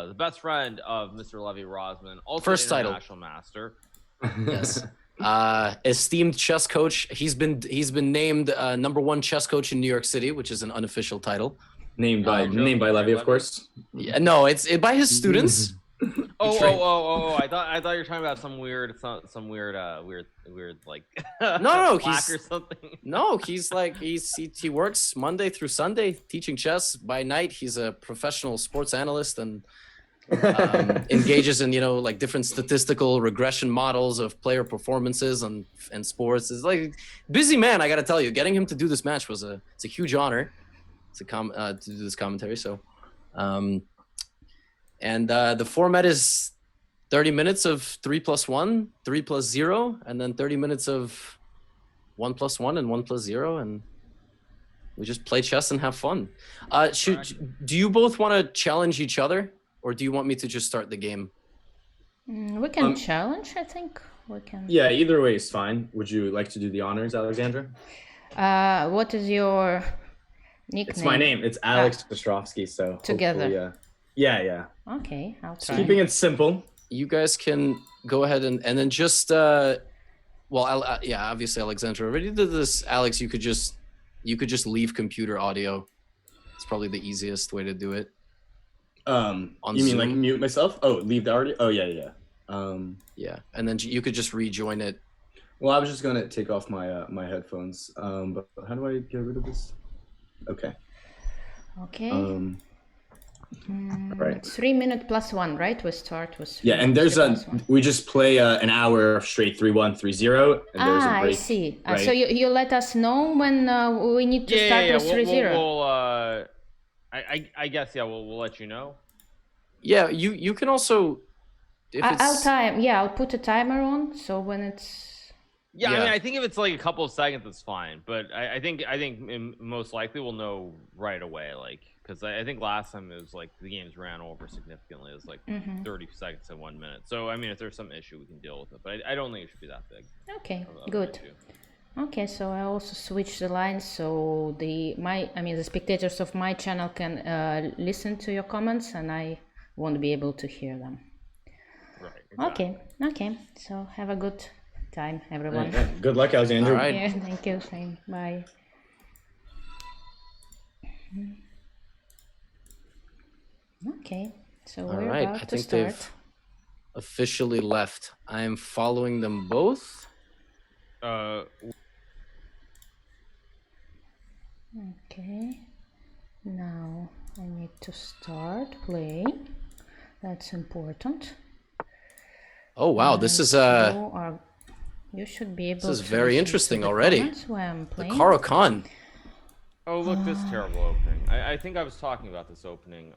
the best friend of Mr. Levy Rozman, also First an title. international master. Yes. Esteemed chess coach. He's been named #1 chess coach in New York City, which is an unofficial title. Named by Levy, of course. Yeah, no, it's by his students. Oh! I thought you were talking about some weird like No, plaque or something. No, he works Monday through Sunday teaching chess. By night, he's a professional sports analyst and engages in like different statistical regression models of player performances and sports. Is like busy man. I got to tell you, getting him to do this match it's a huge honor to do this commentary. So. And the format is 30 minutes of 3+1, 3+0, and then 30 minutes of 1+1 and 1+0, and we just play chess and have fun. Do you both want to challenge each other, or do you want me to just start the game? We can challenge. I think we can. Yeah, either way is fine. Would you like to do the honors, Alexandra? What is your nickname? It's my name. It's Alex Ostrovskiy. So together. Yeah. Okay, I'll try. Keeping it simple. You guys can go ahead and then just obviously Alexandra already did this. Alex, you could just leave computer audio. It's probably the easiest way to do it. You mean Zoom? like mute myself? Oh, leave the audio? Oh, yeah. Yeah, and then you could just rejoin it. Well, I was just gonna take off my my headphones. But how do I get rid of this? Okay. Right. 3 minute +1, right? We start with 3 Yeah, and there's we just play an hour straight 3-1, 3-0, and there's a break. I see. Right? So you let us know when we need to start with 3-0. I guess we'll let you know. Yeah, you can also. I'll put a timer on, so when it's. Yeah, I mean, I think if it's like a couple of seconds, that's fine. But I think most likely we'll know right away, like, because I think last time it was like the games ran over significantly. It was like 30 seconds and 1 minute. So I mean, if there's some issue, we can deal with it. But I don't think it should be that big. Okay, good. Okay, so I also switched the lines so the spectators of my channel can listen to your comments, and I won't be able to hear them. Right. Exactly. Okay. So have a good time, everyone. Yeah. Good luck, Alexandra. All right. Yeah, thank you. Same. Bye. Okay, so we're about to start. They've officially left. I am following them both. Okay, now I need to start playing. That's important. Oh wow, this is you should be able. This is very interesting already. The Hikaru Khan. Oh look, this terrible opening. I think I was talking about this opening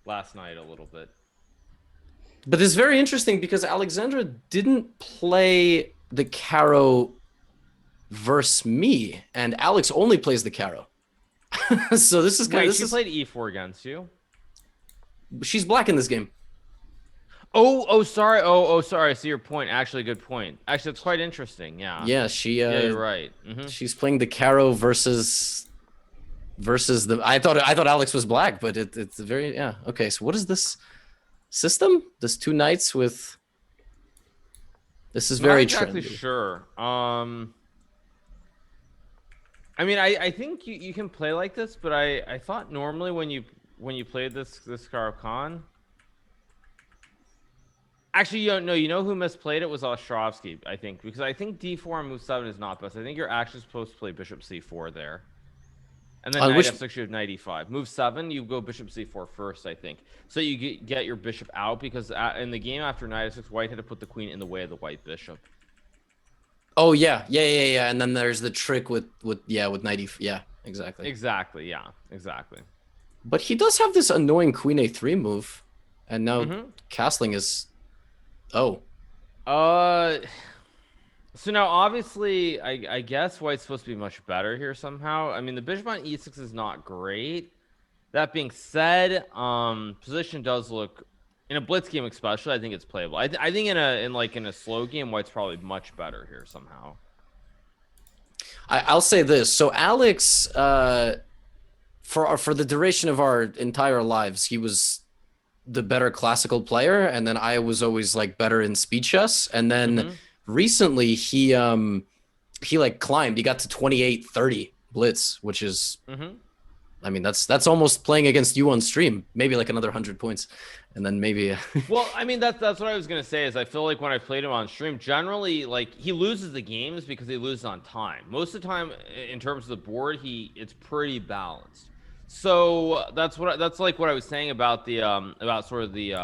last night a little bit. But it's very interesting because Alexandra didn't play the Caro versus me, and Alex only plays the Caro. So this is kind of. She played e4 against you. She's black in this game. Oh, sorry. Oh, sorry. I see your point. Actually, good point. Actually, it's quite interesting. Yeah. Yeah, she. Yeah, you're right. She's playing the Caro versus the. I thought Alex was black, but it's very Okay, so what is this system? This two knights with. This is very not exactly trendy. Sure. I mean, I think you can play like this, but I thought normally when you played this Hikaru Khan. Actually, you know who misplayed it was Ostrovskiy, I think, because I think d4 and move 7 is not best. I think you're actually supposed to play bishop c4 there. And then knight f6, you have knight e5. Move 7, you go bishop c4 first, I think. So you get your bishop out, because in the game after knight f6, white had to put the queen in the way of the white bishop. Oh, yeah. And then there's the trick with knight e4. Yeah, exactly. Exactly, yeah, exactly. But he does have this annoying queen a3 move. And now castling is... Oh. So now obviously I guess white's supposed to be much better here somehow. I mean, the bishop on e6 is not great. That being said, position does look, in a blitz game especially, I think it's playable. I think in a slow game, white's probably much better here somehow. I'll say this. So Alex, for the duration of our entire lives, he was the better classical player, and then I was always like better in speed chess. And then recently he like climbed. He got to 28-30 Blitz, which is I mean that's almost playing against you on stream. Maybe like another 100 points, and then maybe. Well, I mean that's what I was gonna say. Is I feel like when I played him on stream, generally like he loses the games because he loses on time. Most of the time, in terms of the board, it's pretty balanced. So that's like what I was saying about the sort of the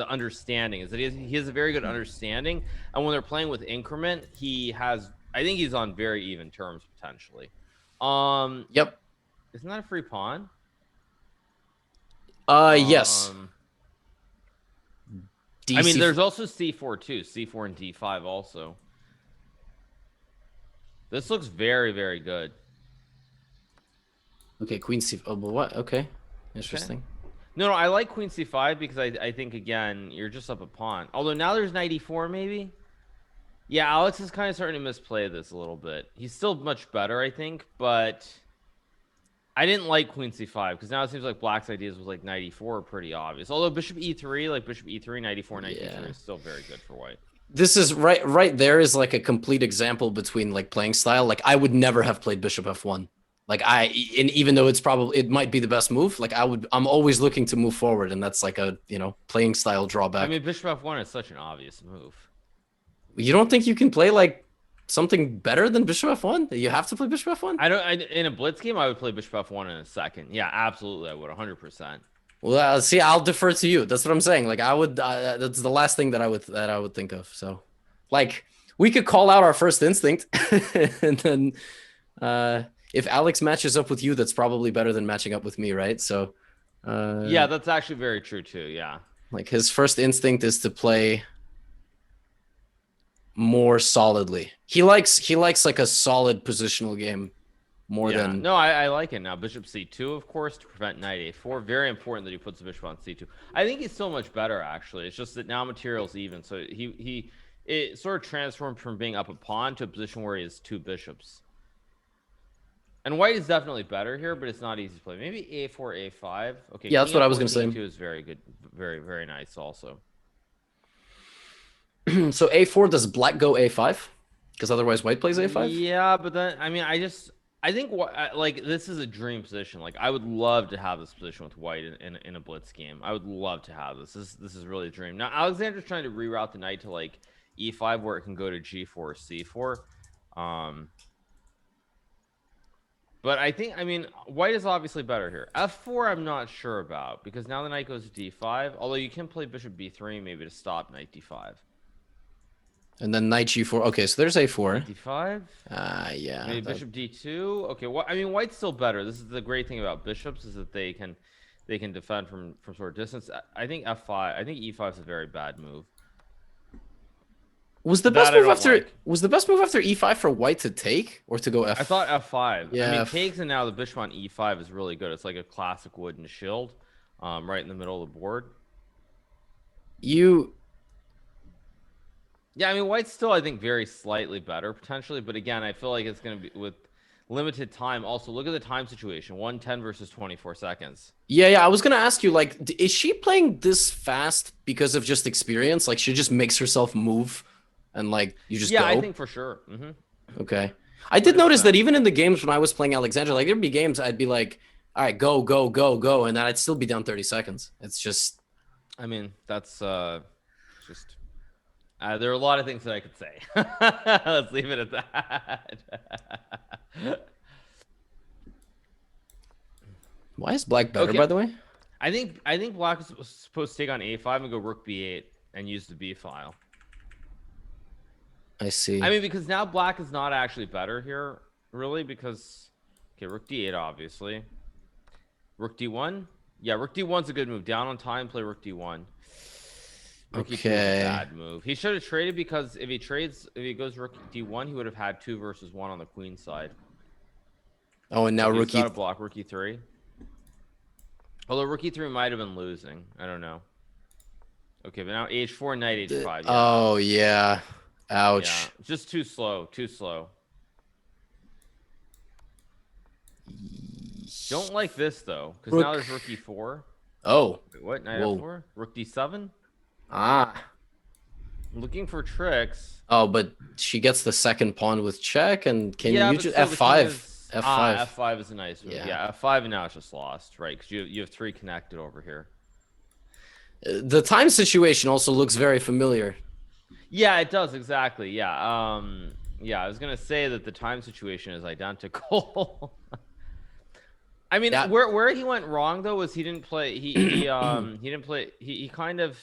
understanding is that he has a very good understanding, and when they're playing with increment, I think he's on very even terms potentially. Yep. Isn't that a free pawn? Yes. I mean, there's also c4 too, c4 and d5 also. This looks very, very good. Okay, queen c. Oh, but what? Okay, interesting. Okay. No, I like queen c5 because I think again you're just up a pawn. Although now there's knight e4 maybe. Yeah, Alex is kind of starting to misplay this a little bit. He's still much better, I think, but I didn't like queen c5 because now it seems like black's ideas was like knight e4 are pretty obvious. Although bishop e3, like bishop e3, knight e4, knight e3 is still very good for white. This is right there is like a complete example between like playing style. Like I would never have played bishop f1. Like and even though it might be the best move, like I'm always looking to move forward, and that's like a playing style drawback. I mean, bishop f1 is such an obvious move. You don't think you can play like something better than bishop f1? You have to play bishop f1? In a blitz game, I would play bishop f1 in a second. Yeah, absolutely, I would 100%. Well, see, I'll defer to you. That's what I'm saying. Like I would. That's the last thing that I would think of. So, like, we could call out our first instinct, and then if Alex matches up with you, that's probably better than matching up with me, right? So, yeah, that's actually very true too. Yeah, like his first instinct is to play more solidly. He likes like a solid positional game more than. No, I like it now. Bishop c2, of course, to prevent knight a4. Very important that he puts the bishop on c2. I think he's so much better actually. It's just that now material's even, so it sort of transformed from being up a pawn to a position where he has two bishops. And white is definitely better here, but it's not easy to play. Maybe a4, a5. Okay. Yeah, that's what I was going to say. C2 is very good, very, very nice also. So a4, does black go a5? Because otherwise white plays a5? Yeah, but then, I mean, I think like this is a dream position. Like I would love to have this position with white in a blitz game. I would love to have this. This is really a dream. Now Alexander's trying to reroute the knight to like e5 where it can go to g4 or c4. But I mean, white is obviously better here. f4 I'm not sure about because now the knight goes to d5. Although you can play bishop b3 maybe to stop knight d5. And then knight g4. Okay, so there's a4. d5. Yeah. Maybe bishop d2. Okay, well, I mean, white's still better. This is the great thing about bishops is that they can defend from sort of distance. I think f5. I think e5 is a very bad move. Was the best move after e5 for white to take or to go f? I thought f5. Yeah. I mean, takes and now the bishop on e5 is really good. It's like a classic wooden shield, right in the middle of the board. Yeah, I mean, white's still, I think, very slightly better, potentially. But again, I feel like it's going to be with limited time. Also, look at the time situation. 1:10 versus 24 seconds. Yeah. I was going to ask you, like, is she playing this fast because of just experience? Like, she just makes herself move and, like, you just go? Yeah, I think for sure. Okay. I did notice that even in the games when I was playing Alexandra, like, there'd be games I'd be like, all right, go, go, go, go. And then I'd still be down 30 seconds. It's just. I mean, that's just. There are a lot of things that I could say. Let's leave it at that. Why is black better, by the way? I think black is supposed to take on a5 and go rook b8 and use the b file. I see. I mean, because now black is not actually better here, really, because rook d8 obviously. Rook d1. Yeah, rook d1's a good move. Down on time, play rook d1. Rook e2 is a bad move. He should have traded because if he goes rook d1, he would have had 2 versus 1 on the queen side. Oh, and now rook e3. Got to block rook e3. Although rook e3 might have been losing. I don't know. Okay, but now h4, knight h5. Yeah. Oh, yeah. Ouch. Yeah. Just too slow. Too slow. Don't like this, though, because now there's rook e4. Oh, Wait, what? Knight whoa. F4? Rook D7? Ah. Looking for tricks. Oh, but she gets the second pawn with check, and can Yeah, you but just still the king F5? is... F5. F5 is a nice move. Yeah. Yeah, F5 and now it's just lost, right? Because you have 3 connected over here. The time situation also looks very familiar. Yeah, it does, exactly. Yeah. Yeah, I was gonna say that the time situation is identical. I mean, Yeah. where he went wrong though was he didn't play. He didn't play. He kind of.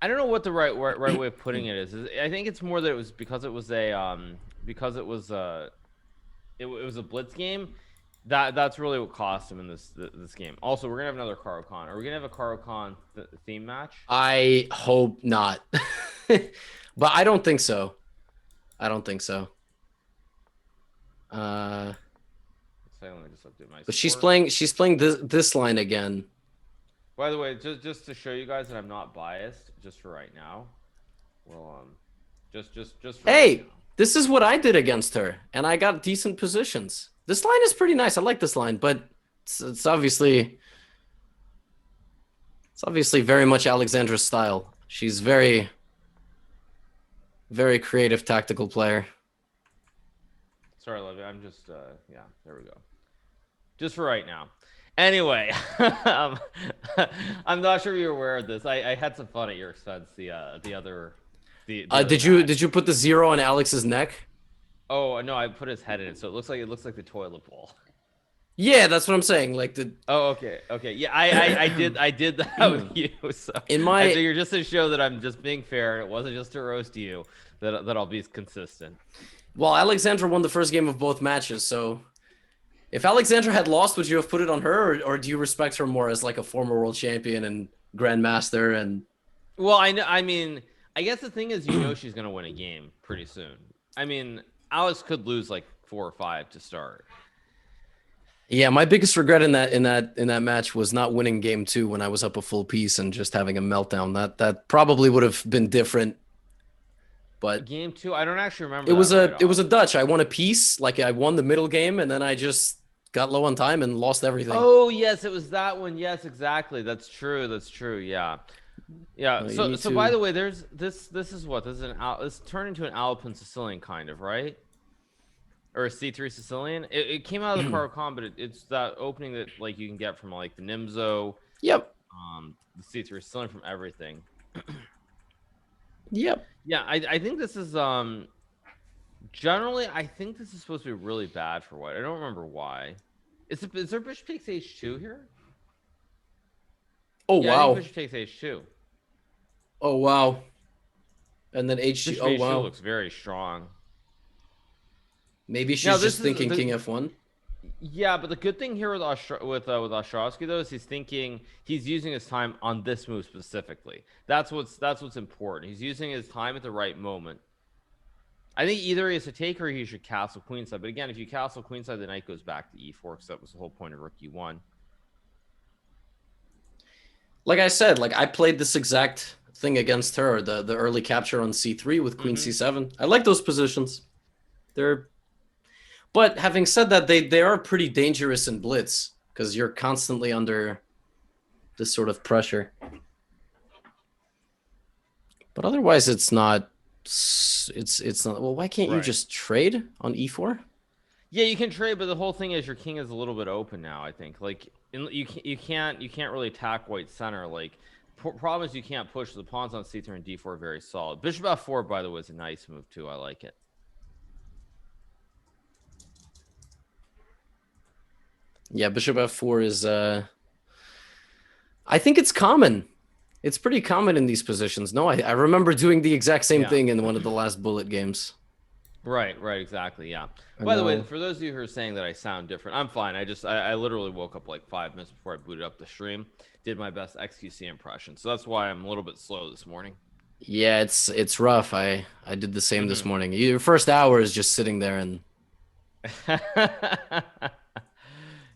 I don't know what the right way of putting it is. I think it's more that it was because it was it was a blitz game. That's really what cost him in this game. Also, we're gonna have another Karo Khan. Are we gonna have a Karo Khan theme match? I hope not. But I don't think so. I don't think so. Let me just update my But score. she's playing this line again. By the way, just to show you guys that I'm not biased, just for right now. Well, just for Hey, right now. this is what I did against her, and I got decent positions. This line is pretty nice. I like this line, but it's obviously very much Alexandra's style. She's very creative tactical player. Sorry, Levy. I'm just yeah. There we go. Just for right now. Anyway, I'm not sure you're aware of this. I had some fun at your expense. The other Did you put the 0 on Alex's neck? Oh no, I put his head in it, so it looks like the toilet bowl. Yeah, that's what I'm saying. Like the. Oh, okay. Yeah, I did that with you. So I figured just to show that I'm just being fair, and it wasn't just to roast you, that I'll be consistent. Well, Alexandra won the first game of both matches, so if Alexandra had lost, would you have put it on her, or do you respect her more as like a former world champion and grandmaster? And well, I mean, I guess the thing is, she's gonna win a game pretty soon. I mean, Alex could lose like 4 or 5 to start. Yeah, my biggest regret in that match was not winning game 2 when I was up a full piece and just having a meltdown. That probably would have been different. But game 2, I don't actually remember. It was a Dutch. I won a piece, like I won the middle game, and then I just got low on time and lost everything. Oh yes, it was that one. Yes, exactly. That's true. Yeah. So by the way, there's this is what this is this turned into an Alpine Sicilian kind of, right? Or a C3 Sicilian. It came out of the Karo Khan, but it's that opening that like you can get from like the Nimzo. Yep. The C3 Sicilian, from everything. Yep. Yeah, I think this is generally I think this is supposed to be really bad for white. I don't remember why. Is there bishop takes h2 here? Oh yeah, wow. I think bishop takes h2. Oh wow. And then h2. Bishop oh h2 wow. looks very strong. Maybe she's just thinking king f1. Yeah, but the good thing here with Ostrovskiy though is he's using his time on this move specifically. That's what's important. He's using his time at the right moment. I think either he has to take or he should castle queenside. But again, if you castle queenside, the knight goes back to e4 because that was the whole point of rook e1. Like I said, like I played this exact thing against her, the early capture on c3 with queen c7. I like those positions. But having said that, they are pretty dangerous in blitz because you're constantly under this sort of pressure. But otherwise, it's not. It's not. Well, why can't you just trade on e4? Yeah, you can trade, but the whole thing is your king is a little bit open now. I think like you can't really attack white center. Like problem is you can't push the pawns on c3 and d4 very solid. Bishop f4, by the way, is a nice move too. I like it. Yeah, bishop f4 is. I think it's common. It's pretty common in these positions. No, I remember doing the exact same thing in one of the last bullet games. Right, exactly, yeah. By the way, for those of you who are saying that I sound different, I'm fine. I literally woke up like 5 minutes before I booted up the stream, did my best XQC impression, so that's why I'm a little bit slow this morning. Yeah, it's rough. I did the same this morning. Your first hour is just sitting there and.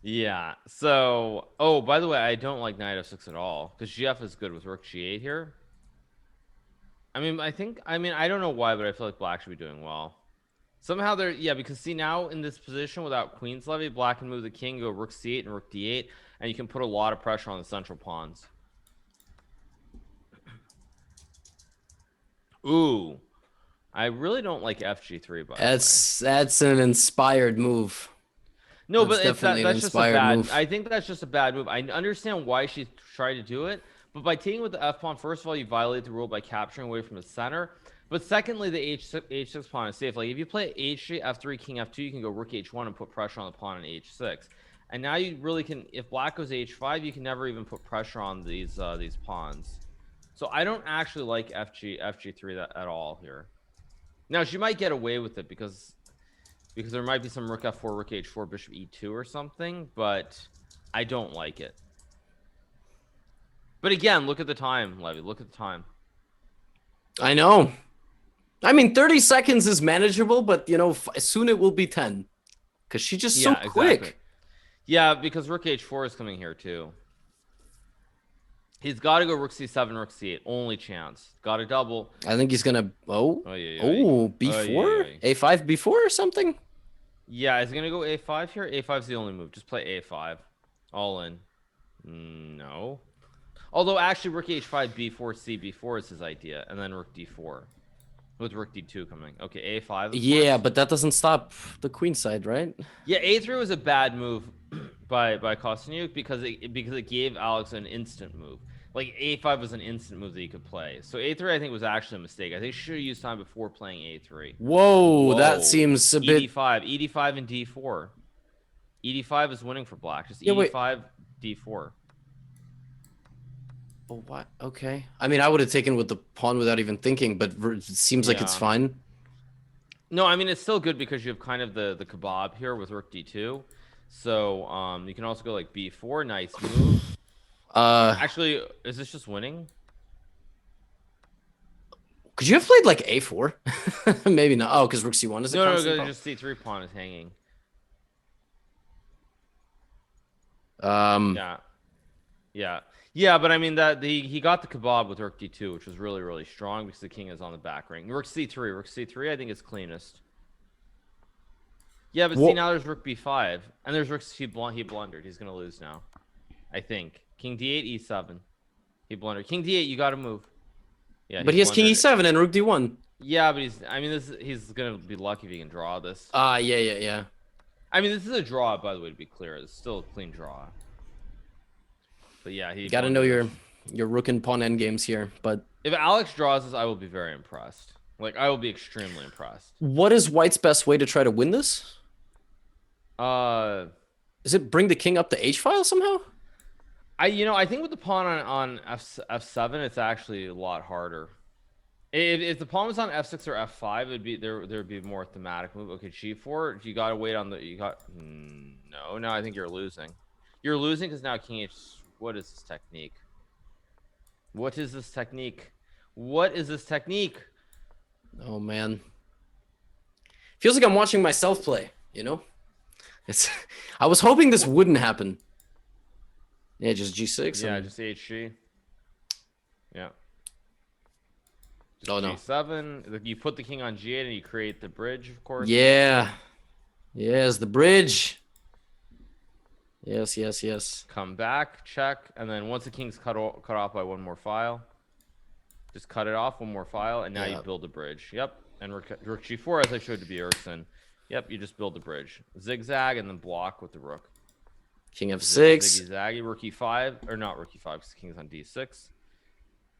Yeah. So, oh, by the way, I don't like knight f6 at all because GF is good with rook g8 here. I mean, I don't know why, but I feel like black should be doing well. Somehow they're, yeah, because see now in this position without queen's levy, black can move the king, go rook c8 and rook d8, and you can put a lot of pressure on the central pawns. Ooh, I really don't like fg3, by the way. That's an inspired move. No, That's but it's definitely an that's just a inspired bad move. I think that's just a bad move. I understand why she tried to do it, but by taking with the f pawn, first of all, you violate the rule by capturing away from the center. But secondly, the h6 pawn is safe. Like if you play h3, f3, king f2, you can go rook h1 and put pressure on the pawn on h6. And now you really can, if black goes h5, you can never even put pressure on these pawns. So I don't actually like fg3 at all here. Now she might get away with it because there might be some rook f4, rook h4, bishop e2 or something, but I don't like it. But again, look at the time, Levy. Look at the time. I know. I mean, 30 seconds is manageable, but you know, soon it will be 10 because she's just so quick. Exactly. Yeah, because rook h4 is coming here too. He's got to go rook c7, rook c8. Only chance. Got to double. I think he's gonna. Oh, yeah. b4, a5, b4 or something. Yeah, is he gonna go a5 here? A5 is the only move. Just play a5. All in. No. Although actually, rook h5, b4, c, b4 is his idea, and then rook d4. With rook d2 coming. Okay, a5. Yeah, but that doesn't stop the queen side, right? Yeah, a3 was a bad move by Kosteniuk because it gave Alex an instant move. Like a5 was an instant move that he could play. So a3 I think was actually a mistake. I think he should have used time before playing a3. Whoa, that seems a bit. ED5 and d4. ED5 is winning for black. Just ED5, d4. Oh, what? Okay. I mean, I would have taken with the pawn without even thinking, but it seems like it's fine. No, I mean, it's still good because you have kind of the kebab here with rook d2. So you can also go like b4. Nice move. Actually, is this just winning? Could you have played like a4? Maybe not. Oh, because rook c1 is a constant. No, just c3 pawn is hanging. Yeah, but I mean that he got the kebab with rook d2, which was really, really strong because the king is on the back ring. Rook c3, I think is cleanest. Yeah, but see now there's rook b5 and there's rook he blundered. He's gonna lose now, I think. King d8, e7. He blundered. King d8, you got to move. Yeah, but he has king e7 and rook d1. Yeah, but he's gonna be lucky if he can draw this. Yeah. I mean, this is a draw, by the way, to be clear. It's still a clean draw. But yeah, he got to know your rook and pawn endgames here. But if Alex draws this, I will be very impressed. Like, I will be extremely impressed. What is White's best way to try to win this? Is it bring the king up the h file somehow? I think with the pawn on f7, it's actually a lot harder. If the pawn was on f6 or f5, there'd be a more thematic move. Okay, g4. You got to wait on no. I think you're losing. You're losing because now king h. What is this technique? What is this technique? Oh man, feels like I'm watching myself play. You know, I was hoping this wouldn't happen. Yeah, just g6. Yeah, just hg. Yeah. Just oh no. g7. You put the king on g8 and you create the bridge, of course. Yeah. Yes, the bridge. Yes. Come back, check, and then once the king's cut off by one more file, just cut it off one more file, and now you build a bridge. Yep, and rook g4 as I showed to Bjergsen. Yep, you just build a bridge, zigzag, and then block with the rook. King f6. Ziggy, rook e5, or not rook e5 because the king's on d6.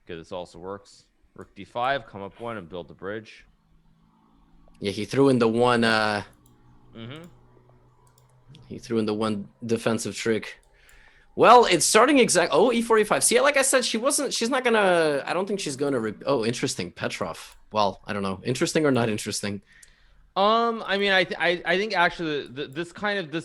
Okay, this also works. Rook d5, come up one and build the bridge. Yeah, he threw in the one. He threw in the one defensive trick. Well, it's starting exact. Oh, e4, e5. See, like I said, she's not gonna. I don't think she's gonna. Oh, interesting, Petrov. Well, I don't know. Interesting or not interesting. I mean, I think actually this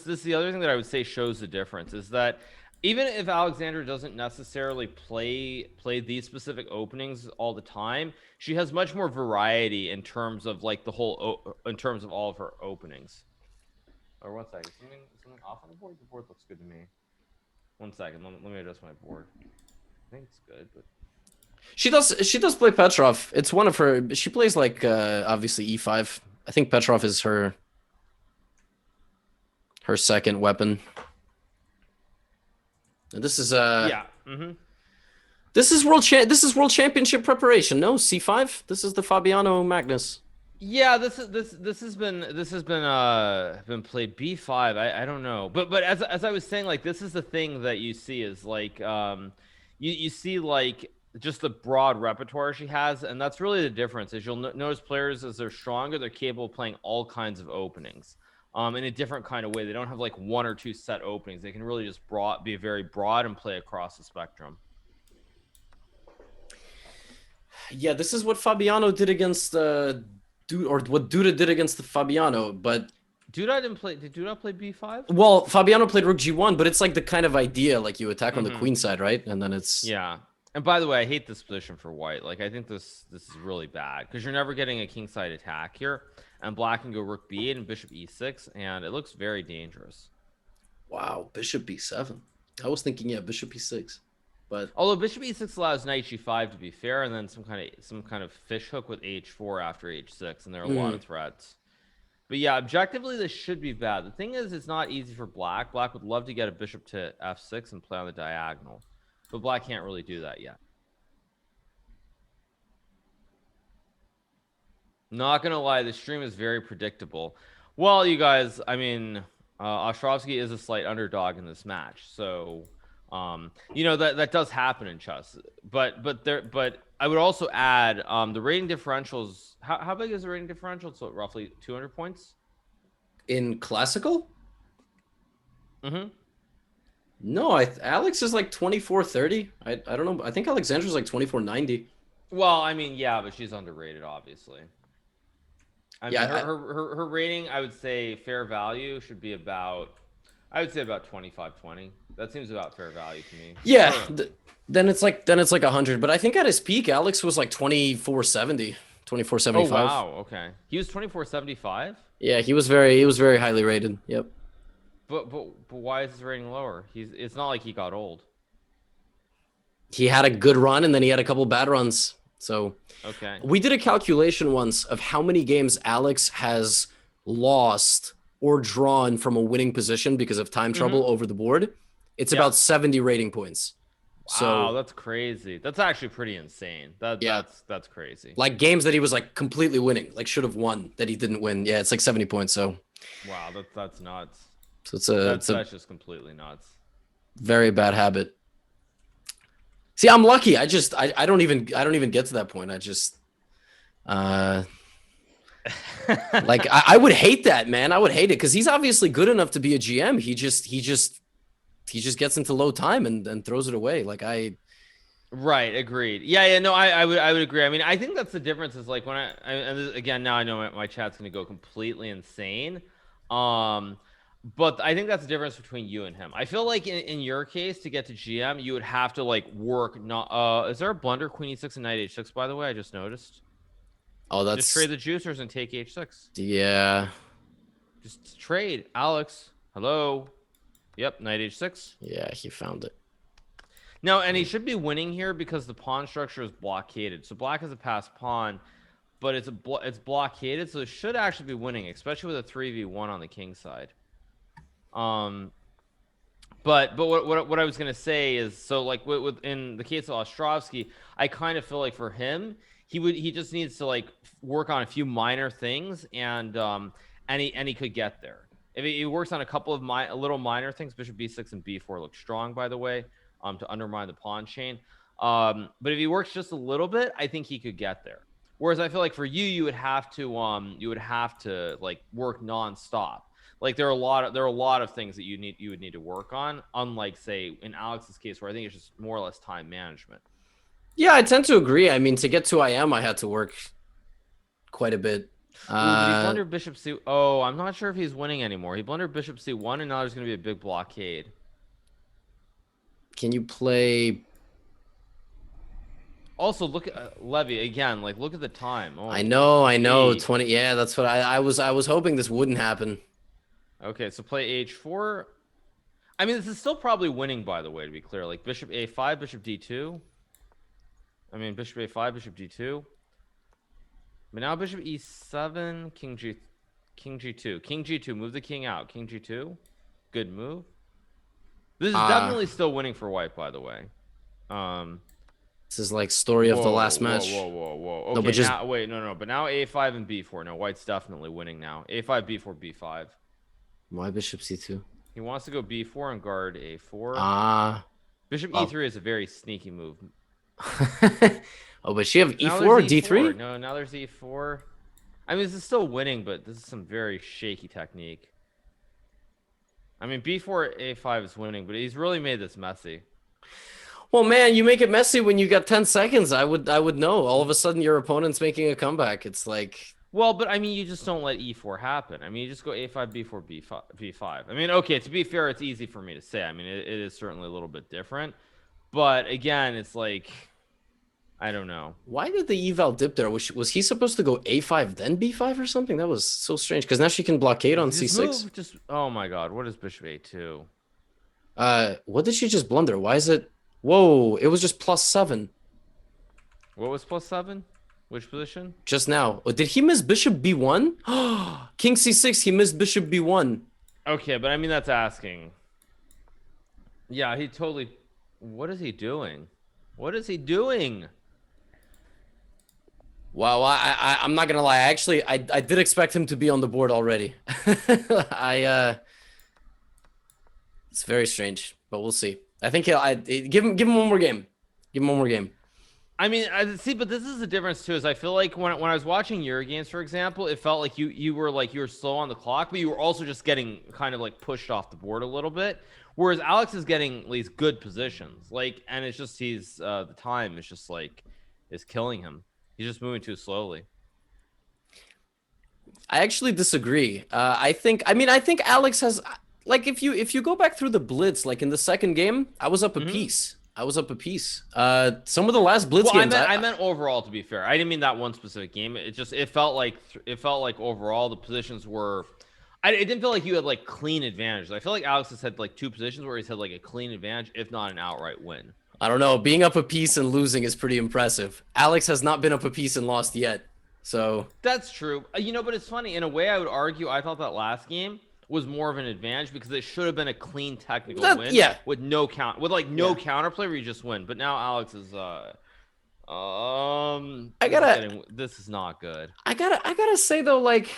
is the other thing that I would say shows the difference is that even if Alexandra doesn't necessarily play these specific openings all the time, she has much more variety in terms of like in terms of all of her openings. Or 1 second, something off on the board? The board looks good to me. 1 second, let me adjust my board. I think it's good, but she does play Petrov. It's one of her. She plays like obviously e5 I think Petrov is her second weapon. And this is Yeah. This is world championship preparation. No, C5. This is the Fabiano Magnus. Yeah, this has been played B5. I don't know, but as I was saying, like this is the thing that you see is like you see like just the broad repertoire she has, and that's really the difference. Is you'll notice players as they're stronger, they're capable of playing all kinds of openings, in a different kind of way. They don't have like one or two set openings. They can really just be very broad and play across the spectrum. Yeah, this is what Fabiano did against or what Duda did against the Fabiano, but Duda didn't play. Did Duda play B5? Well, Fabiano played Rook G1, but it's like the kind of idea, like you attack on the queen side, right? And then it's yeah. And by the way, I hate this position for white. Like I think this is really bad because you're never getting a kingside attack here, and black can go Rook B8 and Bishop E6, and it looks very dangerous. Wow, Bishop B7. I was thinking, yeah, Bishop E6. But although Bishop E6 allows Knight G5 to be fair, and then some kind of fish hook with H4 after H6, and there are a lot of threats. But yeah, objectively this should be bad. The thing is, it's not easy for black. Black would love to get a bishop to F6 and play on the diagonal, but black can't really do that yet. Not gonna lie, the stream is very predictable. Well, you guys, I mean, Ostrovskiy is a slight underdog in this match, so. You know that does happen in chess, but I would also add the rating differentials. How big is the rating differential? So roughly 200 points in classical. No, Alex is like 2430. I don't know. I think Alexandra's like 2490. Well, I mean, yeah, but she's underrated, obviously. I mean, her rating, I would say fair value should be about. I would say about 25-20. That seems about fair value to me. Yeah, then it's like 100. But I think at his peak, Alex was like 2470, 2475. Oh wow, okay. He was 2475. Yeah, he was very highly rated. Yep. But why is his rating lower? It's not like he got old. He had a good run and then he had a couple bad runs. So okay, we did a calculation once of how many games Alex has lost or drawn from a winning position because of time trouble over the board. It's about 70 rating points. Wow, So that's crazy. That's actually pretty insane. That's crazy. Like games that he was like completely winning, like should have won that he didn't win. Yeah, it's like 70 points. So wow, that's nuts. So that's just completely nuts. Very bad habit. See, I'm lucky. I don't even get to that point. I just like I would hate that, man. I would hate it because he's obviously good enough to be a GM. He just gets into low time and throws it away. Like right, agreed. Yeah, no, I would agree. I mean, I think that's the difference. Is like when and again, now I know my chat's gonna go completely insane. But I think that's the difference between you and him. I feel like in your case, to get to GM, you would have to like work. Not is there a blunder Queen E6 and Knight H6? By the way, I just noticed. Oh, that's just trade the juicers and take H6. Yeah. Just trade, Alex. Hello. Yep, Knight H6. Yeah, he found it. No, and he should be winning here because the pawn structure is blockaded. So black has a passed pawn, but it's blockaded, so it should actually be winning, especially with a 3v1 on the king side. But what I was gonna say is, so like in the case of Ostrovskiy, I kind of feel like for him, he just needs to like work on a few minor things, and he could get there if he works on a couple of little minor things. Bishop b6 and b4 look strong, by the way, to undermine the pawn chain. But if he works just a little bit, I think he could get there. Whereas I feel like for you, you would have to like work nonstop. Like there are a lot of things that you would need to work on, unlike say in Alex's case, where I think it's just more or less time management. Yeah, I tend to agree. I mean, to get to IM, I had to work quite a bit. Ooh, but he blundered bishop c. Oh, I'm not sure if he's winning anymore. He blundered bishop c1, and now there's going to be a big blockade. Can you play? Also, look at Levy again. Like, look at the time. Oh, I know. 20. Yeah, that's what I was hoping this wouldn't happen. Okay, so play h4. I mean, this is still probably winning, by the way, to be clear. Like bishop a5, bishop d2. I mean, bishop a5, bishop d2. But now bishop e7, king g2, king g2. Move the king out. King g2. Good move. This is definitely still winning for white, by the way. This is like story of the last match. Whoa. Okay, No, but just... now wait, no. But now a5 and b4. No, white's definitely winning now. a5, b4, b5. Why bishop c2? He wants to go b4 and guard a4. Bishop e3 is a very sneaky move. Oh, but she have e4 or d3? No, now there's e4. I mean, this is still winning, but this is some very shaky technique. I mean, b4, a5 is winning, but he's really made this messy. Well, man, you make it messy when you got 10 seconds. I would know. All of a sudden, your opponent's making a comeback. It's like... Well, but I mean, you just don't let e4 happen. I mean, you just go a5, b4, b5. I mean, okay, to be fair, it's easy for me to say. I mean, it is certainly a little bit different. But again, it's like, I don't know. Why did the eval dip there? Was he supposed to go a5 then b5 or something? That was so strange because now she can blockade on c6. Oh my god, what is bishop a2? What did she just blunder? Why is it? Whoa, it was just +7. What was +7? Which position? Just now. Oh, did he miss bishop b1? King c6, he missed bishop b1. Okay, but I mean, that's asking. Yeah, he totally... What is he doing? What is he doing? Wow, I'm not gonna lie. Actually, I did expect him to be on the board already. It's very strange, but we'll see. I think give him one more game. Give him one more game. I mean, I see, but this is the difference too. Is I feel like when I was watching your games, for example, it felt like you were slow on the clock, but you were also just getting kind of like pushed off the board a little bit. Whereas Alex is getting these good positions, like, and it's just the time is just like is killing him. He's just moving too slowly. I actually disagree. I think Alex has, like, if you go back through the blitz, like in the second game, I was up a piece. Some of the last blitz games. I meant overall. To be fair, I didn't mean that one specific game. It felt like overall the positions were. It didn't feel like you had like clean advantages. I feel like Alex has had like two positions where he's had like a clean advantage, if not an outright win. I don't know. Being up a piece and losing is pretty impressive. Alex has not been up a piece and lost yet. So that's true. But it's funny. In a way, I would argue I thought that last game was more of an advantage because it should have been a clean technical win. Yeah. With no counterplay where you just win. But now Alex is this is not good. I gotta say though, like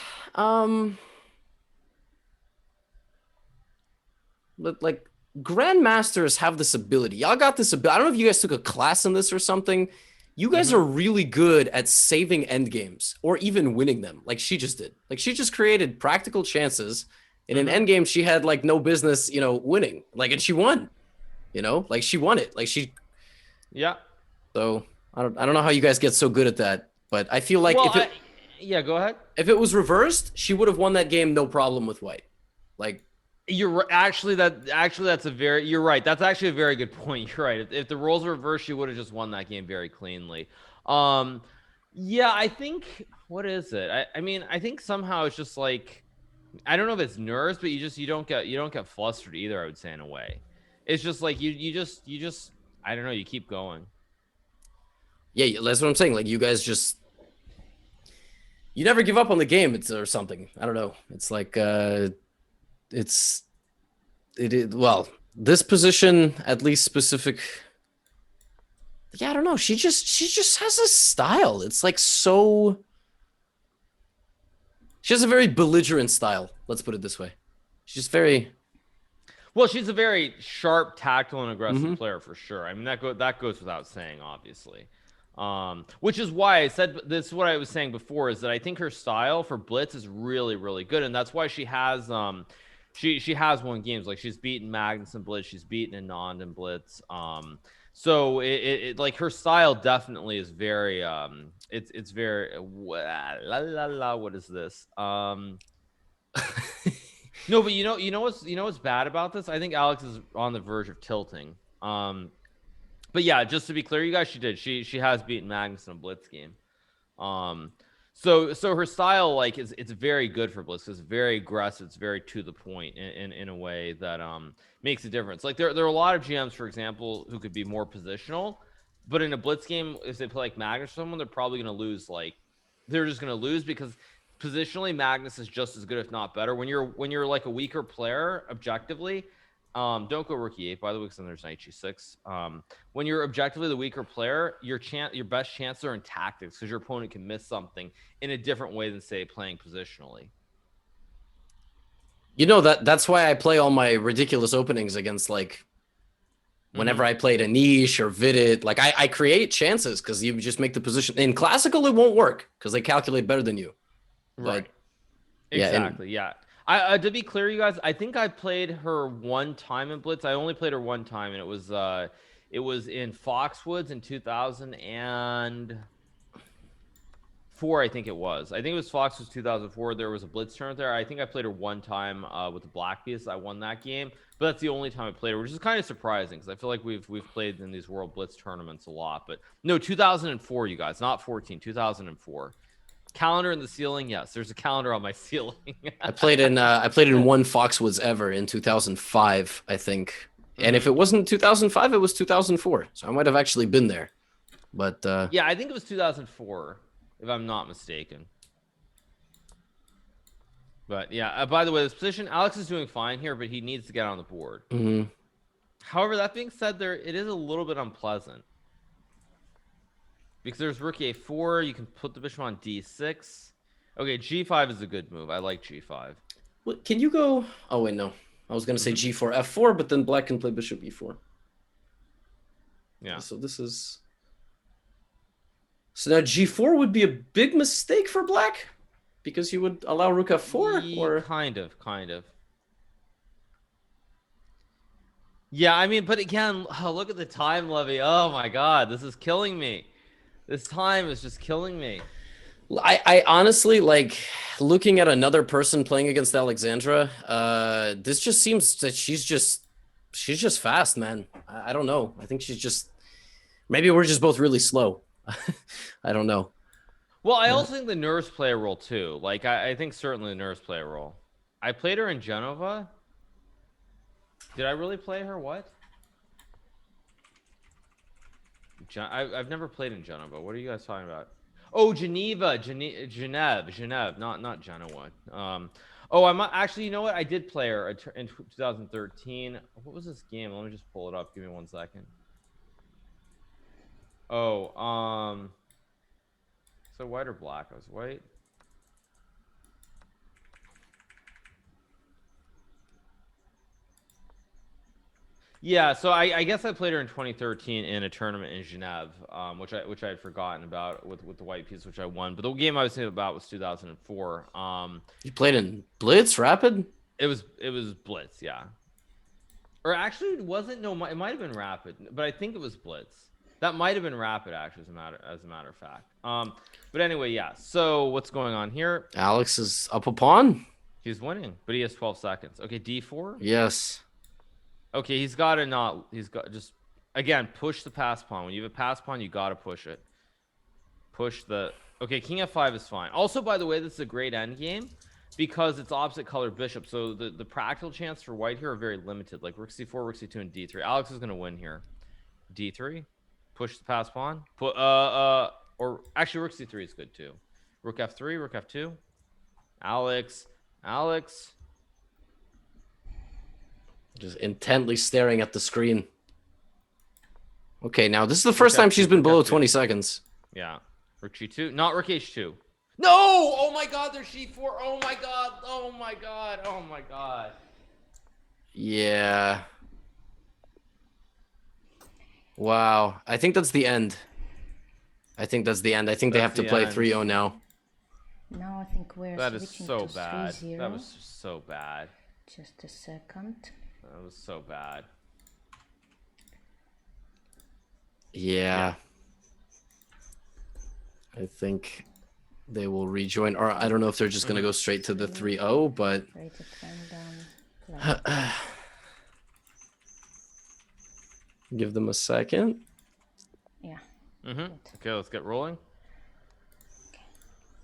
grandmasters have this ability. Y'all got this ability. I don't know if you guys took a class in this or something. You guys are really good at saving end games or even winning them, like she just did. Like she just created practical chances in an end game she had like no business, winning. Like, and she won. Like she won it. Like she. Yeah. So I don't know how you guys get so good at that, but I feel like yeah, go ahead. If it was reversed, she would have won that game no problem with white. Like. You're actually that's you're right. That's actually a very good point. You're right. If the roles were reversed, you would have just won that game very cleanly. Yeah, I think, what is it? I mean, I think somehow it's just like, I don't know if it's nerves, but you don't get flustered either, I would say, in a way. It's just like you just I don't know, you keep going. Yeah, that's what I'm saying. Like you guys just you never give up on the game, or something. I don't know. It's like well, this position, at least specific. Yeah, I don't know. She just has a style. It's like so. She has a very belligerent style. Let's put it this way. She's just very. Well, she's a very sharp, tactile, and aggressive player for sure. I mean, that goes without saying, obviously. Which is why I said this. What I was saying before is that I think her style for Blitz is really, really good, and that's why she has she has won games. Like she's beaten Magnus in Blitz, she's beaten Anand in Blitz. So it like her style definitely is very it's very what is this? No, but you know what's bad about this? I think Alex is on the verge of tilting. But yeah, just to be clear, you guys, she has beaten Magnus in a Blitz game. So her style, like, it's very good for Blitz. It's very aggressive. It's very to the point in a way that makes a difference. Like there are a lot of GMs, for example, who could be more positional, but in a Blitz game, if they play like Magnus or someone, they're probably going to lose like they're just going to lose because positionally Magnus is just as good, if not better. When you're like a weaker player, objectively, don't go rook e8, by the way, because then there's knight g6. When you're objectively the weaker player, your best chances are in tactics because your opponent can miss something in a different way than, say, playing positionally. You know, that's why I play all my ridiculous openings against, like, whenever I played a niche or Vidit. Like, I create chances because you just make the position. In classical, it won't work because they calculate better than you. Right. But, yeah, exactly. Yeah. To be clear, you guys, I think I played her one time in Blitz. I only played her one time, and it was in Foxwoods in 2004. I think it was. I think it was Foxwoods 2004. There was a Blitz tournament there. I think I played her one time with the Black Beast. I won that game, but that's the only time I played her, which is kind of surprising because I feel like we've played in these World Blitz tournaments a lot. But no, 2004, you guys, not 14. 2004. Calendar in the ceiling, yes. There's a calendar on my ceiling. I played in one Foxwoods ever in 2005, I think. And if it wasn't 2005, it was 2004. So I might have actually been there. But yeah, I think it was 2004, if I'm not mistaken. But yeah, by the way, this position, Alex is doing fine here, but he needs to get on the board. However, that being said, it is a little bit unpleasant. Because there's rook a4, you can put the bishop on d6. Okay, g5 is a good move. I like g5. Well, can you go? Oh wait, no. I was gonna say g4, f4, but then black can play bishop e4. Yeah. So this is. So now g4 would be a big mistake for black, because you would allow rook f4, or kind of. Yeah, I mean, but again, look at the time, Levy. Oh my God, this is killing me. This time is just killing me. I honestly, like, looking at another person playing against Alexandra, this just seems that she's just fast, man. I don't know. I think she's just, maybe we're just both really slow. I don't know. Well, I also think the nerves play a role too. Like, I think certainly the nerves play a role. I played her in Genova. Did I really play her? What? I've never played in Genova. What are you guys talking about? Oh, Geneva, not Genoa. Oh, I'm actually, you know what? I did play her in 2013. What was this game? Let me just pull it up. Give me 1 second. Oh, so white or black? I was white. Yeah, so I guess I played her in 2013 in a tournament in Genève, which I had forgotten about with the white piece, which I won. But the game I was thinking about was 2004. You played in Blitz Rapid? It was Blitz, yeah. Or actually, it wasn't. No, it might have been Rapid, but I think it was Blitz. That might have been Rapid, actually, as a matter of fact. But anyway, yeah. So what's going on here? Alex is up a pawn. He's winning, but he has 12 seconds. Okay, d4. Yes. Okay, he's got just, again, push the pass pawn. When you have a pass pawn, you got to push it. Okay, king f5 is fine. Also, by the way, this is a great endgame because it's opposite color bishop. So the practical chance for white here are very limited. Like rook c4, rook c2, and d3. Alex is going to win here. d3, push the pass pawn. Or actually, rook c3 is good too. Rook f3, rook f2. Alex. Just intently staring at the screen. Okay, now this is the first time she's been below 20 seconds. Yeah. Rook g2. Not rook h2. No! Oh my God, there's g4. Oh my God. Yeah. Wow. I think that's the end. I think they have to play 3-0 now. Now I think we're That is switching so to bad. 3-0. That was so bad. Just a second. That was so bad. Yeah. I think they will rejoin, or I don't know if they're just going to go straight to the 3-0, but Rate the time down. give them a second. Yeah. Okay, let's get rolling.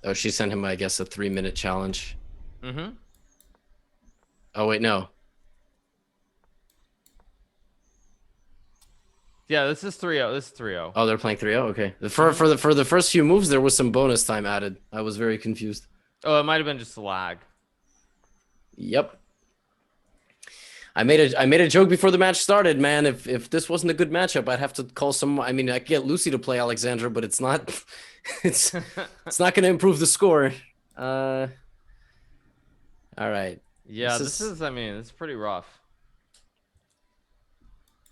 Oh, she sent him, I guess, a 3-minute challenge. Mm-hmm. Oh, wait, no. Yeah, this is 3-0. This is 3-0. Oh, they're playing 3-0. Okay. For the first few moves, there was some bonus time added. I was very confused. Oh, it might have been just a lag. Yep. I made a joke before the match started, man. If this wasn't a good matchup, I'd have to call some. I mean, I could get Lucy to play Alexandra, but it's not. It's not going to improve the score. All right. Yeah, this is. I mean, it's pretty rough.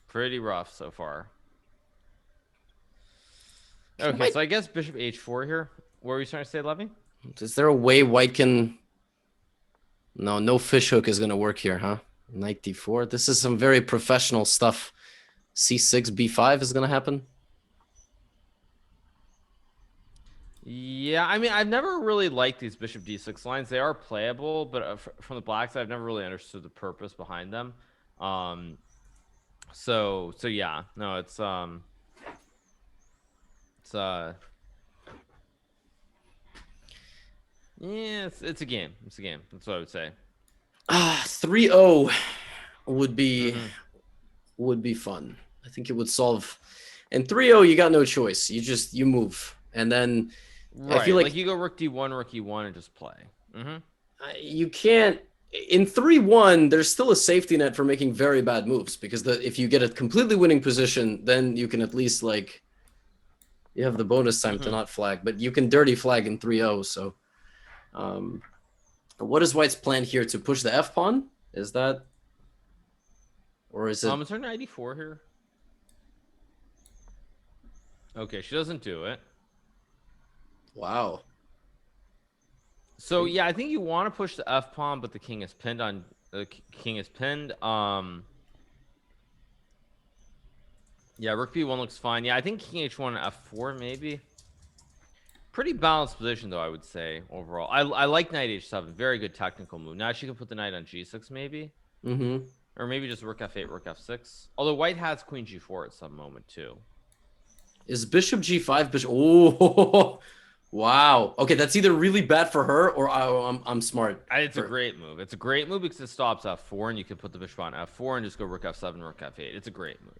Pretty rough so far. Okay, so I guess bishop h4 here. What were you trying to say, Levy? Is there a way white can? No fish hook is going to work here, huh? Knight d4. This is some very professional stuff. c6, b5 is going to happen. Yeah, I mean, I've never really liked these bishop d6 lines. They are playable, but from the black side, I've never really understood the purpose behind them. So yeah, no, it's yeah, it's a game. It's a game. That's what I would say. 3-0 would be fun. I think it would solve. And 3-0, you got no choice. You move, and then right. I feel like you go rook d1, rook e1, and just play. You can't. In 3-1, there's still a safety net for making very bad moves, because if you get a completely winning position, then you can at least you have the bonus time to not flag, but you can dirty flag in 3-0. So, what is White's plan here, to push the f pawn? Is that, or is it? Is there 94 here? Okay, she doesn't do it. Wow. So yeah, I think you want to push the f pawn, but the king is pinned on. The king is pinned. Yeah, rook b1 looks fine. Yeah, I think king h1 and f4 maybe. Pretty balanced position though, I would say overall. I like knight h7. Very good technical move. Now she can put the knight on g6 maybe. Or maybe just rook f8, rook f6. Although white has queen g4 at some moment too. Is bishop g5 bishop? Oh. Wow. Okay, that's either really bad for her or I'm smart. It's a great move. It's a great move because it stops f4 and you can put the bishop on f4 and just go rook f7, rook f8. It's a great move.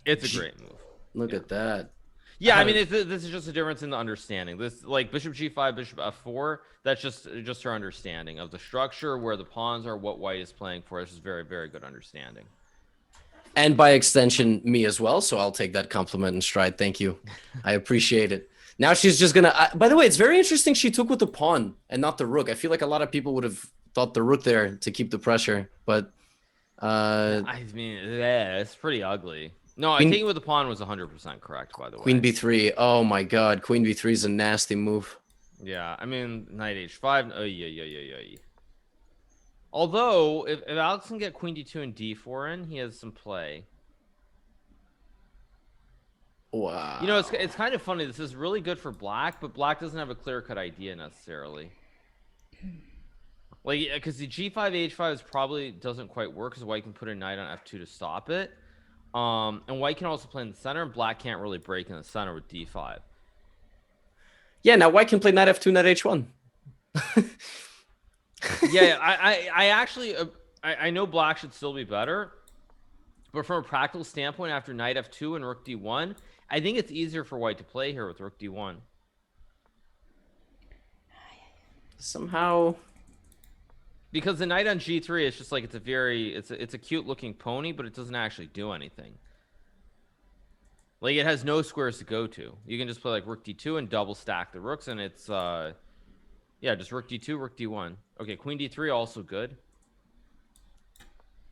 It's a great move. Look at that. Yeah, I mean, this is just a difference in the understanding. This, like, bishop g5, bishop f4, that's just her understanding of the structure, where the pawns are, what white is playing for. This is very, very good understanding. And by extension, me as well. So I'll take that compliment in stride. Thank you. I appreciate it. Now she's just going to... by the way, it's very interesting she took with the pawn and not the rook. I feel like a lot of people would have thought the rook there to keep the pressure. But... I mean, yeah, it's pretty ugly. No, I think with the pawn was 100% correct, by the way. Queen b3. Oh, my God. Queen b3 is a nasty move. Yeah, I mean, knight h5. Oh, yeah. Although, if Alex can get queen d2 and d4 in, he has some play. Wow. You know, it's kind of funny. This is really good for black, but black doesn't have a clear-cut idea necessarily. Like, because the g5, h5 is probably doesn't quite work, because white can put a knight on f2 to stop it. And white can also play in the center, and black can't really break in the center with d5. Yeah, now white can play knight f2, knight h1. Yeah, I actually I know black should still be better, but from a practical standpoint, after knight f2 and rook d1, I think it's easier for white to play here with rook d1. Somehow, because the knight on g3 is just like, it's a cute looking pony, but it doesn't actually do anything. Like, it has no squares to go to. You can just play like rook d2 and double stack the rooks, and it's yeah, just rook d2, rook d1. Okay, queen d3 also good.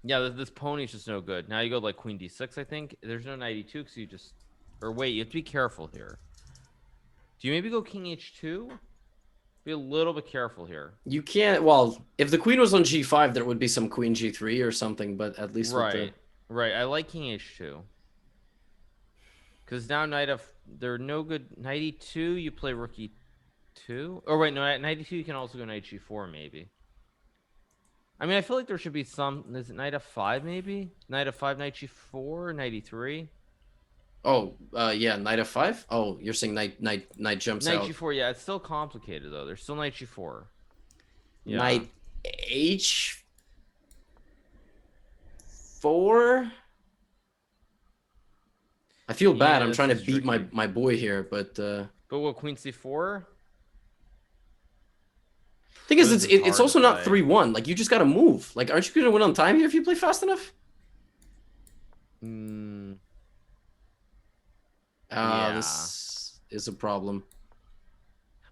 Yeah, this pony's just no good. Now you go like queen d6, I think. There's no knight e2 because you just... Or wait, you have to be careful here. Do you maybe go king h2? Be a little bit careful here. You can't... Well, if the queen was on g5, there would be some queen g3 or something, but at least right. Right, I like king h2. Because now knight f... They're no good... Knight e2, you play rook e2. Oh, wait, no, knight e2, you can also go knight g4, maybe. I mean, I feel like there should be some... Is it knight f5, maybe? Knight f5, knight g4, knight e3? Oh, yeah, knight f5? Oh, you're saying knight jumps out. Knight g4, yeah, it's still complicated, though. There's still knight g4. Yeah. Knight h4? I feel bad. Yeah, I'm this trying to is beat tricky. my boy here, but But what, queen c4? thing is, This is it's hard also to not play. 3-1. Like, you just got to move. Like, aren't you going to win on time here if you play fast enough? Yeah. This is a problem.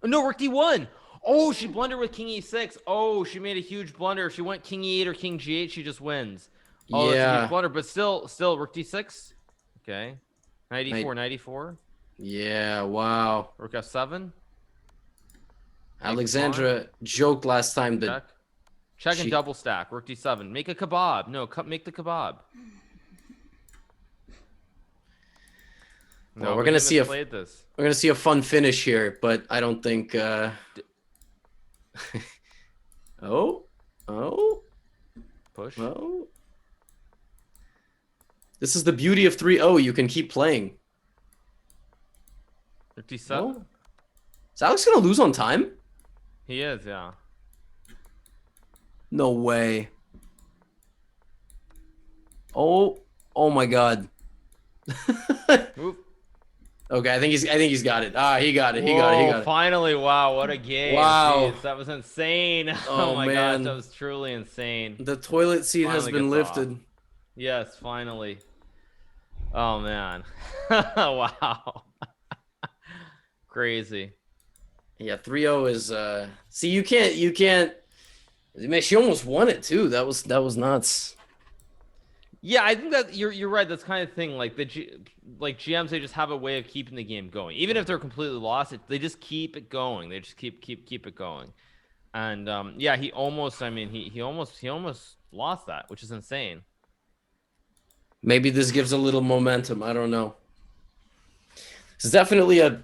Oh, no, rook d1. Oh, she blundered with king e6. Oh, she made a huge blunder. If she went king e8 or king g8, she just wins. Oh, that's a huge Yeah. blunder, but still rook d6. Okay. Knight e4, knight e4. Yeah, wow. Rook f7. Alexandra joked last time that Check and double stack. Rook d7. Make a kebab. No, make the kebab. No, well, we're gonna see this. we're gonna see a fun finish here, but I don't think. Oh, Push. oh. This is the beauty of 3-0. You can keep playing. Rook d7. Oh. Is Alex gonna lose on time? He is, yeah. No way. Oh my God. Move. Okay, I think he's got it. He got it. He Whoa, got it. finally, wow, what a game. Wow. Jeez, that was insane. Oh, my man. gosh, that was truly insane. The toilet seat has been lifted. Yes, finally. Oh man. Wow. Crazy. Yeah, 3-0 is see, you can't man, she almost won it too. That was nuts. Yeah, I think that you're right. That's kind of thing. Like GMs, they just have a way of keeping the game going. Even if they're completely lost, they just keep it going. They just keep it going. And yeah, he almost lost that, which is insane. Maybe this gives a little momentum. I don't know. It's definitely a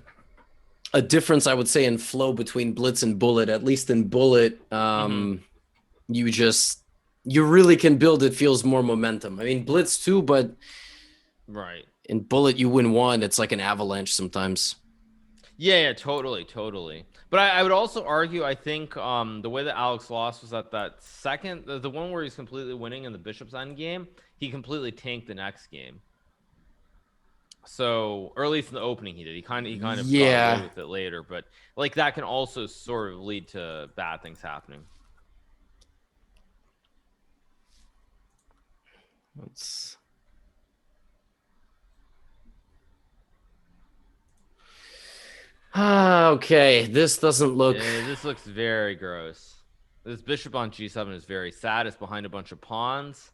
difference, I would say, in flow between Blitz and Bullet. At least in Bullet, you really can build. It feels more momentum. I mean, Blitz too, but right. In Bullet, you win one. It's like an avalanche sometimes. Yeah, totally. But I would also argue, I think the way that Alex lost was that second, the one where he's completely winning in the bishop's endgame, he completely tanked the next game. So, or at least in the opening he did. He kind of got away with it later, but like that can also sort of lead to bad things happening. Okay, this doesn't look. Yeah, this looks very gross. This bishop on g7 is very sad. It's behind a bunch of pawns.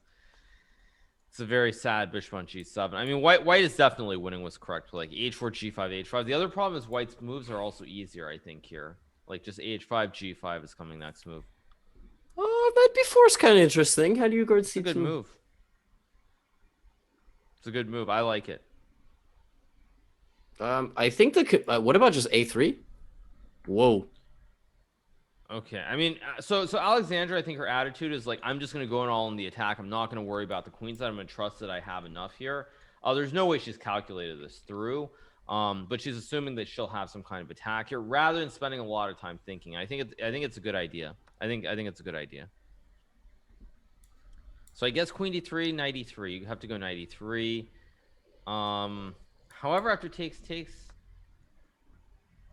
It's a very sad bishop on g7. I mean, white is definitely winning what's correct. Like h4, g5, h5. The other problem is white's moves are also easier, I think, here. Like just h5, g5 is coming next move. Oh, knight b4 is kind of interesting. How do you guard c2? It's a good move. It's a good move. I like it. I think what about just a3? Whoa. Okay, I mean, so Alexandra, I think her attitude is like, I'm just going to go in all in the attack. I'm not going to worry about the queen side. I'm going to trust that I have enough here. There's no way she's calculated this through, but she's assuming that she'll have some kind of attack here rather than spending a lot of time thinking. I think it's a good idea. I think it's a good idea. So I guess queen d3, knight e3. You have to go knight e3. However, after takes,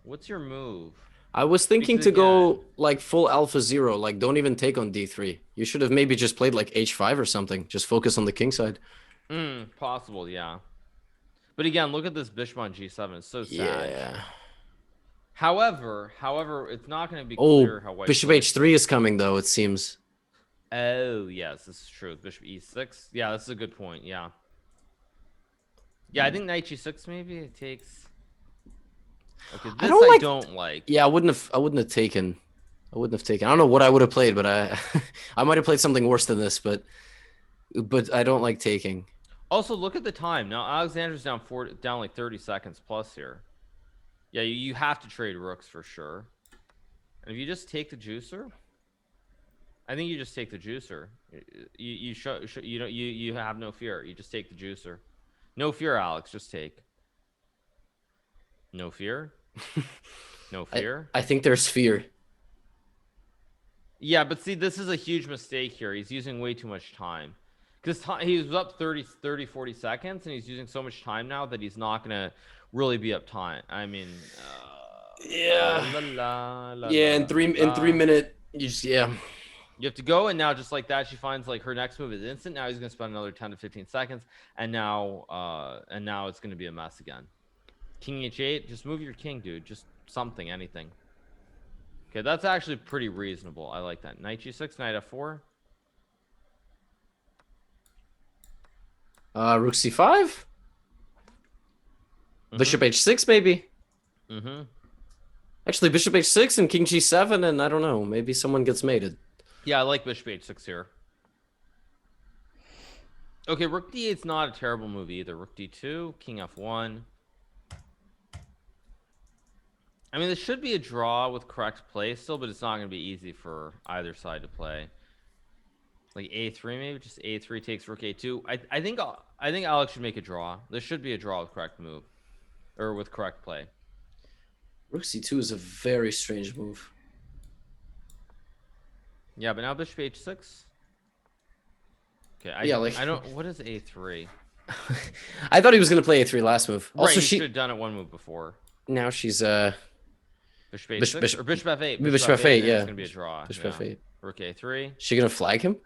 what's your move? I was thinking to go like full alpha 0, like don't even take on d3. You should have maybe just played like h5 or something. Just focus on the king side. Possible, yeah. But again, look at this bishop on g7. It's so sad. Yeah. However, it's not going to be clear how white. Bishop h3 is coming though, it seems. Oh, yes, this is true. Bishop e6. Yeah, this is a good point. Yeah. Yeah, I think knight g6 maybe it takes. Okay, this I don't like. Yeah, I wouldn't have taken. I don't know what I would have played, but I might have played something worse than this, but I don't like taking. Also, look at the time. Now Alexandra's down like 30 seconds plus here. Yeah, you have to trade rooks for sure. And if you just take the juicer, I think you just take the juicer. You have no fear. You just take the juicer. No fear, Alex. Just take. No fear? No fear? I think there's fear. Yeah, but see, this is a huge mistake here. He's using way too much time. Because he was up 30, 40 seconds, and he's using so much time now that he's not going to really be up time. I mean, in 3 minute, you have to go, and now just like that, she finds like her next move is instant. Now he's going to spend another 10 to 15 seconds, and now it's going to be a mess again. King h8, just move your king, dude. Just something, anything. Okay, that's actually pretty reasonable. I like that. Knight g6, knight f4. Rook c5. Bishop h6, maybe. Actually, bishop h6 and king g7, and I don't know. Maybe someone gets mated. Yeah, I like bishop h6 here. Okay, rook d8 is not a terrible move either. Rook d2, king f1. I mean, this should be a draw with correct play still, but it's not going to be easy for either side to play. Like a3, maybe just a3 takes rook a2. I think Alex should make a draw. This should be a draw with correct move, or with correct play. Rook c2 is a very strange move. Yeah, but now bishop h6. Okay, I don't. What is a3? I thought he was going to play a3 last move. Also, right, she should have done it one move before. Now she's bishop h6 or bishop f8. Bishop f8, yeah. It's gonna be a draw. Bishop f8. Rook a3. She gonna flag him?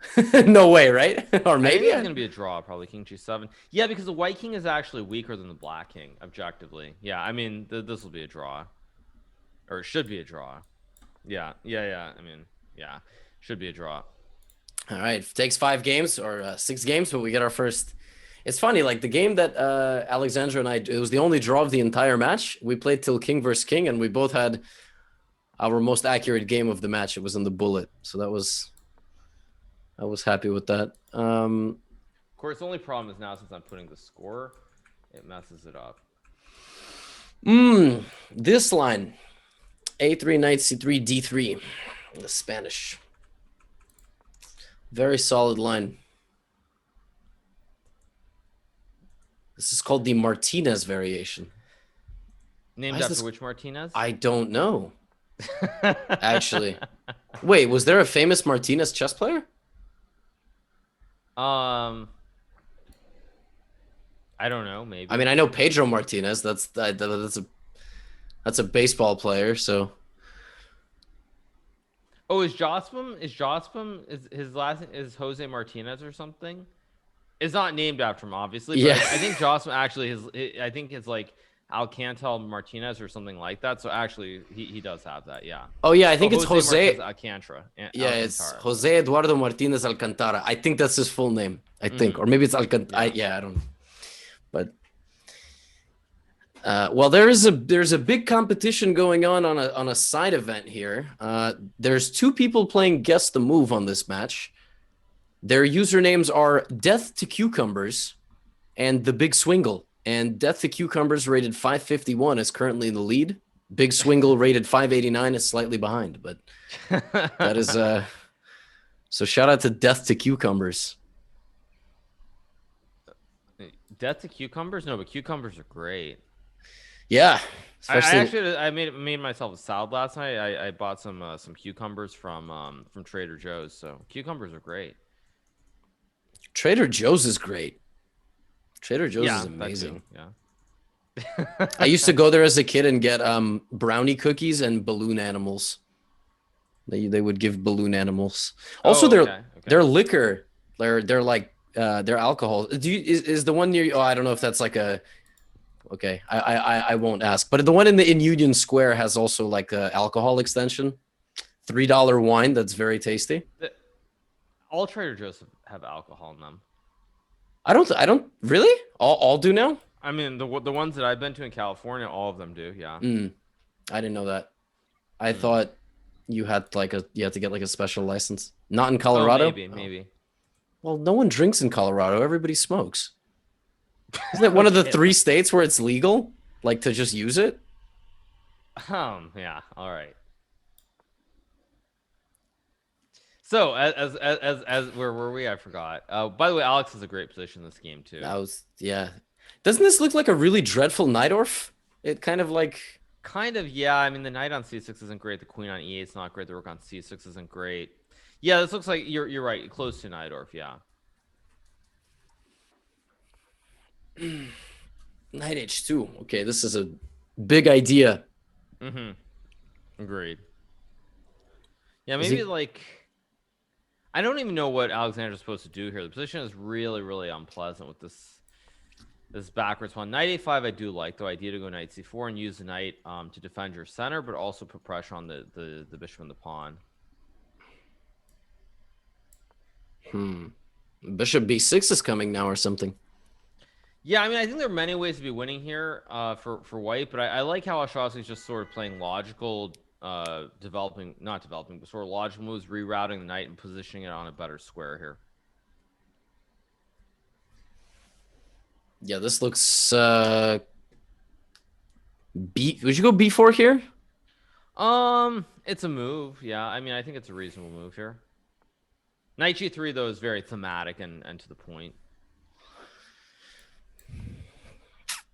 No way, right? Or maybe it's gonna be a draw. Probably king g7. Yeah, because the white king is actually weaker than the black king objectively. Yeah, I mean this will be a draw, or it should be a draw. Yeah. I mean, yeah, should be a draw. All right, takes 5 games or 6 games, but we get our first. It's funny, like the game that Alexandra and I, it was the only draw of the entire match. We played till king versus king, and we both had our most accurate game of the match. It was in the bullet, so I was happy with that. Of course, the only problem is now since I'm putting the score, it messes it up. This line, a3 knight c3 d3, in the Spanish. Very solid line. This is called the Martinez variation. Named after which Martinez? I don't know. Actually. Wait, was there a famous Martinez chess player? I don't know, maybe. I mean, I know Pedro Martinez. That's a baseball player, so. Oh, is Jospin his last name is Jose Martinez or something? It's not named after him, obviously. But yeah. I think Jospin actually I think it's like Alcantara Martinez or something like that. So actually, he does have that. Yeah. Oh yeah, I think it's Jose Alcantara. Yeah, it's Jose Eduardo Martinez Alcantara. I think that's his full name. I think, or maybe it's Alcantara. I don't know. But well, there's a big competition going on a side event here. There's 2 people playing Guess the Move on this match. Their usernames are Death to Cucumbers and The Big Swingle. And Death to Cucumbers rated 551 is currently in the lead. Big Swingle rated 589 is slightly behind. But that is so shout out to Death to Cucumbers. Death to Cucumbers? No, but cucumbers are great. Yeah. I made myself a salad last night. I bought some cucumbers from Trader Joe's. So cucumbers are great. Trader Joe's is great. Trader Joe's is amazing. Yeah. I used to go there as a kid and get brownie cookies and balloon animals. They would give balloon animals. Also, their liquor, they're like their alcohol. Is the one near you? Oh, I don't know if that's like a. Okay, I won't ask. But the one in Union Square has also like a alcohol extension. $3 wine that's very tasty. All Trader Joe's have alcohol in them. I don't really. All do now. I mean, the ones that I've been to in California, all of them do. Yeah. I didn't know that. I thought you had to get like a special license. Not in Colorado. Oh, maybe. Well, no one drinks in Colorado. Everybody smokes. Isn't it one of the 3 states where it's legal, like to just use it? Yeah. All right. So as where were we? I forgot. By the way, Alex is a great position in this game too. Doesn't this look like a really dreadful Najdorf? It kind of, yeah. I mean, the knight on c6 isn't great. The queen on e8 is not great. The rook on c6 isn't great. Yeah, this looks like you're right. Close to Najdorf. Yeah. Knight h2. Okay, this is a big idea. Mm-hmm. Agreed. Yeah, Is maybe he- like I don't even know what Alexandra's supposed to do here. The position is really, really unpleasant with this backwards one. Knight a5 I do like, though. Idea to go knight c4 and use the knight to defend your center, but also put pressure on the bishop and the pawn. Bishop b6 is coming now or something. Yeah, I mean, I think there are many ways to be winning here for white, but I like how Ostrovskiy's just sort of playing logical, not developing, but sort of logical moves, rerouting the knight and positioning it on a better square here. Yeah, this looks B. Would you go b4 here? It's a move. Yeah, I mean, I think it's a reasonable move here. Knight g3 though is very thematic and to the point.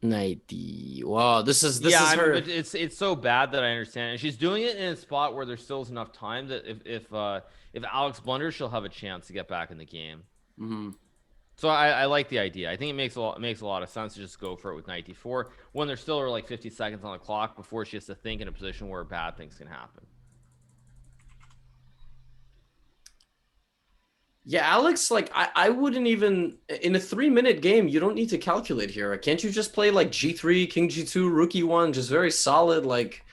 Knight d. Wow, this is yeah, her. I mean, but it's so bad that I understand. And she's doing it in a spot where there still is enough time that if Alex blunders, she'll have a chance to get back in the game. Mm-hmm. So I like the idea. I think it makes a lot of sense to just go for it with knight d4 when there still are like 50 seconds on the clock before she has to think in a position where bad things can happen. Yeah, Alex, like I wouldn't even in a 3-minute game. You don't need to calculate here. Can't you just play like g3, king g2, rook e1, just very solid like?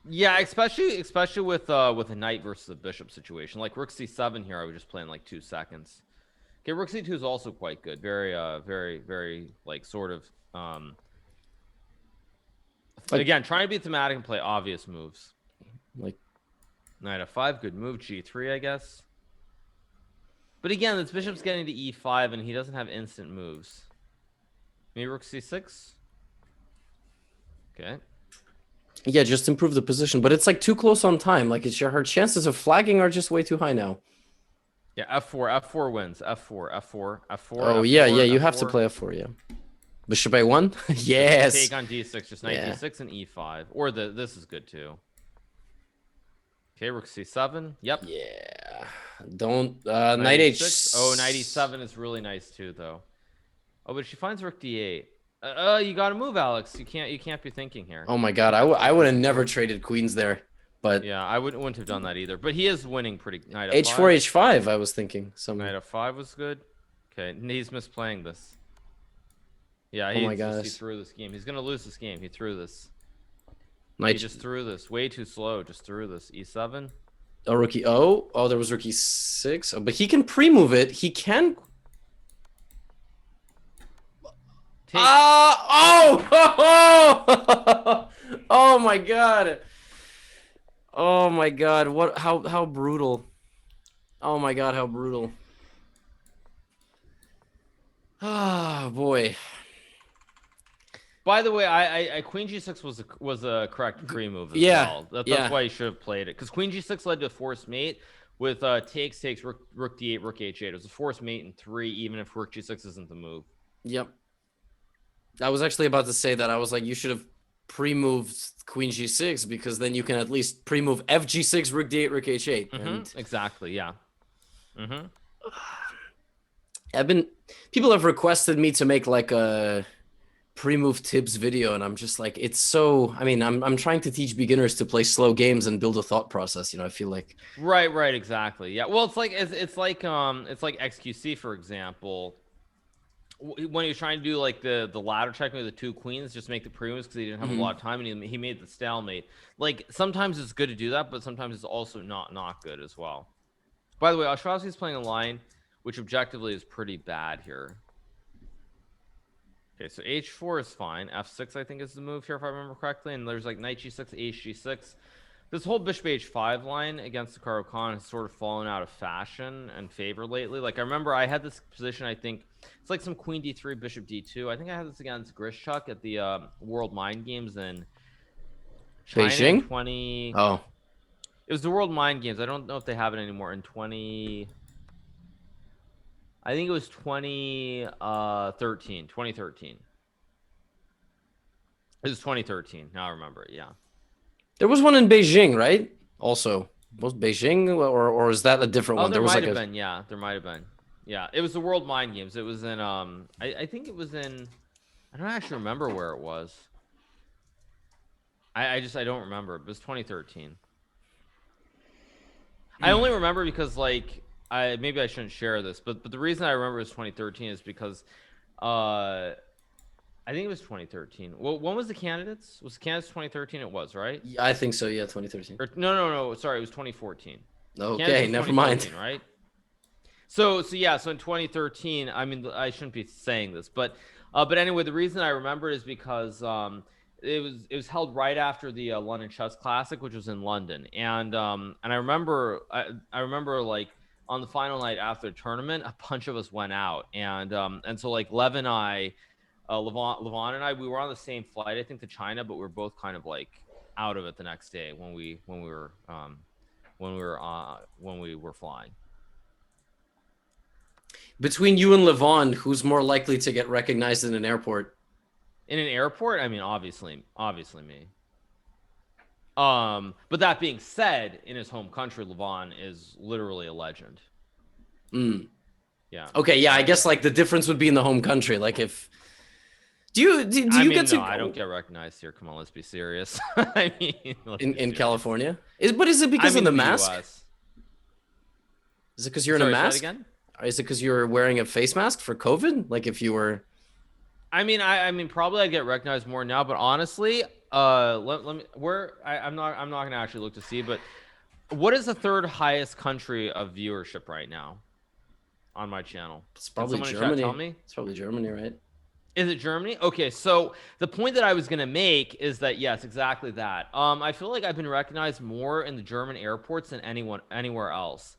Yeah, especially with a knight versus a bishop situation. Like rook c7 here, I would just play in like 2 seconds. Okay, rook c2 is also quite good. Very very like sort of like, again, trying to be thematic and play obvious moves. Like knight f5, good move. G3, I guess. But again, this bishop's getting to e5 and he doesn't have instant moves. Maybe rook c6. Okay. yeah, just improve the position, but it's like too close on time. Like her chances of flagging are just way too high now. Yeah, f4 wins. f4. Oh F4, yeah, you F4. have to play f4. Yeah. Bishop a1. Yes. Take on d6, just knight d6 and e5. Or this is good too. Okay, rook c7. Yep. Yeah. Don't knight h6. Oh, knight e7 is really nice too, though. Oh, but she finds rook d8. You got to move, Alex. You can't be thinking here. Oh my god, I would have never traded queens there, but yeah, I wouldn't have done that either. But he is winning pretty. Knight h4, f5. h5. I was thinking some. Knight f5 was good. Okay, he's misplaying this. Yeah, Oh my he gosh. threw this game. He's gonna lose this game. He threw this. Knight. He just threw this. Way too slow. Just threw this. E7. Oh, rookie. Oh, there was rookie 6. Oh, but he can pre-move it. He can. Take. Oh! Oh my god! Oh my god! What? How brutal! Oh my god! How brutal! Ah, boy. By the way, I Queen G6 was a correct pre-move as Yeah, well. That's yeah. why you should have played it, because Queen G6 led to a forced mate with takes rook D8 rook H8. It was a forced mate in 3, even if rook G6 isn't the move. Yep. I was actually about to say that. I was like, you should have pre-moved Queen G6 because then you can at least pre-move FG6, rook D8, rook H8. And Exactly. Yeah. People have requested me to make like a pre-move tips video, and I'm just like, it's so. I mean, I'm trying to teach beginners to play slow games and build a thought process. I feel like. Right. Exactly. Yeah. Well, it's like XQC, for example. When he was trying to do like the ladder check with the 2 queens, just make the pre-moves because he didn't have a lot of time, and he made the stalemate. Like sometimes it's good to do that, but sometimes it's also not good as well. By the way, Ostrovskiy's playing a line which objectively is pretty bad here. Okay, so h4 is fine. f6 I think is the move here if I remember correctly, and there's like knight g6, hg6. This whole bishop h5 line against Hikaru Khan has sort of fallen out of fashion and favor lately. Like I remember I had this position, I think it's like some queen d3, bishop d2. I think I had this against Grishchuk at the World Mind Games in China Beijing? in 20. Oh. It was the World Mind Games. I don't know if they have it anymore. In 20. I think it was 2013. 2013. It was 2013. Now I remember it. Yeah. There was one in Beijing, right? Also, was Beijing or is that a different one? There was might like have been. Yeah, there might have been. Yeah, it was the World Mind Games. It was in I think it was in I don't actually remember where it was. I don't remember. It was 2013. I only remember because like maybe I shouldn't share this, but the reason I remember it was 2013 is because I think it was 2013. Well, when was the candidates? Was the candidates 2013? It was, right? Yeah, I think so. Yeah, 2013. Or, no. Sorry, it was 2014. Okay, never mind. Right. So yeah. So in 2013, I mean, I shouldn't be saying this, but anyway, the reason I remember is because it was held right after the London Chess Classic, which was in London, and I remember like on the final night after the tournament, a bunch of us went out, and so like Levin and I, Levon and I, we were on the same flight, I think, to China, but we were both kind of like out of it the next day when we were flying. Between you and Levon, who's more likely to get recognized in an airport? In an airport, I mean, obviously me. But that being said, in his home country, Levon is literally a legend. Yeah. Okay. Yeah. I guess like the difference would be in the home country. Like if do you get to? I don't get recognized here. Come on, let's be serious. I mean, in California, is it because of the mask? US. Is it because you're in a mask? Again? Or is it because you're wearing a face mask for COVID? Like if you were. I mean, probably I'd get recognized more now, but honestly, let me. I'm not gonna actually look to see, but what is the third highest country of viewership right now on my channel? It's probably Germany. Tell me. It's probably Germany, right? Is it Germany? Okay, so the point that I was gonna make is that yes, exactly that. I feel like I've been recognized more in the German airports than anywhere else.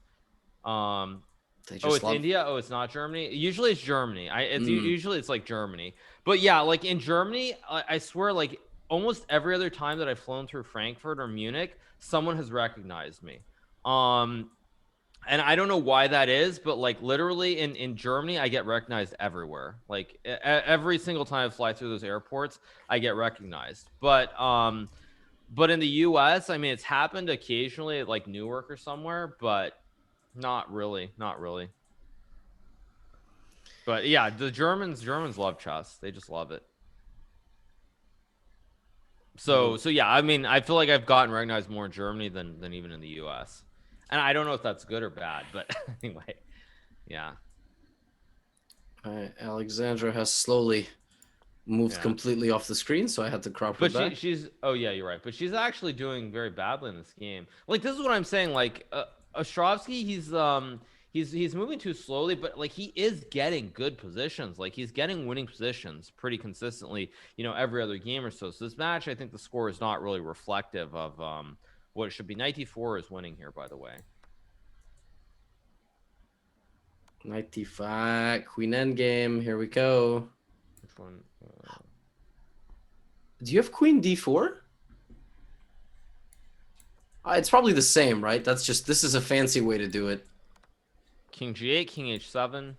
It's India. Oh, it's not Germany. Usually it's Germany. Usually it's like Germany. But yeah, like in Germany, I swear, like almost every other time that I've flown through Frankfurt or Munich, someone has recognized me. And I don't know why that is, but like literally in Germany, I get recognized everywhere. Like every single time I fly through those airports, I get recognized. But in the US, I mean, it's happened occasionally at like Newark or somewhere, but not really. But yeah, the Germans love chess. They just love it. So yeah, I mean, I feel like I've gotten recognized more in Germany than even in the US. And I don't know if that's good or bad, but anyway, yeah. All right, Alexandra has slowly moved completely off the screen, so I had to crop her back. She's oh yeah, you're right. But she's actually doing very badly in this game. Like this is what I'm saying. Like Ostrovskiy, he's moving too slowly, but like he is getting good positions. Like he's getting winning positions pretty consistently, every other game or so. So this match, I think the score is not really reflective of what it should be. Knight d4 is winning here, by the way. Knight d5, queen endgame. Here we go. Which one? Do you have queen d4? It's probably the same, right? This is a fancy way to do it. King g8, king h7.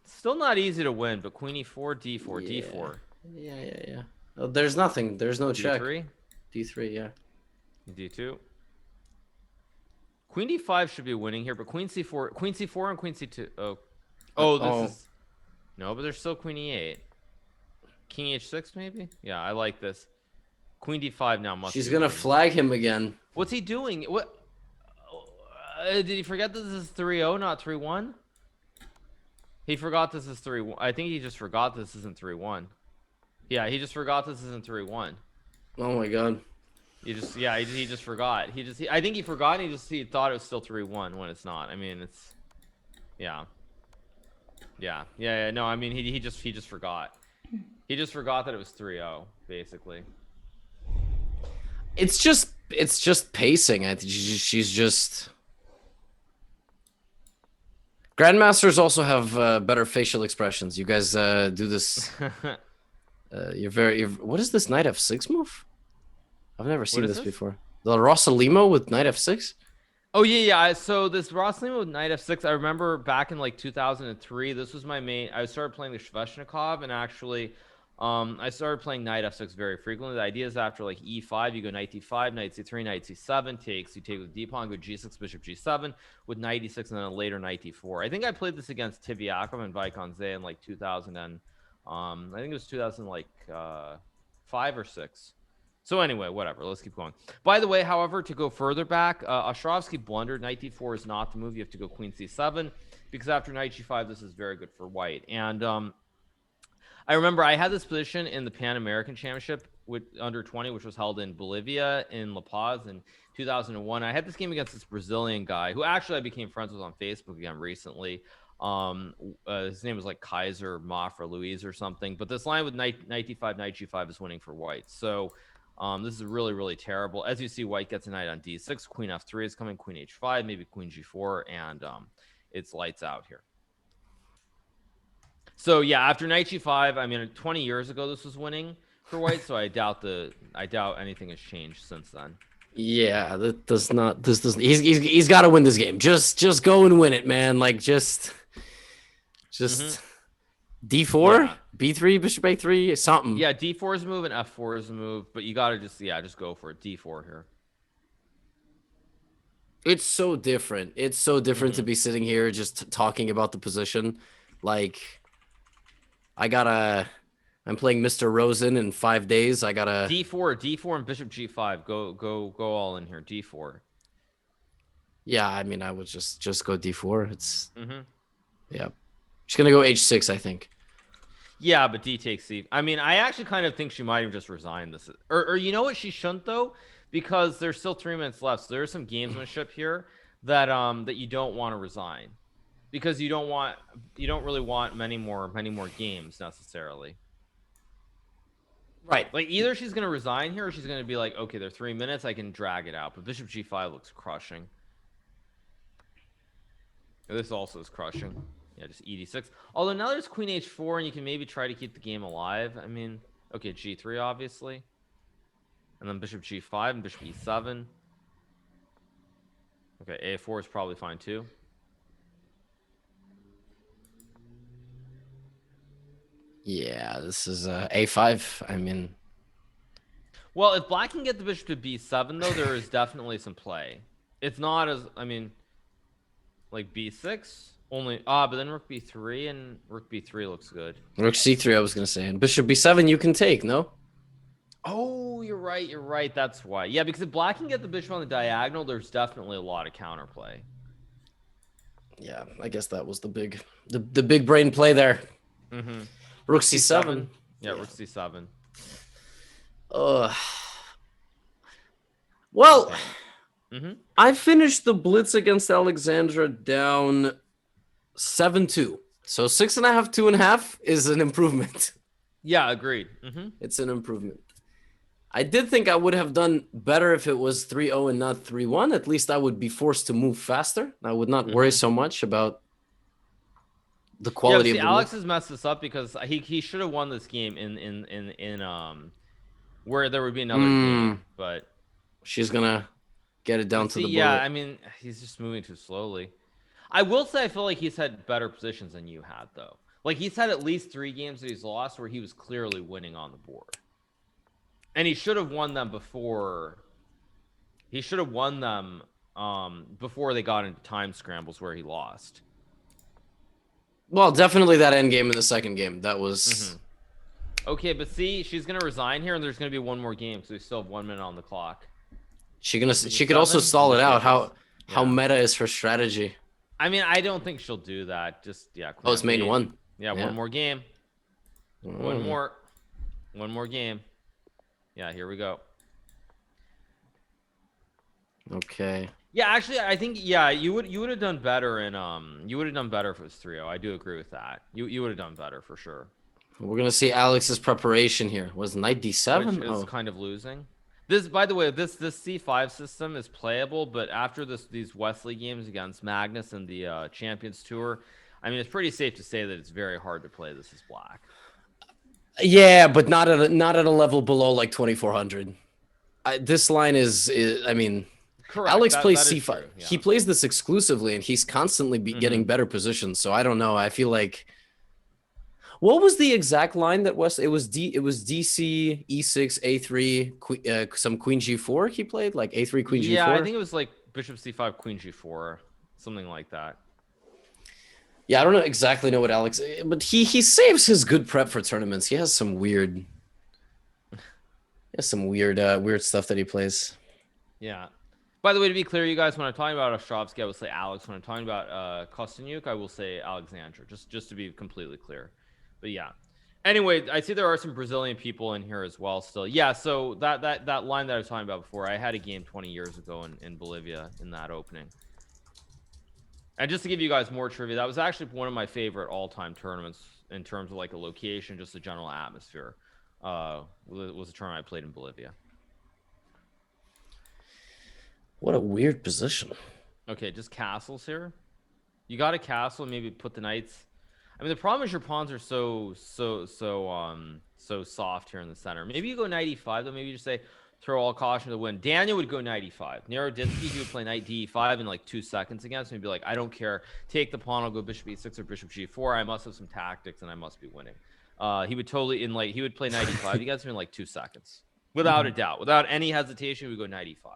Still not easy to win, but queen e4, d4, yeah. d4. Yeah. Oh, there's nothing. There's no check. d3? d3, yeah. d2. Queen d5 should be winning here, but queen c4 and queen c2. This is no, but there's still queen e8. King h6 maybe? Yeah, I like this. Queen d5 now must. She's gonna flag him again. What's he doing? What? Did he forget this is 3-0, not 3-1? He forgot this is 3-1. I think he just forgot this isn't 3-1. Yeah, he just forgot this isn't 3-1. Oh my god. He just forgot. I think he forgot and he thought it was still 3-1 when it's not. I mean, it's yeah. No, I mean he just forgot. He just forgot that it was 3-0 basically. It's just pacing. I think she's just. Grandmasters also have better facial expressions. You guys do this. What is this knight f6 move? I've never seen this before. The Rosalimo with knight f6. Oh yeah. So this Rosalimo with knight f6, I remember back in like 2003. This was my main. I started playing the Sveshnikov, and actually, I started playing knight f6 very frequently. The idea is after like e5, you go knight d5, knight c3, knight c7 takes. You take with d pawn, go g6, bishop g7 with knight e6, and then a later knight d4. I think I played this against Tibiakov and Vaikonze in like 2000 and I think it was 2005 or 6. So anyway, whatever. Let's keep going. By the way, however, to go further back, Ostrovskiy blundered. Knight d4 is not the move. You have to go queen c7 because after knight g5, this is very good for white. And I remember I had this position in the Pan American Championship with under 20, which was held in Bolivia in La Paz in 2001. I had this game against this Brazilian guy who actually I became friends with on Facebook again recently. His name was like Kaiser Mafra Luis or something. But this line with knight d5, knight g5 is winning for white. So this is really, really terrible. As you see, white gets a knight on d6. Queen f3 is coming. Queen h5, maybe queen g4, and it's lights out here. So yeah, after knight g5, I mean, 20 years ago this was winning for white. So I doubt anything has changed since then. Yeah, that does not. This doesn't. He's got to win this game. Just go and win it, man. Like just d4, yeah. b3, bishop a3, something. Yeah, d4 is a move and f4 is a move, but you got to just go for it. D4 here. It's so different. It's so different to be sitting here just talking about the position. Like, I'm playing Mr. Rosen in 5 days. I gotta d4 and bishop g5. Go all in here. D4. Yeah, I mean, I would just go d4. It's yeah. She's gonna go h6, I think. Yeah, but d takes c. I mean, I actually kind of think she might have just resigned this, or you know what, she shouldn't though, because there's still 3 minutes left. So there's some gamesmanship here that that you don't want to resign, because you don't really want many more games necessarily. Right. Like either she's gonna resign here, or she's gonna be like, okay, there are 3 minutes, I can drag it out. But bishop g5 looks crushing. This also is crushing. Yeah, just ed6. Although now there's queen h4, and you can maybe try to keep the game alive. I mean, okay, g3 obviously, and then bishop g5 and bishop e7. Okay, a4 is probably fine too. Yeah, this is a5. I mean, well, if black can get the bishop to b7, though, there is definitely some play. It's not as, I mean, like b6 only. But then rook b3 and rook b3 looks good. Rook c3, I was gonna say, and bishop b7 you can take, no? Oh, you're right. That's why. Yeah, because if black can get the bishop on the diagonal, there's definitely a lot of counterplay. Yeah, I guess that was the big brain play there. Rook c7. Yeah, rook c7. Well, I finished the blitz against Alexandra down 7-2. So 6.5, 2.5 is an improvement. Yeah, agreed. It's an improvement. I did think I would have done better if it was 3-0 and not 3-1. At least I would be forced to move faster. I would not worry so much about the quality of the Alex has messed this up because he should have won this game in where there would be another game, but she's gonna get it down to the bullet. Yeah, I mean, he's just moving too slowly. I will say I feel like he's had better positions than you had, though. Like, he's had at least 3 games that he's lost where he was clearly winning on the board. And he should have won them before. He should have won them before they got into time scrambles where he lost. Well, definitely that end game in the second game. That was... Okay, but see, she's going to resign here, and there's going to be 1 more game, so we still have 1 minute on the clock. She could also stall it out. How meta is her strategy? I mean, I don't think she'll do that. Just, yeah. Oh, it's main 1. Yeah, 1 more game. 1 more game. Yeah, here we go. Okay. Yeah, actually, I think you would have done better if it was 3-0. I do agree with that. You would have done better for sure. We're gonna see Alex's preparation here. Was knight d7? Which is kind of losing. This, by the way, this c5 system is playable, but after these Wesley games against Magnus and the Champions Tour, I mean, it's pretty safe to say that it's very hard to play this as black. Yeah, but not at a level below like 2400. This line is I mean, correct. Alex plays c5. Yeah. He plays this exclusively, and he's constantly getting better positions. So I don't know. I feel like, What was the exact line that It was DC E6 A3 some Queen G4 he played, like A3 Queen G4. Yeah, I think it was like Bishop C5 Queen G4, something like that. Yeah, I don't exactly know what Alex, but he saves his good prep for tournaments. He has some weird weird stuff that he plays. Yeah. By the way, to be clear, you guys, when I'm talking about Ostrovskiy, I will say Alex. When I'm talking about Kosteniuk, I will say Alexandra. Just to be completely clear. But yeah. Anyway, I see there are some Brazilian people in here as well still. Yeah, so that line that I was talking about before, I had a game 20 years ago in Bolivia in that opening. And just to give you guys more trivia, that was actually one of my favorite all-time tournaments in terms of like a location, just a general atmosphere. Was a tournament I played in Bolivia. What a weird position. Okay, just castles here. You got a castle, maybe put the knights. I mean, the problem is your pawns are so soft here in the center. Maybe you go knight e5, though. Maybe you just say throw all caution to the wind. Daniel would go knight e5. Naroditsky, he would play knight d5 in like 2 seconds against me. He'd be like, I don't care. Take the pawn. I'll go bishop e6 or bishop g4. I must have some tactics and I must be winning. He would totally he would play knight e5. He gets me in like 2 seconds, without a doubt, without any hesitation. We would go knight e5,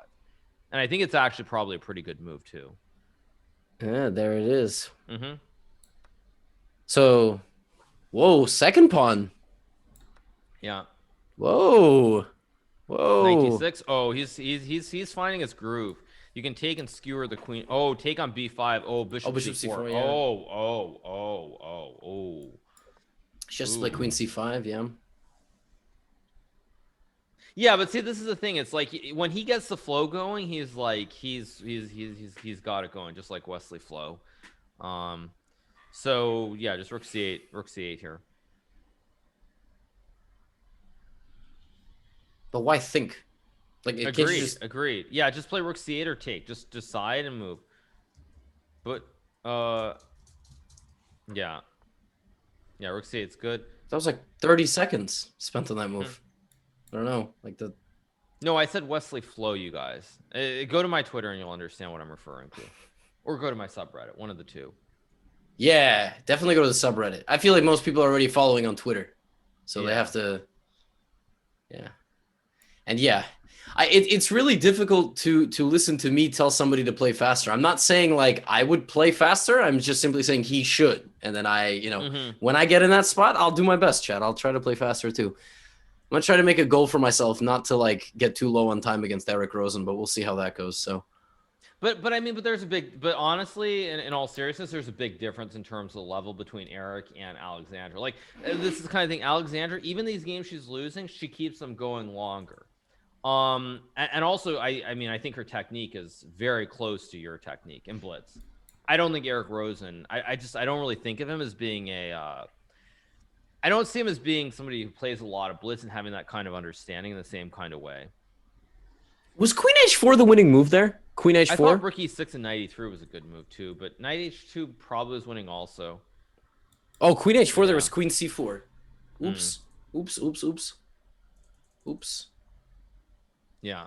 and I think it's actually probably a pretty good move too. Yeah, there it is. Mm-hmm. So, whoa, second pawn. Yeah. Whoa. 96. Oh, he's finding his groove. You can take and skewer the queen. Oh, take on b5. Oh, bishop c4. Yeah. Oh. Just like queen c5, yeah. Yeah, but see, this is the thing. It's like when he gets the flow going, he's like he's got it going, just like Wesley Flow. So yeah, just rook c8 here. But why think? Like, Agreed. Yeah, just play rook c8 or take. Just decide and move. But yeah, rook c8's good. That was like 30 seconds spent on that move. I don't know, like the. No, I said Wesley Flow, you guys. Go to my Twitter and you'll understand what I'm referring to, or go to my subreddit. One of the two. Yeah, definitely go to the subreddit. I feel like most people are already following on Twitter, so they have to. Yeah, and yeah, it's really difficult to listen to me tell somebody to play faster. I'm not saying like I would play faster. I'm just simply saying he should, and then when I get in that spot, I'll do my best, Chad. I'll try to play faster too. I'm gonna try to make a goal for myself, not to like get too low on time against Eric Rosen, but we'll see how that goes. So. But I mean, but honestly, in all seriousness, there's a big difference in terms of the level between Eric and Alexandra. Like, this is the kind of thing, Alexandra, even these games she's losing, she keeps them going longer. And also, I mean, I think her technique is very close to your technique in Blitz. I don't think Eric Rosen, I don't really think of him as being I don't see him as being somebody who plays a lot of Blitz and having that kind of understanding in the same kind of way. Was Queen H4 the winning move there? Queen H4? I thought rook e6 and knight e3 was a good move too, but knight h2 probably was winning also. Oh, Queen H4, there was Queen C4. Oops. Oops. Yeah.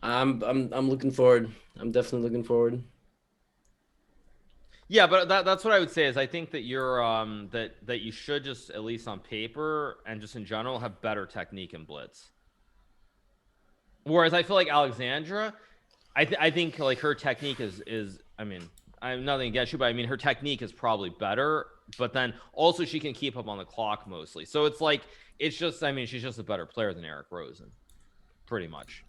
I'm looking forward. I'm definitely looking forward. Yeah, but that's what I would say is I think that you're that you should just, at least on paper and just in general, have better technique in Blitz. Whereas I feel like Alexandra, I think like her technique is I mean, I have nothing against you, but I mean her technique is probably better, but then also she can keep up on the clock mostly. So it's like it's just, I mean, she's just a better player than Eric Rosen, pretty much.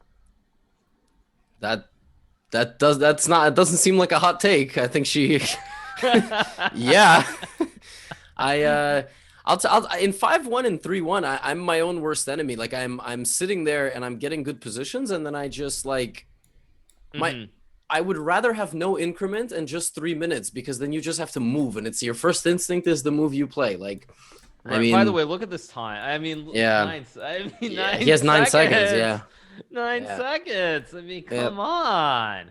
It doesn't seem like a hot take. I think she yeah. I'll in 5-1 and 3-1, I'm my own worst enemy. Like I'm sitting there and I'm getting good positions, and then I just like I would rather have no increment and just 3 minutes, because then you just have to move, and it's your first instinct is the move you play. Like, right. I mean, by the way, look at this time. I mean, yeah, he has 9 seconds. Yeah, 9 seconds. I mean, come on.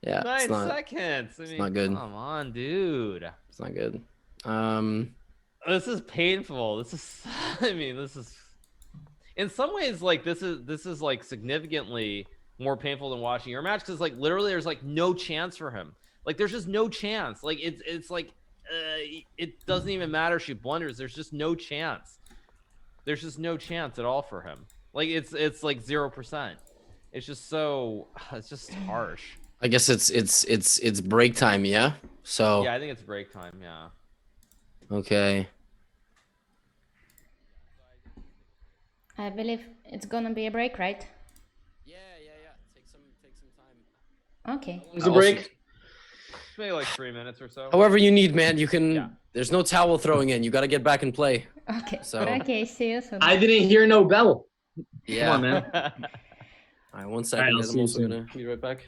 Yeah, 9 seconds. I mean, it's not good. Come on, dude. It's not good. This is painful. This is in some ways like this is like significantly more painful than watching your match, because like literally there's like no chance for him. Like there's just no chance. Like it's like it doesn't even matter if she blunders. There's just no chance. There's just no chance at all for him. Like it's like 0%. It's just so it's just harsh. I guess it's break time, yeah. So Yeah, I think it's break time. Yeah. okay. I believe it's gonna be a break, right? Yeah. Take some time. Okay. When's the break? Maybe like 3 minutes or so. However you need, man. You can. Yeah. There's no towel throwing in. You got to get back and play. Okay. So- Okay. See you soon. I didn't hear no bell. Yeah. Come on, man. All right, 1 second. All right, I'll guys. see I'm you also soon. gonna be right back.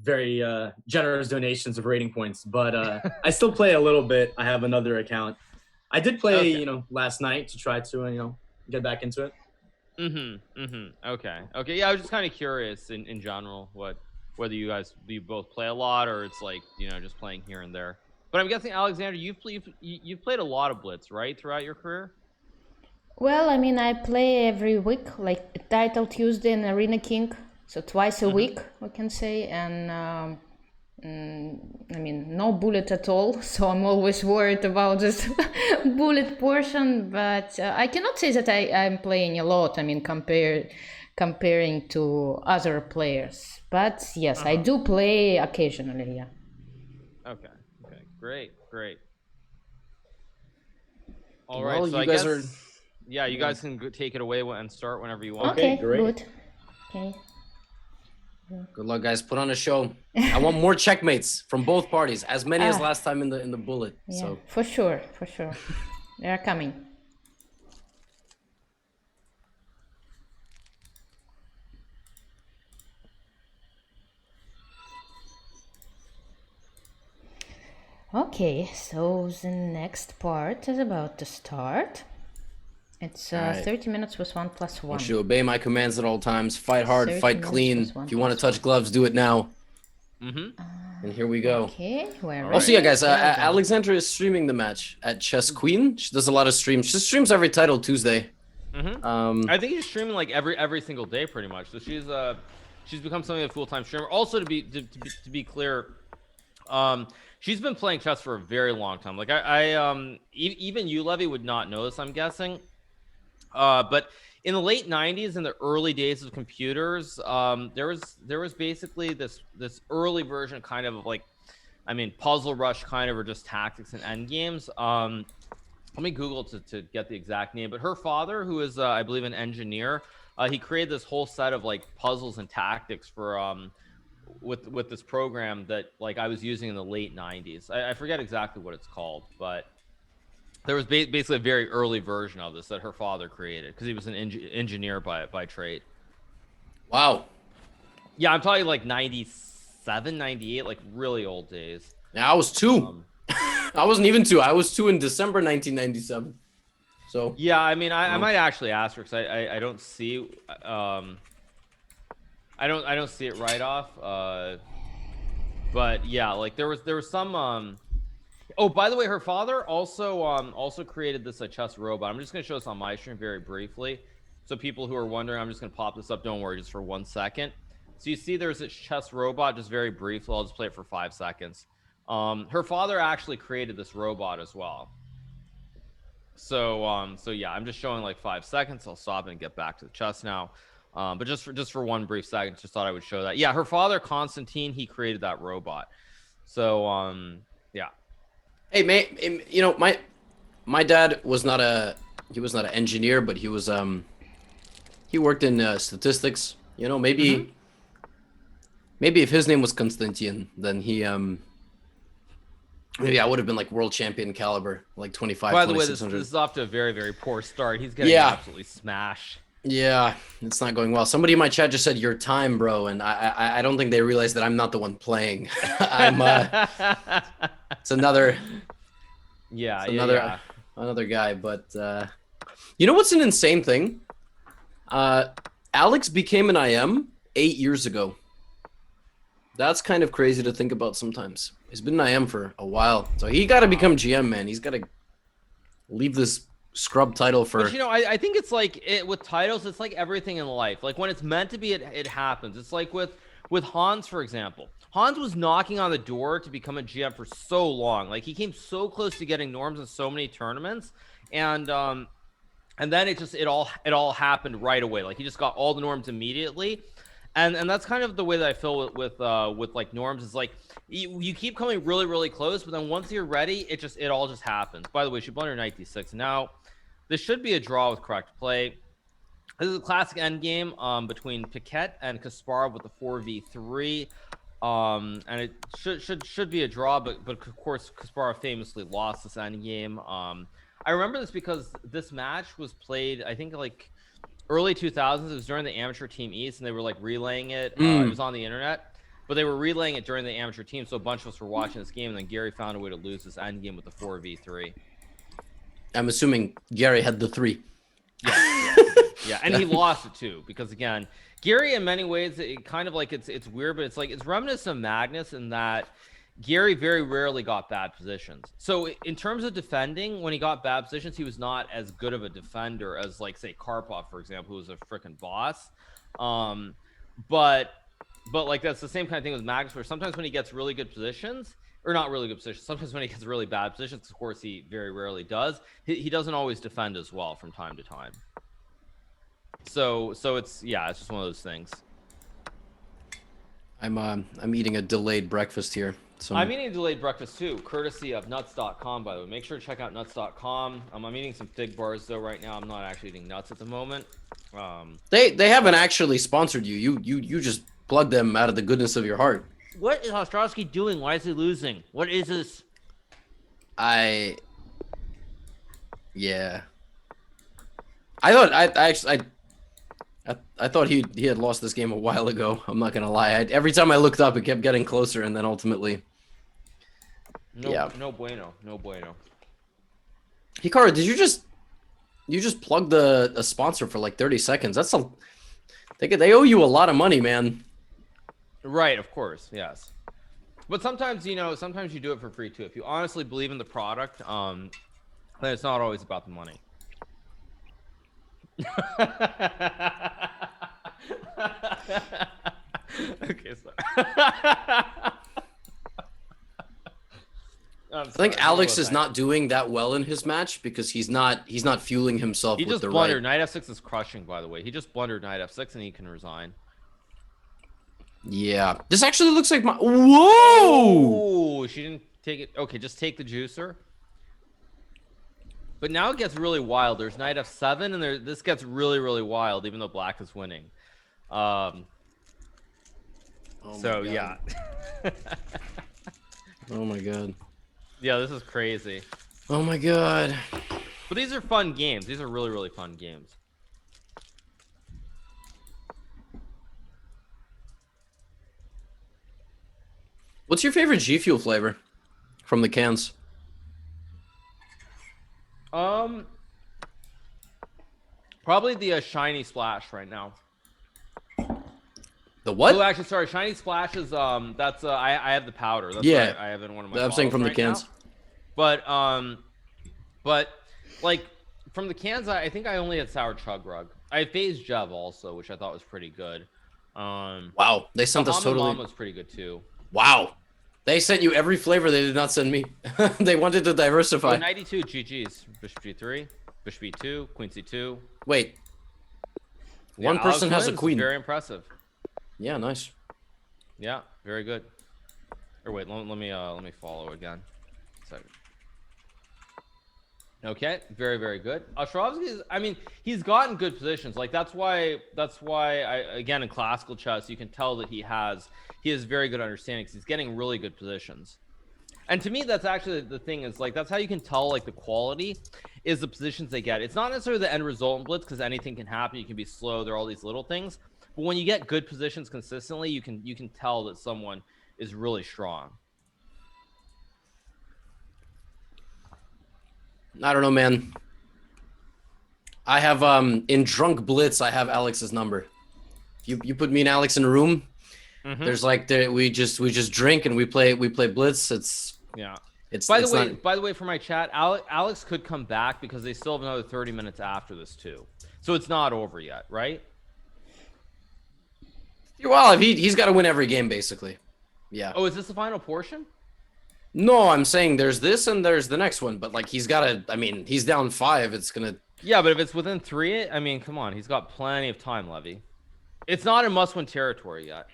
Very generous donations of rating points, but I still play a little bit. I have another account. I did play, Okay. last night to try to, get back into it. Okay. Yeah, I was just kind of curious in general whether you both play a lot or it's like just playing here and there. But I'm guessing, Alexander, you've played a lot of Blitz, right, throughout your career? Well, I mean, I play every week, like Title Tuesday and Arena King, so twice a week, we can say, and I mean, no bullet at all, so I'm always worried about this bullet portion, but I cannot say that I'm playing a lot, I mean, comparing to other players, but yes, I do play occasionally, yeah. Okay, great. All right, Well, so you I guys guess, are. yeah, you guys can take it away and start whenever you want. Okay, great. good. Okay. Good luck, guys. Put on a show. I want more checkmates from both parties, as many as last time in the bullet. Yeah, So for sure. They are coming. Okay, so the next part is about to start. It's Alright. 30 minutes with 1 plus I 1. want you to obey my commands at all times. Fight hard, 30 fight minutes clean. plus one If you want to plus touch gloves, do it now. Mm-hmm. And here we go. Okay, we're ready. Also, yeah, guys, Here we go. Alexandra is streaming the match at ChessQueen. She does a lot of streams. She streams every title Tuesday. Mm-hmm. I think she's streaming like every single day, pretty much. So she's become something of a full-time streamer. Also, to be clear, she's been playing chess for a very long time. Like even you, Levy, would not know this, I'm guessing. But in the late 90s, in the early days of computers, there was basically this early version, kind of like, I mean, Puzzle Rush kind of, or just tactics and end games. Let me Google to get the exact name. But her father, who is I believe an engineer, he created this whole set of like puzzles and tactics for with this program that like I was using in the late 90s. I forget exactly what it's called, but there was basically a very early version of this that her father created because he was an engineer by trade. Wow. Yeah, I'm talking like 97, 98, like really old days. Yeah, I was 2. I wasn't even 2. I was 2 in December 1997. So yeah, I mean, I might actually ask her because I don't see I don't see it right off. But yeah, like there was some oh, by the way, her father also created this chess robot. I'm just gonna show this on my stream very briefly. So people who are wondering, I'm just gonna pop this up. Don't worry, just for 1 second. So you see there's this chess robot, just very briefly. I'll just play it for 5 seconds. Her father actually created this robot as well. So yeah, I'm just showing like 5 seconds. I'll stop and get back to the chess now. But just for 1 brief second, just thought I would show that. Yeah, her father, Constantine, he created that robot. So yeah. hey, man, you know, my dad was not an engineer, but he was he worked in statistics. You know, maybe if his name was Konstantin, then he maybe I would have been like world champion caliber, like 25. By the way, this is off to a very, very poor start. He's getting absolutely smashed. Yeah, it's not going well. Somebody in my chat just said your time, bro, and I don't think they realize that I'm not the one playing. I'm it's another another guy. But you know what's an insane thing? Alex became an IM 8 years ago. That's kind of crazy to think about sometimes. He's been an IM for a while, so he got to become GM, man. He's got to leave this scrub title for. But you know, I think it's like with titles, it's like everything in life. Like when it's meant to be, it happens. It's like with Hans, for example. Hans was knocking on the door to become a GM for so long. Like he came so close to getting norms in so many tournaments, and then it all happened right away. Like he just got all the norms immediately. And that's kind of the way that I feel with like norms. Is like you keep coming really, really close, but then once you're ready, it all just happens. By the way, she blundered knight d6. Now this should be a draw with correct play. This is a classic endgame between Piquet and Kasparov with the 4v3. And it should be a draw, but of course Kasparov famously lost this endgame. I remember this because this match was played, I think, like early 2000s. It was during the Amateur Team East, and they were like relaying it. It was on the internet, but they were relaying it during the Amateur Team, so a bunch of us were watching this game, and then Gary found a way to lose this end game with the 4v3. I'm assuming Gary had the 3. Yeah, and he lost it too, because again, Gary in many ways, it kind of like it's weird, but it's like it's reminiscent of Magnus in that Gary very rarely got bad positions. So in terms of defending, when he got bad positions, he was not as good of a defender as, like, say, Karpov, for example, who was a freaking boss. But like that's the same kind of thing with Magnus, where sometimes when he gets really good positions, or not really good positions, sometimes when he gets really bad positions, of course he very rarely does, he doesn't always defend as well from time to time. So it's just one of those things. I'm eating a delayed breakfast here. So I'm eating a delayed breakfast too, courtesy of nuts.com, by the way. Make sure to check out nuts.com. I'm eating some fig bars though right now. I'm not actually eating nuts at the moment. They haven't actually sponsored you. You just plug them out of the goodness of your heart. What is Ostrovskiy doing? Why is he losing? What is this? Yeah. I thought he had lost this game a while ago. I'm not gonna lie. Every time I looked up, it kept getting closer, and then ultimately No bueno. No bueno. Hikaru, did you just plugged a sponsor for like 30 seconds? They owe you a lot of money, man. Right, of course, yes. But sometimes, sometimes you do it for free too. If you honestly believe in the product, then it's not always about the money. Okay, sorry. I think Alex is not doing that well in his match because he's not fueling himself He with just the blundered. right. Knight f6 is crushing, by the way. He just blundered knight f6 and he can resign. Yeah, this actually looks like my. Whoa! Oh, she didn't take it. Okay, just take the juicer. But now it gets really wild. There's knight f7, and this gets really, really wild, even though black is winning. So yeah. Oh my god. Yeah, this is crazy. Oh my god. But these are fun games. These are really, really fun games. What's your favorite G Fuel flavor from the cans? Probably the shiny splash right now. The what? Oh, actually, sorry. Shiny splash is that's I have the powder. That's Yeah, what I have in one of my. I'm saying from the right cans. Now. But like from the cans, I think I only had sour chug rug. I had phase Jev also, which I thought was pretty good. Wow, they sent us totally. Mom was pretty good too. Wow, they sent you every flavor they did not send me. They wanted to diversify. 92 GGs. Bishop G3, Bishop E2, Queen C2. Wait, Yeah, one person Alex has a wins. queen. Very impressive. Yeah, nice. Yeah, very good. Or wait, let me follow again. Second. Okay, very, very good. Ostrovskiy is, I mean, he's gotten good positions. Like that's why again in classical chess you can tell that he has very good understanding because he's getting really good positions. And to me, that's actually the thing is like that's how you can tell like the quality is the positions they get. It's not necessarily the end result in Blitz because anything can happen. You can be slow. There are all these little things. But when you get good positions consistently, you can tell that someone is really strong. I don't know, man. I have in Drunk Blitz, I have Alex's number. You put me and Alex in a room. Mm-hmm. There's like we just drink and we play Blitz. It's by the way, for my chat, Alex could come back because they still have another 30 minutes after this too. So it's not over yet, right? Well, if he's got to win every game basically. Yeah. Oh, is this the final portion? No, I'm saying there's this and there's the next one, but like he's got to. I mean, he's down 5. It's gonna. Yeah, but if it's within 3, I mean, come on, he's got plenty of time, Levy. It's not in must-win territory yet.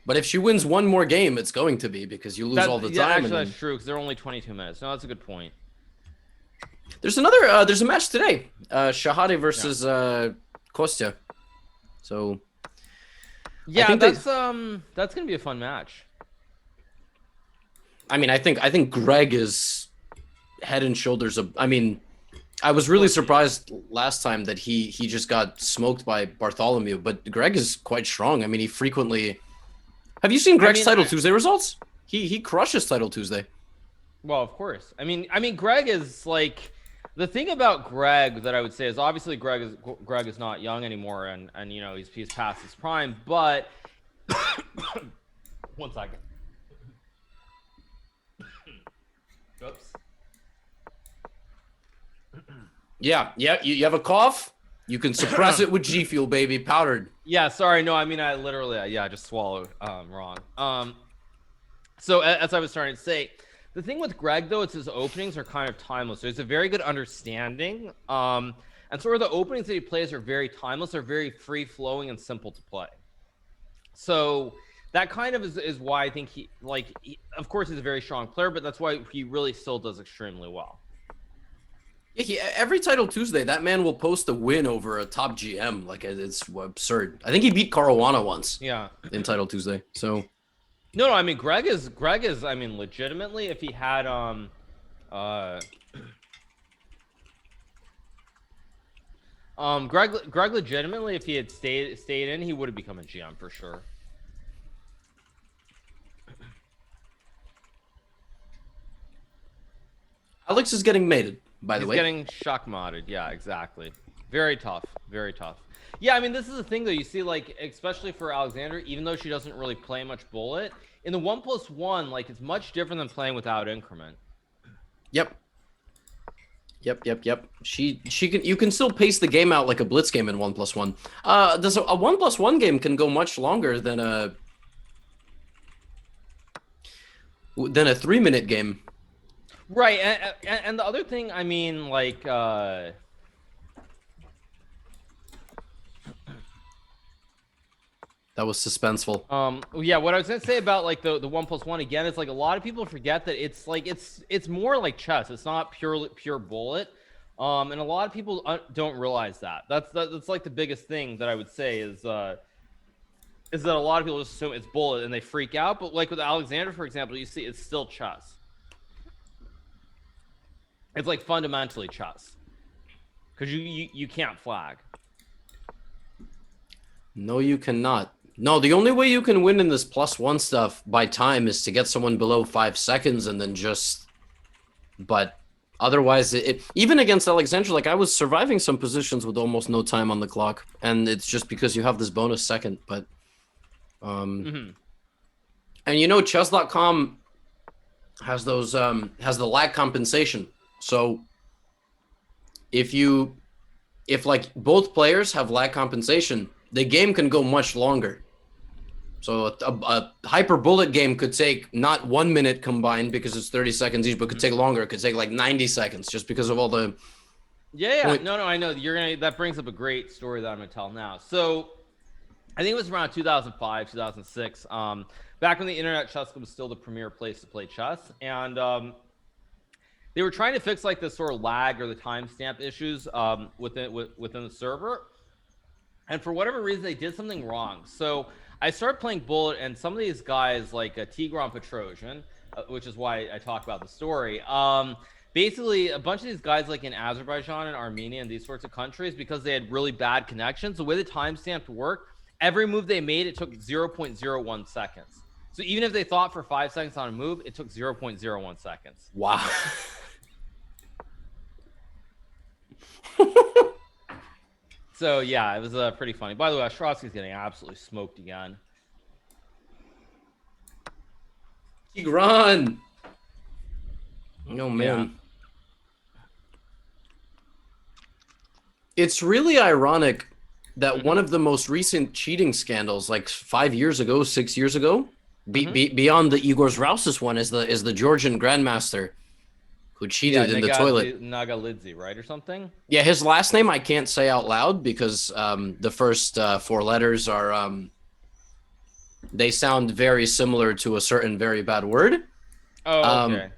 But if she wins one more game, it's going to be because you lose all the time. Yeah, actually, that's true because they're only 22 minutes. No, that's a good point. There's another. There's a match today. Shahade versus Kostya. So. Yeah, that's gonna be a fun match. I mean, I think Greg is head and shoulders. I mean, I was really surprised last time that he just got smoked by Bartholomew, but Greg is quite strong. I mean, he frequently. Have you seen Greg's Title Tuesday results? He crushes Title Tuesday. Well, of course. I mean, Greg is like the thing about Greg that I would say is obviously Greg is not young anymore, and you know he's past his prime. But 1 second. Oops. Yeah. You have a cough? You can suppress it with G Fuel, baby, powdered. Yeah, sorry. No, I mean I literally I just swallowed wrong. So as I was starting to say, the thing with Greg though, it's his openings are kind of timeless. There's a very good understanding, and sort of the openings that he plays are very timeless. They're very free flowing and simple to play. So that kind of is why I think he of course he's a very strong player, but that's why he really still does extremely well. Yeah, every Title Tuesday, that man will post a win over a top GM. Like it's absurd. I think he beat Caruana once. Yeah. In Title Tuesday. So. No, I mean Greg is. I mean, legitimately, if he had Greg legitimately, if he had stayed in, he would have become a GM for sure. Alex is getting mated, by the way. He's getting shock-modded. Yeah, exactly. Very tough. Very tough. Yeah, I mean, this is the thing, though. You see, like, especially for Alexandra, even though she doesn't really play much bullet, in the 1+1, like, it's much different than playing without increment. Yep. She can. You can still pace the game out like a blitz game in 1+1. Does a 1+1 game can go much longer than a 3-minute game. Right, and the other thing, I mean, like, that was suspenseful. Yeah, what I was gonna say about like the 1+1 again is like a lot of people forget that it's like it's more like chess. It's not pure bullet, and a lot of people don't realize that. That's like the biggest thing that I would say is that a lot of people just assume it's bullet and they freak out. But like with Alexander, for example, you see it's still chess. It's like fundamentally chess because you can't flag. No, you cannot. No, the only way you can win in this +1 stuff by time is to get someone below 5 seconds and then just. But otherwise, even against Alexandra, like I was surviving some positions with almost no time on the clock, and it's just because you have this bonus second. But, and you know, chess.com has those has the lag compensation. So if like both players have lag compensation, the game can go much longer. So a hyper bullet game could take not 1 minute combined because it's 30 seconds each, but could take longer. It could take like 90 seconds just because of all the. Yeah. No, I know that brings up a great story that I'm gonna tell now. So I think it was around 2005, 2006, back when the internet chess club was still the premier place to play chess, and they were trying to fix like the sort of lag or the timestamp issues within the server. And for whatever reason, they did something wrong. So I started playing bullet, and some of these guys, like Tigran Petrosian, which is why I talk about the story. Basically, a bunch of these guys, like in Azerbaijan and Armenia and these sorts of countries, because they had really bad connections, the way the timestamp worked, every move they made, it took 0.01 seconds. So even if they thought for 5 seconds on a move, it took 0.01 seconds. Wow. So yeah, it was pretty funny. By the way, Ostrovskiy's getting absolutely smoked again. Tigran. Oh man. Yeah. It's really ironic that one of the most recent cheating scandals, like 5 years ago, 6 years ago, beyond the Igor Zraus's one, is the Georgian grandmaster who cheated in the toilet. Nagalidze, right, or something? Yeah, his last name I can't say out loud because the first 4 letters are they sound very similar to a certain very bad word. Oh, okay.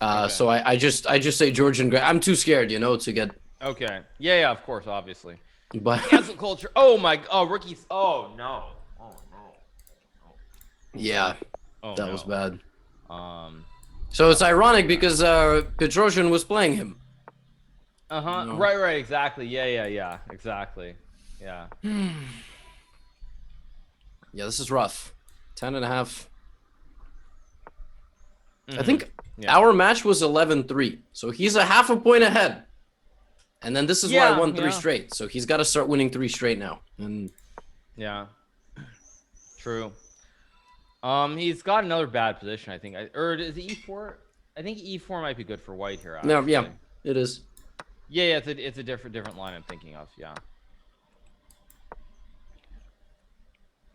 Okay. So I just say Georgian. I'm too scared, to get. Okay. Yeah, of course, obviously. But cancel culture. Oh my. Oh, rookies. Oh no. Oh no. Yeah. That was bad. So it's ironic because Petrosian was playing him. Right. Exactly. Yeah. Exactly. Yeah. Yeah, this is rough. 10.5. I think our match was 11-3, so he's a half a point ahead. And then this is why I won 3 straight. So he's got to start winning 3 straight now. And yeah, true. He's got another bad position, I think. Or is it E4? I think E4 might be good for white here. Actually. No, yeah, it is. Yeah, it's a different line I'm thinking of. Yeah.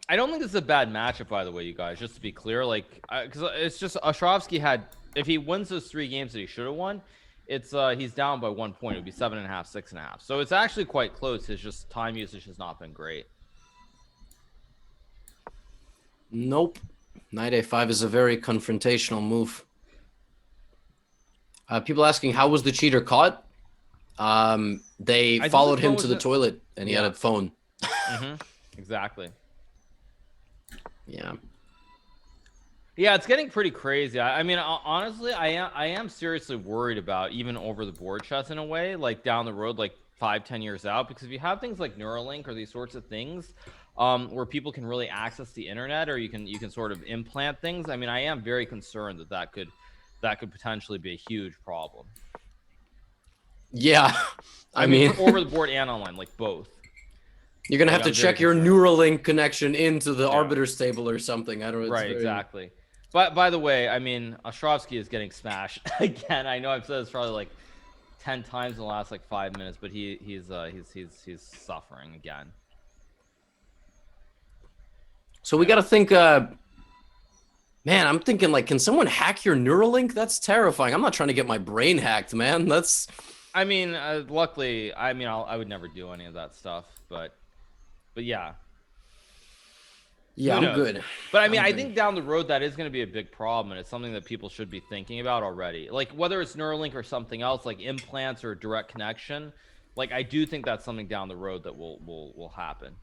I don't think this is a bad matchup, by the way, you guys. Just to be clear, like, because it's just Ostrovskiy had, if he wins those 3 games that he should have won, it's he's down by 1 point. It would be 7.5, 6.5. So it's actually quite close. His just time usage has not been great. Nope. Knight A5 is a very confrontational move. People asking how was the cheater caught? They followed him to the toilet, and he had a phone. Exactly. Yeah. Yeah, it's getting pretty crazy. I mean, honestly, I am seriously worried about even over the board chess in a way, like down the road, like 5-10 years out, because if you have things like Neuralink or these sorts of things, where people can really access the internet, or you can sort of implant things. I mean, I am very concerned that could that could potentially be a huge problem. Yeah, I mean, over the board and online, like both. You're gonna have to check your Neuralink connection into the arbiter's table or something. I don't know. Right, exactly. But by the way, I mean, Ostrovskiy is getting smashed again. I know I've said this probably like 10 times in the last like 5 minutes, but he's suffering again. So we got to think. Man, I'm thinking like, can someone hack your Neuralink? That's terrifying. I'm not trying to get my brain hacked, man. That's. I mean, luckily, I mean, I would never do any of that stuff, but yeah. Yeah, I'm good. But I mean, I think down the road that is going to be a big problem, and it's something that people should be thinking about already. Like whether it's Neuralink or something else, like implants or direct connection. Like I do think that's something down the road that will happen.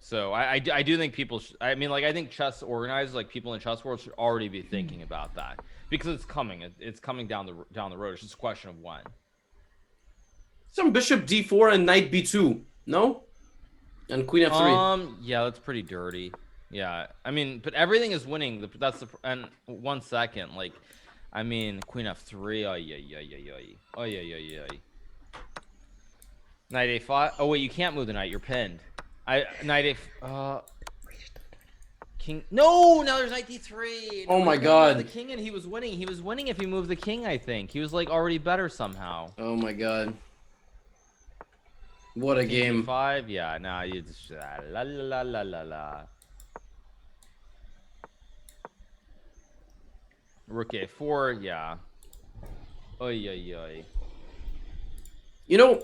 So I do think people. I mean, like I think chess organizers, like people in chess world, should already be thinking about that because it's coming. It's coming down the road. It's just a question of when. Some bishop d4 and knight b2. No. And queen f3. Yeah, that's pretty dirty. Yeah, I mean, but everything is winning. That's the and 1 second. Like, I mean, queen f3. Oh yeah. Knight a5. Oh wait, you can't move the knight. You're pinned. Knight a. King. No, now there's knight d3. Oh my god. The king and he was winning. He was winning if he moved the king. I think he was like already better somehow. Oh my god. What a game. 5, yeah, nah, you just la. Rook a4, yeah. Oy. You know,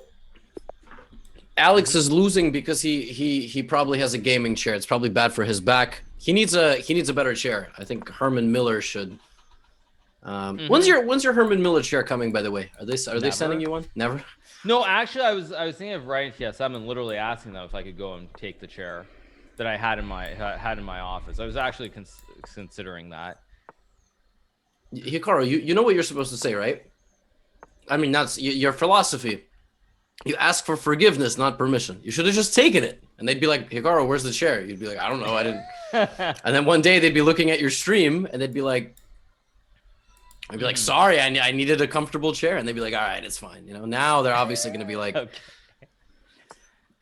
Alex is losing because he probably has a gaming chair. It's probably bad for his back. He needs a better chair. I think Herman Miller should. When's your Herman Miller chair coming, by the way? Are they sending you one? Never. No, actually, I was thinking of writing to TSM and literally asking them if I could go and take the chair that I had in my office. I was actually considering that. Hikaru, you know what you're supposed to say, right? I mean, that's your philosophy. You ask for forgiveness, not permission. You should have just taken it, and they'd be like, "Hikaru, where's the chair?" You'd be like, "I don't know, I didn't." And then one day they'd be looking at your stream, and they'd be like. I'd be like, sorry, I needed a comfortable chair. And they'd be like, all right, it's fine. You know, now they're obviously going to be like. Okay.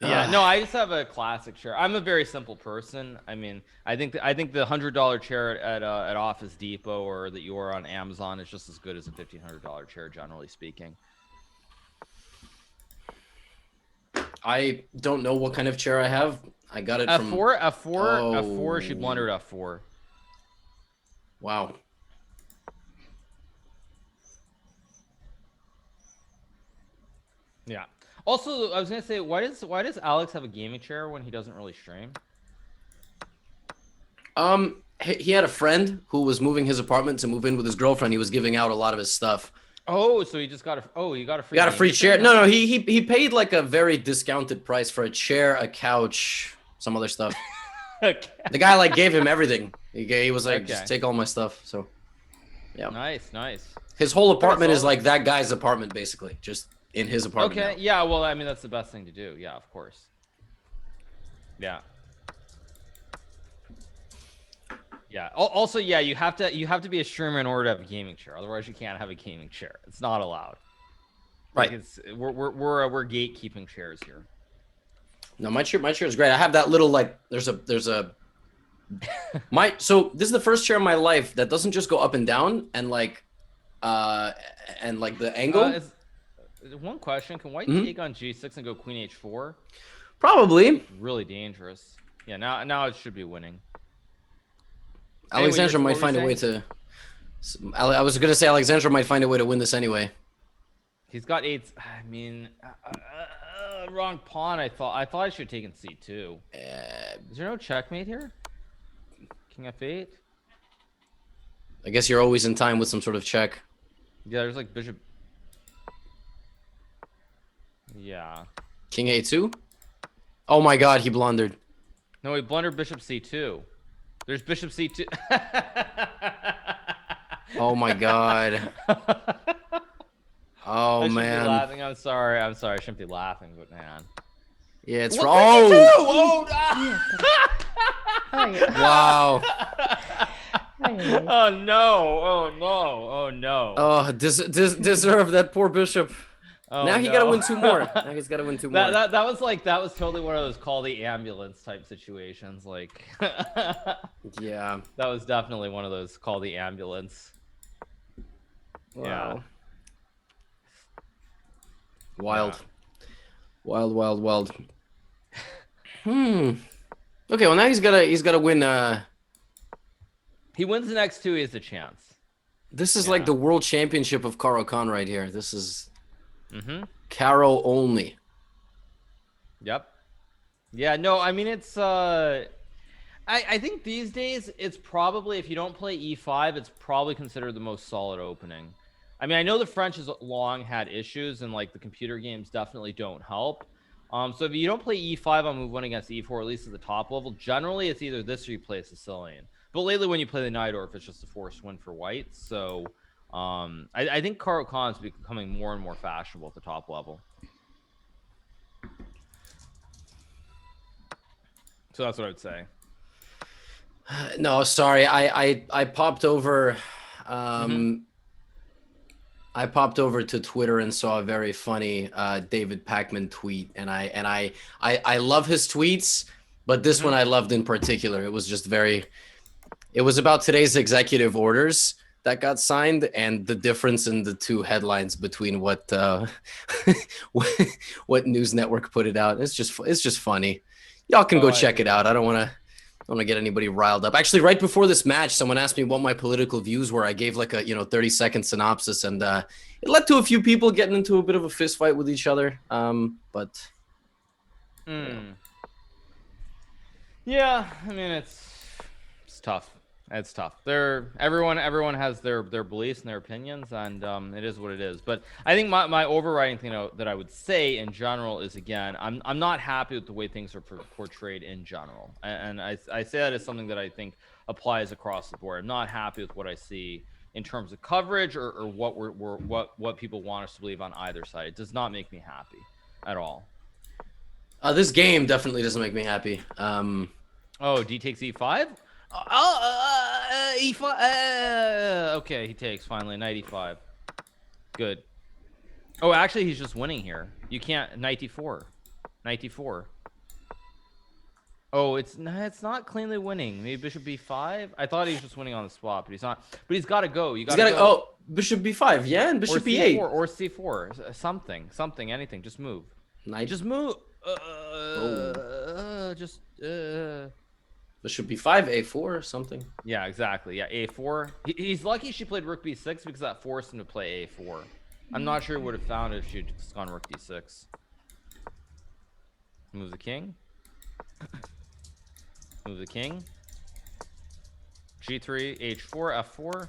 Yeah, no, I just have a classic chair. I'm a very simple person. I mean, I think the $100 chair at Office Depot or that you are on Amazon is just as good as a $1,500 chair, generally speaking. I don't know what kind of chair I have. I got it from F4. She blundered F4. Wow. Yeah. Also, I was gonna say, why does Alex have a gaming chair when he doesn't really stream? He had a friend who was moving his apartment to move in with his girlfriend. He was giving out a lot of his stuff. Oh, so he just got he got a free. Got a free chair. No, he paid like a very discounted price for a chair, a couch, some other stuff. Okay. The guy like gave him everything. He was like, just take all my stuff. So, yeah. Nice. His whole apartment is like that guy's apartment, basically, just in his apartment. Okay. Now. Yeah. Well, I mean, that's the best thing to do. Yeah, of course. Yeah. Yeah. Also, yeah, you have to be a streamer in order to have a gaming chair. Otherwise, you can't have a gaming chair. It's not allowed. Right. Like we're gatekeeping chairs here. No, my chair is great. I have that little like so this is the first chair in my life that doesn't just go up and down and like the angle. One question: can White take on G6 and go Queen H4? Probably. Really dangerous. Yeah. Now it should be winning. Alexandra might find a way to. I was gonna say Alexandra might find a way to win this anyway. He's got 8. I mean, wrong pawn. I thought I should have taken C2. Is there no checkmate here? King F8. I guess you're always in time with some sort of check. Yeah, there's like bishop. Yeah. King A2. Oh my God, he blundered. No, he blundered bishop C2. There's bishop C2. Oh my God. Oh I man. Be laughing. I'm sorry. I shouldn't be laughing, but man. Yeah, it's wrong. Oh, Oh, yeah. Wow. Ay, Oh no! Oh no! Oh no! Oh, deserve that poor bishop. Oh, Now he no. got to win 2 more. Now he's got to win 2 more. That was totally one of those call the ambulance type situations. Like, Yeah. that was definitely one of those call the ambulance. Wow. Wild. Wild, wild, wild. Okay, well now he's gotta win. He wins the next 2, he has a chance. This is like the world championship of Caro Khan right here. This is Caro only. Yep. Yeah, no, I mean, it's I think these days it's probably, if you don't play e5, it's probably considered the most solid opening. I mean, I know the French has long had issues, and like the computer games definitely don't help. So if you don't play e5 on move 1 against e4, at least at the top level, generally it's either this or you play Sicilian. But lately when you play the Najdorf, it's just a forced win for white. So I think Caro Khan is becoming more and more fashionable at the top level. So that's what I would say. No, sorry, I popped over. I popped over to Twitter and saw a very funny David Pacman tweet, and I love his tweets, but this one I loved in particular. It was just very. It was about today's executive orders that got signed and the difference in the 2 headlines between what what news network put it out. It's just funny. Y'all can go check it out. I don't want to get anybody riled up. Actually, right before this match, someone asked me what my political views were. I gave like a 30-second synopsis, and it led to a few people getting into a bit of a fist fight with each other. But yeah, I mean, it's tough. It's tough. Everyone has their beliefs and their opinions, and it is what it is. But I think my overriding thing that I would say in general is, again, I'm not happy with the way things are portrayed in general, and I say that as something that I think applies across the board. I'm not happy with what I see in terms of coverage or what people want us to believe on either side. It does not make me happy at all. This game definitely doesn't make me happy. Oh, D takes E5. E5. Okay, he takes finally knight E5. Good. Oh, actually, he's just winning here. You can't knight E4. Knight E4. Oh, it's not cleanly winning. Maybe bishop B5. I thought he was just winning on the spot, but he's not. But he's got to go. You got to go. Oh, bishop B5. Yeah, and bishop B8 or C4. Something. Anything. Just move. Knight. Just move. Bishop B5, A4 or something. Yeah, exactly. Yeah, A4. He's lucky she played rook B6 because that forced him to play A4. I'm not sure he would have found it if she'd just gone rook D6. Move the king. Move the king. G3, H4, F4,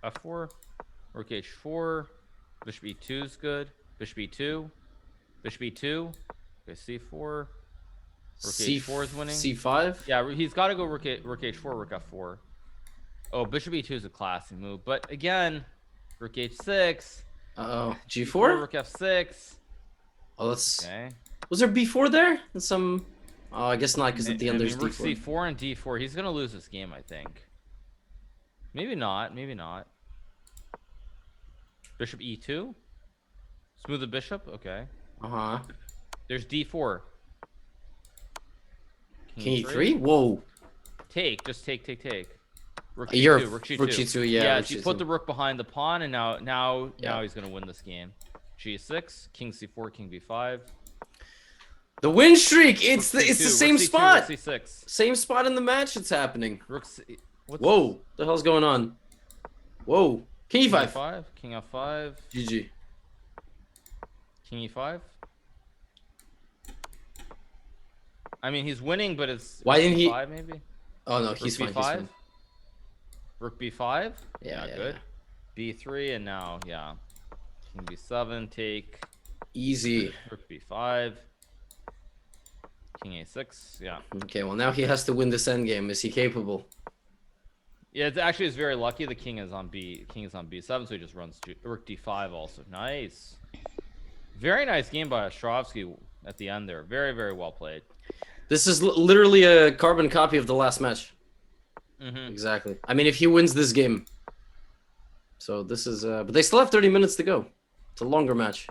F4, rook H4. Bishop E2 is good. Bishop E2. Bishop E2. Okay, C4. Rook H4 is winning. C5? Yeah, he's got to go rook H4, rook F4. Oh, bishop E2 is a classy move. But again, rook H6. Uh-oh. G4? Rook F6. Oh, that's... Okay. Was there B4 there? And some... Oh, I guess not, because at the end there's rook D4. C4 and D4. He's going to lose this game, I think. Maybe not. Maybe not. Bishop E2. Smooth the bishop. Okay. Uh-huh. There's D4. King E3? Whoa. Take. Just take. Rook You're G2. Rook G2. Rook G2, yeah. Yeah, Rook you G2. put the rook behind the pawn, and now he's going to win this game. G6. King C4. King B5. The win streak! It's the same rook C2, spot! Rook C6. Same spot in the match it's happening. Rook C... Whoa. What the hell's going on? Whoa. King E5. King E5. King F5. GG. King E5. I mean, he's winning, but it's Why didn't he? B5 maybe. Oh no, he's Rook fine. B5. He's fine. Rook B5. Yeah, good. B3 and now King B7 take. Easy. Rook B5. King A6. Yeah. Okay, well now he has to win this endgame. Is he capable? Yeah, it's very lucky. The king is on B7, so he just runs to Rook D5 also. Nice. Very nice game by Ostrovskiy at the end there. Very, very well played. This is literally a carbon copy of the last match. Exactly. I mean, if he wins this game. So this is, but they still have 30 minutes to go. It's a longer match.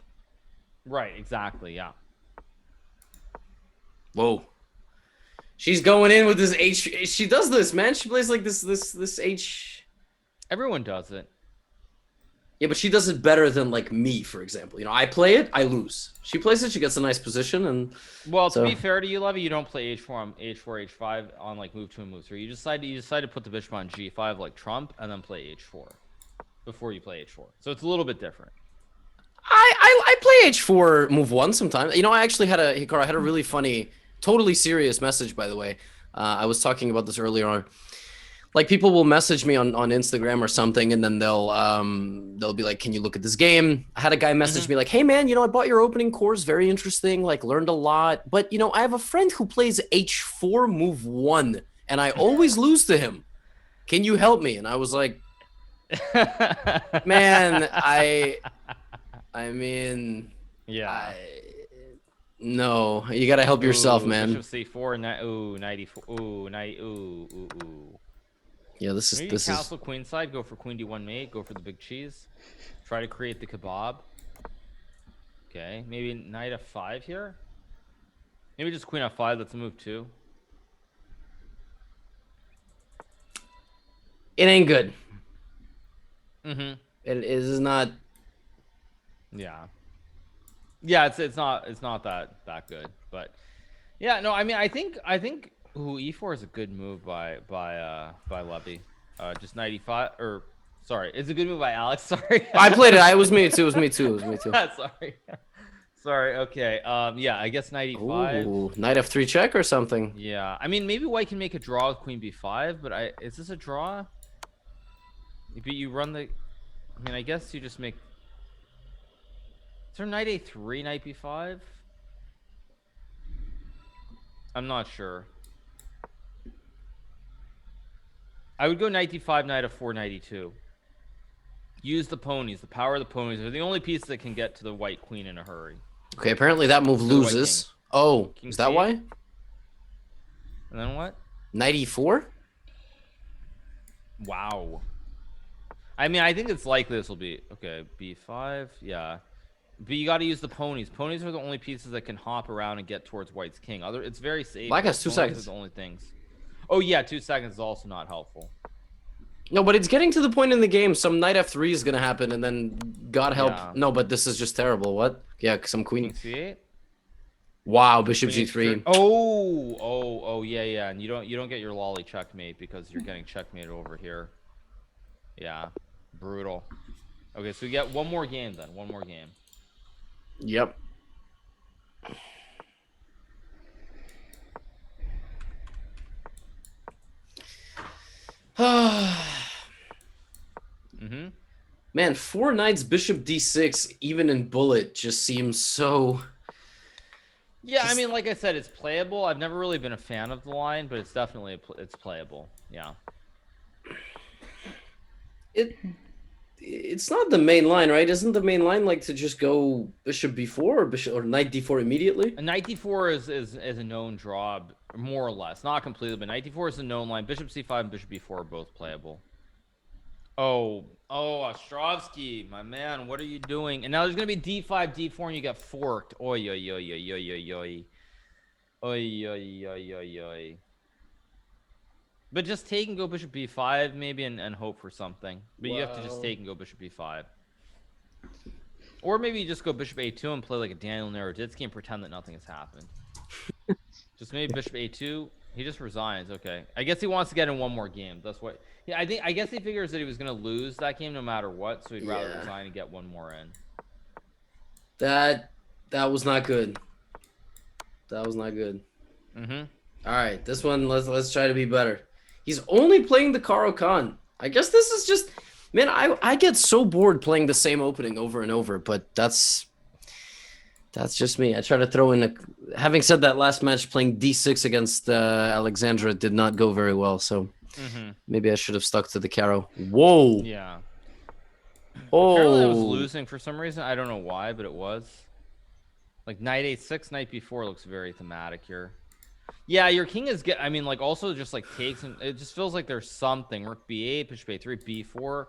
Right, exactly, yeah. Whoa. She's going in with this H. She does this, man. She plays like this H. Everyone does it. Yeah, but she does it better than like me, for example. You know, I play it, I lose. She plays it, she gets a nice position, and well, so... to be fair to you, Levy, you don't play H4 on H4, H5 on like move 2 and move 3. You decide to put the bishop on G5 like Trump, and then play H4 before you play H4. So it's a little bit different. I play H4 move 1 sometimes. You know, I actually had a really funny, totally serious message, by the way. I was talking about this earlier on. Like, people will message me on Instagram or something, and then they'll be like, "Can you look at this game?" I had a guy message me like, "Hey man, you know, I bought your opening course, very interesting, like learned a lot. But you know, I have a friend who plays H4 move 1, and I always lose to him. Can you help me?" And I was like, "Man, I mean, yeah. No, you gotta help yourself, man." Bishop C4, ooh, 94, ooh, ooh. Yeah, this Maybe is castle queenside, go for queen d1 mate, go for the big cheese. Try to create the kebab. Okay, maybe knight f5 here. Maybe just queen f5, let's move 2. It ain't good. It is not. Yeah. Yeah, it's not that good, but yeah, no, I mean, I think ooh, e4 is a good move by Levy. Just 95, or sorry, it's a good move by Alex. Sorry, I played it. It was me too. Sorry. Okay. Yeah, I guess 95. Ooh, knight f3 check or something. Yeah, I mean, maybe white can make a draw with queen b5, but is this a draw? But you run the. I mean, I guess you just make. Is there knight a3, knight b5? I'm not sure. I would go knight d5, knight f4, knight e2. Use the ponies. The power of the ponies are the only pieces that can get to the white queen in a hurry. Okay, apparently that move loses. Oh, King is that C8. why? And then what? Knight e4? Wow. I mean, I think it's likely this will be... Okay, b5, yeah. But you got to use the ponies. Ponies are the only pieces that can hop around and get towards white's king. It's very safe. Black has 2 Ponies seconds. are the only things. Oh, yeah, 2 seconds is also not helpful. No, but it's getting to the point in the game. Some knight f3 is going to happen, and then God help. Yeah. No, but this is just terrible. What? Yeah, some queen. King c8? Wow, bishop Queen g3. H3. Oh, yeah. And you don't get your lolly checkmate because you're getting checkmated over here. Yeah, brutal. Okay, so we get one more game then. One more game. Yep. Man, 4 knights, bishop d6, even in bullet, just seems so... Yeah, I mean, like I said, it's playable. I've never really been a fan of the line, but it's definitely it's playable. Yeah. It's not the main line, right? Isn't the main line like to just go bishop b4 or knight d4 immediately? A knight d4 is a known draw, more or less, not completely, but knight d4 is a known line. Bishop c5 and bishop b4 are both playable. Oh, Ostrovskiy, my man, what are you doing? And now there's gonna be d5, d4, and you get forked. Oi. But just take and go bishop b5 maybe and hope for something. But you have to just take and go bishop b5. Or maybe you just go bishop a2 and play like a Daniel Naroditsky and pretend that nothing has happened. Just maybe bishop a2. He just resigns. Okay. I guess he wants to get in one more game. That's what... Yeah, I guess he figures that he was going to lose that game no matter what, so he'd rather resign and get one more in. That was not good. That was not good. All right, this one, let's try to be better. He's only playing the Karo Khan. I guess this is just... Man, I get so bored playing the same opening over and over, but that's just me. I try to throw in a... Having said that, last match playing d6 against Alexandra did not go very well, so maybe I should have stuck to the Karo. Whoa! Yeah. Oh! Apparently I was losing for some reason. I don't know why, but it was. Like knight a6, knight b4 looks very thematic here. Yeah, your king is I mean, like, also just like takes, and it just feels like there's something. Rook b8, bishop a3, b4.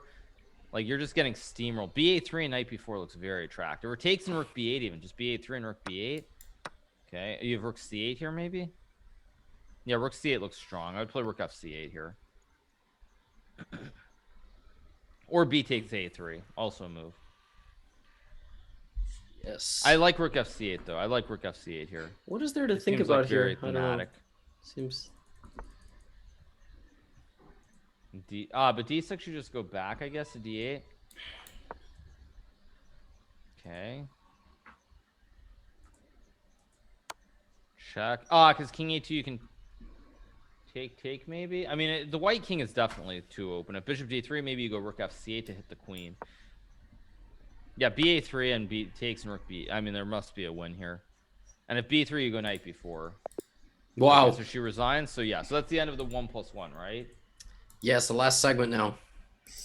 Like, you're just getting steamrolled. b8-3 and knight b4 looks very attractive. Or takes and rook b8 even. Just b8-3 and rook b8. Okay. You have rook c8 here, maybe? Yeah, rook c8 looks strong. I would play rook fc8 here. Or b takes a3. Also a move. Yes. I like rook fc8, though. I like rook fc8 here. What is there to It think seems about like here? very I don't know. thematic. Seems. But d6 you just go back, I guess, to d8. Okay. Check. Because king a2 you can take maybe. I mean, the white king is definitely too open. If bishop d3, maybe you go rook fc8 to hit the queen. Yeah, ba3 and b takes and rook b. I mean, there must be a win here. And if b3, you go knight b4. Wow. Okay, so she resigns. So yeah, so that's the end of the 1+1, right? Yes, the last segment now.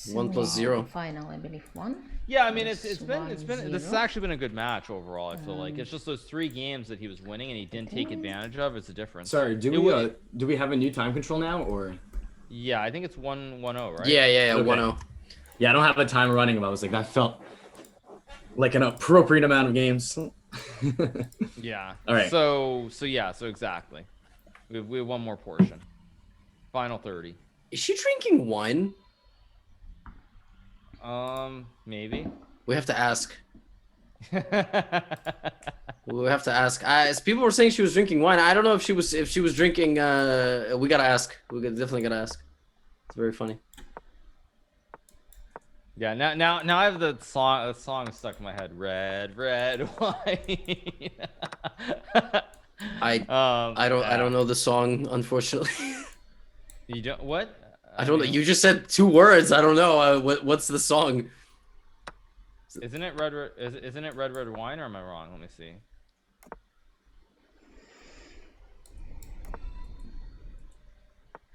1+0. Final, I believe, 1. Yeah, I mean, it's Plus been 1, this has 0. actually been a good match overall. I feel like it's just those 3 games that he was winning and he didn't take advantage of. It's a difference. Sorry, do we have a new time control now, or? Yeah, I think it's 1-1-0, right? Yeah, Okay. 1-0. Yeah, I don't have a timer running, but I was like, that felt like an appropriate amount of games. Yeah. All right. So exactly. We have one more portion. Final 30. Is she drinking wine? Maybe. We have to ask. We have to ask. People were saying she was drinking wine. I don't know if she was drinking. We gotta ask. Definitely gotta ask. It's very funny. Yeah. Now I have the song stuck in my head. Red wine. I don't know the song, unfortunately. You don't what? I don't know. You just said 2 words. I don't know. What's the song? Isn't it red wine, or am I wrong? Let me see.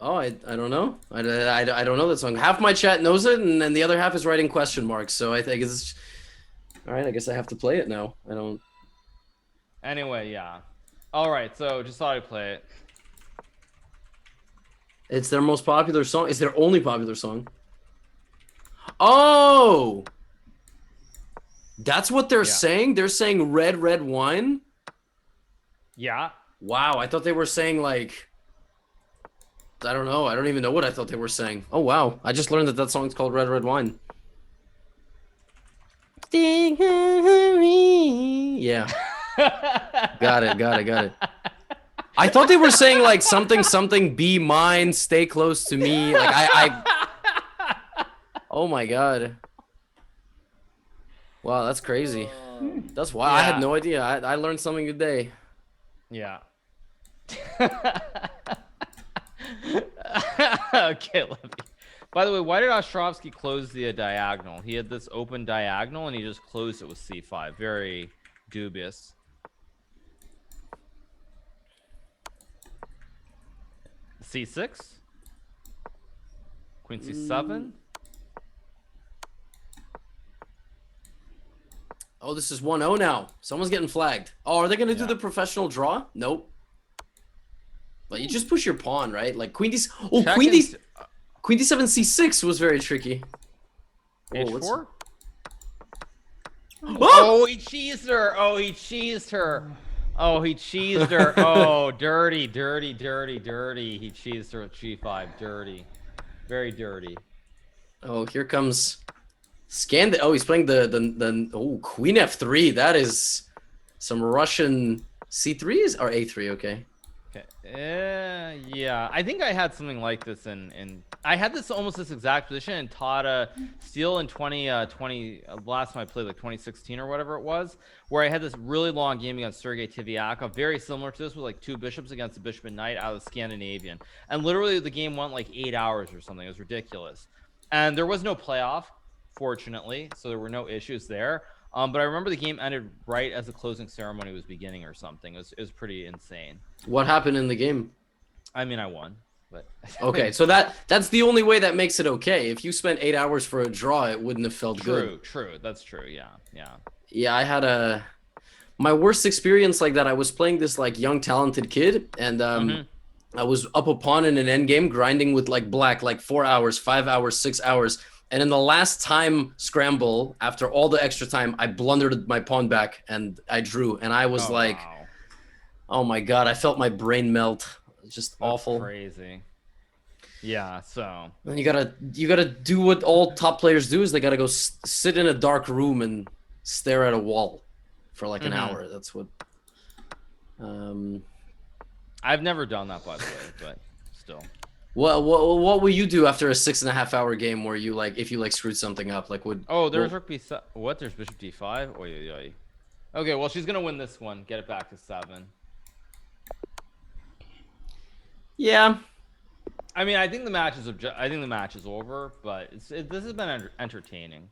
Oh, I don't know. I don't know that song. Half my chat knows it, and then the other half is writing question marks. So I think it's all right. I guess I have to play it now. I don't. Anyway, yeah. All right. So just thought I'd play it. It's their most popular song. It's their only popular song. Oh, that's what they're saying. They're saying red wine. Yeah. Wow, I thought they were saying like. I don't know. I don't even know what I thought they were saying. Oh wow, I just learned that song's called Red Wine. Yeah. Got it. I thought they were saying like something be mine, stay close to me. Like I Oh my god. Wow, that's crazy. That's wild. I had no idea. I learned something today. Yeah. Okay, Levy. By the way, why did Ostrovskiy close the diagonal? He had this open diagonal and he just closed it with c5. Very dubious. c6? Queen c7? Oh, this is 1-0 now. Someone's getting flagged. Oh, are they going to do the professional draw? Nope. But you just push your pawn, right? Like Queen D. Oh, Queen D7 C6 was very tricky. H4? Oh, he cheesed her. Oh, he cheesed her. Oh, dirty. He cheesed her with G5. Dirty. Very dirty. Oh, here comes Scand. Oh, he's playing the Queen F3. That is some Russian C3s or A3. Okay. Yeah, I think I had something like this in I had this exact position in Tata Steel in 2020 last time I played, like 2016 or whatever it was, where I had this really long game against Sergei Tiviakov, very similar to this, with like 2 bishops against a bishop and knight out of the Scandinavian, and literally the game went like 8 hours or something. It was ridiculous, and there was no playoff, fortunately, so there were no issues there. But I remember the game ended right as the closing ceremony was beginning or something. It was pretty insane. What happened in the game? I mean, I won, but okay. So that's the only way that makes it okay. If you spent 8 hours for a draw, it wouldn't have felt good. True. That's true. Yeah. Yeah, I had a. My worst experience like that, I was playing this like young talented kid, and I was up a pawn in an endgame, grinding with like black like 4 hours, 5 hours, 6 hours. And in the last time scramble, after all the extra time, I blundered my pawn back and I drew. And I was like, wow. oh my God, I felt my brain melt. It's just That's awful. crazy. Yeah, so. And you gotta do what all top players do is they gotta go sit in a dark room and stare at a wall for like an hour. That's what. I've never done that, by the way, but still. What will you do after a 6.5 hour game where you like if you like screwed something up? Like would there's rook b7. What? There's bishop d5. Oy, oy, oy. Okay, well she's gonna win this one. Get it back to 7. Yeah. I mean, I think the match is over, but this has been entertaining.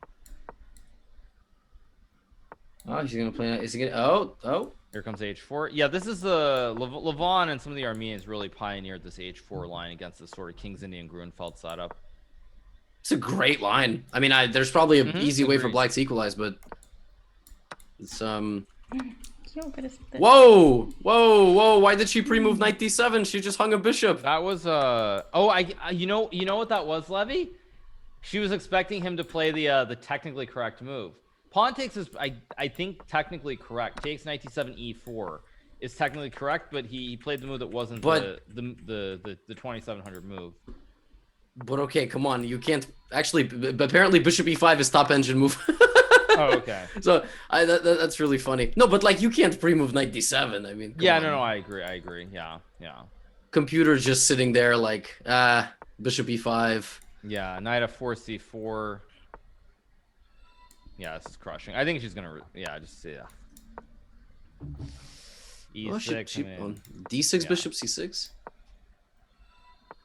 Oh, he's gonna play. Is he gonna? Oh. Here comes h4. Yeah, this is the Levon and some of the Armenians really pioneered this h4 line against this sort of King's Indian Grunfeld setup. It's a great line. I mean, there's probably an easy way for black to equalize, but it's Whoa! Why did she pre-move knight d7? She just hung a bishop. That was you know what that was, Levy? She was expecting him to play the technically correct move. Pawn takes is I think technically correct. Takes knight d7 e4 is technically correct, but he played the move that wasn't the 2700 move. But okay, come on, you can't actually. Apparently, bishop e5 is top engine move. Oh, okay. So that's really funny. No, but like you can't pre-move knight d7. I mean, yeah, no, I agree. Yeah. Computer's just sitting there like bishop e5. Yeah, knight f4 c4. Yeah, this is crushing. I think she's gonna. E6. D6 bishop c6.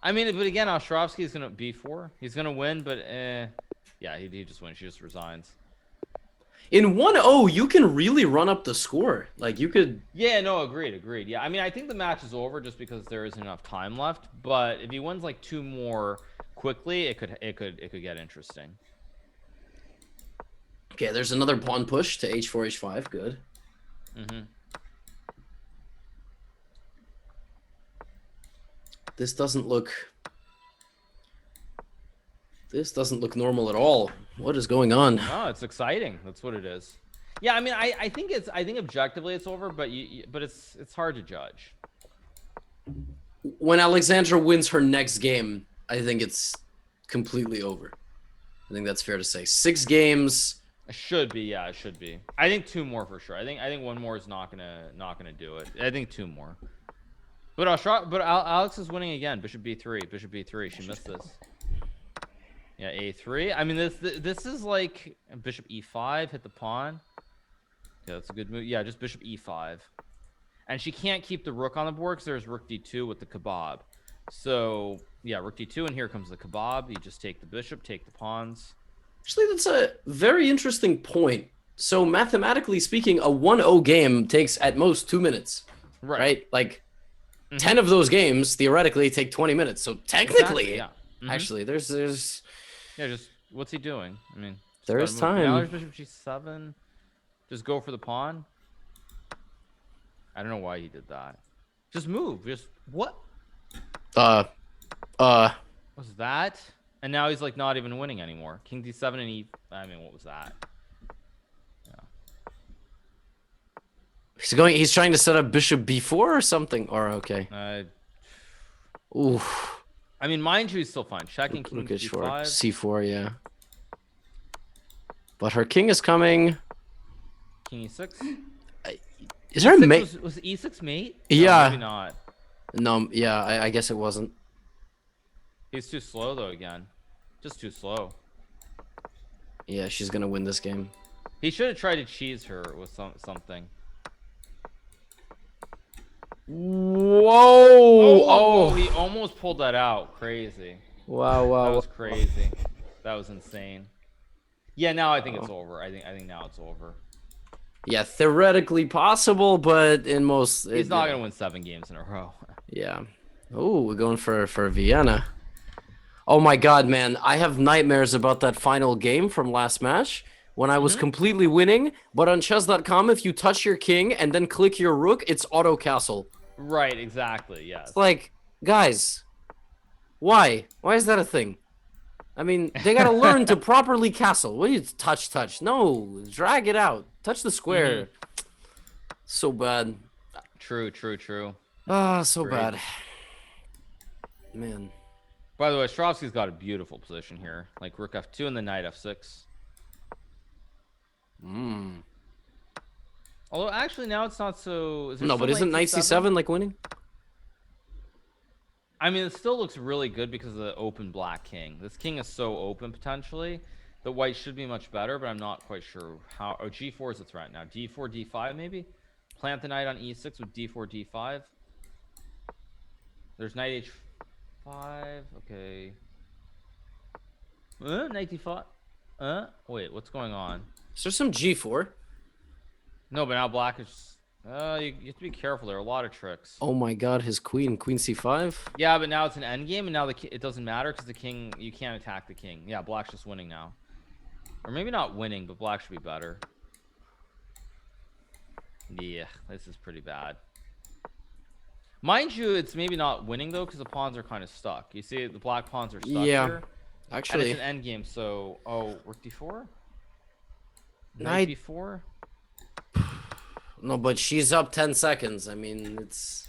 I mean, but again, Ostrovskiy is gonna b4. He's gonna win, but yeah, he just wins. She just resigns. In 1-0, you can really run up the score. Like you could. Yeah, no, agreed. Yeah, I mean, I think the match is over just because there isn't enough time left. But if he wins like 2 more quickly, it could get interesting. Okay, there's another pawn push to h4, h5. Good. This doesn't look normal at all. What is going on? Oh, it's exciting. That's what it is. Yeah, I mean, I think objectively it's over, but but it's hard to judge. When Alexandra wins her next game, I think it's completely over. I think that's fair to say. 6 games. It should be, yeah, it should be. I think 2 more for sure. I think 1 more is not gonna do it. I think 2 more. But Alex is winning again. Bishop b3. Bishop b3. She missed this. Yeah, a3. I mean, this is like bishop e5. Hit the pawn. Yeah, that's a good move. Yeah, just bishop e5. And she can't keep the rook on the board because there's rook d2 with the kebab. So yeah, rook d2, and here comes the kebab. You just take the bishop, take the pawns. Actually, that's a very interesting point. So mathematically speaking, a 1-0 game takes at most 2 minutes. Right? Like 10 of those games theoretically take 20 minutes. So technically, exactly, actually, there's just what's he doing? I mean, there is time. Now there's bishop g7. Just go for the pawn. I don't know why he did that. Just move. Just what? What's that? And now he's like not even winning anymore. King d7 and e. I mean, what was that? Yeah. He's trying to set up bishop b4 or something. Or okay. Ooh. I mean, mind you, he's still fine. Checking king d5. C4, yeah. But her king is coming. King e6. Is there a mate? Was e6 mate? Yeah. No, maybe not. No, yeah, I guess it wasn't. He's too slow though. Again, just too slow. Yeah, she's gonna win this game. He should have tried to cheese her with something. Whoa! Oh, he almost pulled that out. Crazy. Wow! That was crazy. That was insane. Yeah, now I think it's over. I think now it's over. Yeah, theoretically possible, but in most he's not gonna win 7 games in a row. Yeah. Oh, we're going for Vienna. Oh my God, man! I have nightmares about that final game from last match when I was completely winning. But on chess.com, if you touch your king and then click your rook, it's auto castle. Right, exactly. Yes. It's like, guys, why? Why is that a thing? I mean, they gotta learn to properly castle. What do you touch? No, drag it out. Touch the square. So bad. True. Ah, so Great. bad. Man. By the way, Ostrovskiy's got a beautiful position here. Like rook f2 and the knight f6. Although actually now it's not so. No, but isn't knight c7 like winning? I mean, it still looks really good because of the open black king. This king is so open potentially. The white should be much better, but I'm not quite sure how. Oh, g4 is a threat now. d4, d5 maybe? Plant the knight on e6 with d4, d5. There's knight h5. Okay. Knight d5. Wait, what's going on? Is there some g4? No, but now black is. You have to be careful. There are a lot of tricks. Oh my god, his queen c5. Yeah, but now it's an endgame, and now it doesn't matter because the king, you can't attack the king. Yeah, black's just winning now. Or maybe not winning, but black should be better. Yeah, this is pretty bad. Mind you, it's maybe not winning, though, because the pawns are kind of stuck. You see, the black pawns are stuck here. Actually. And it's an endgame, so... Oh, rook d4? Knight b4? No, but she's up 10 seconds. I mean, it's...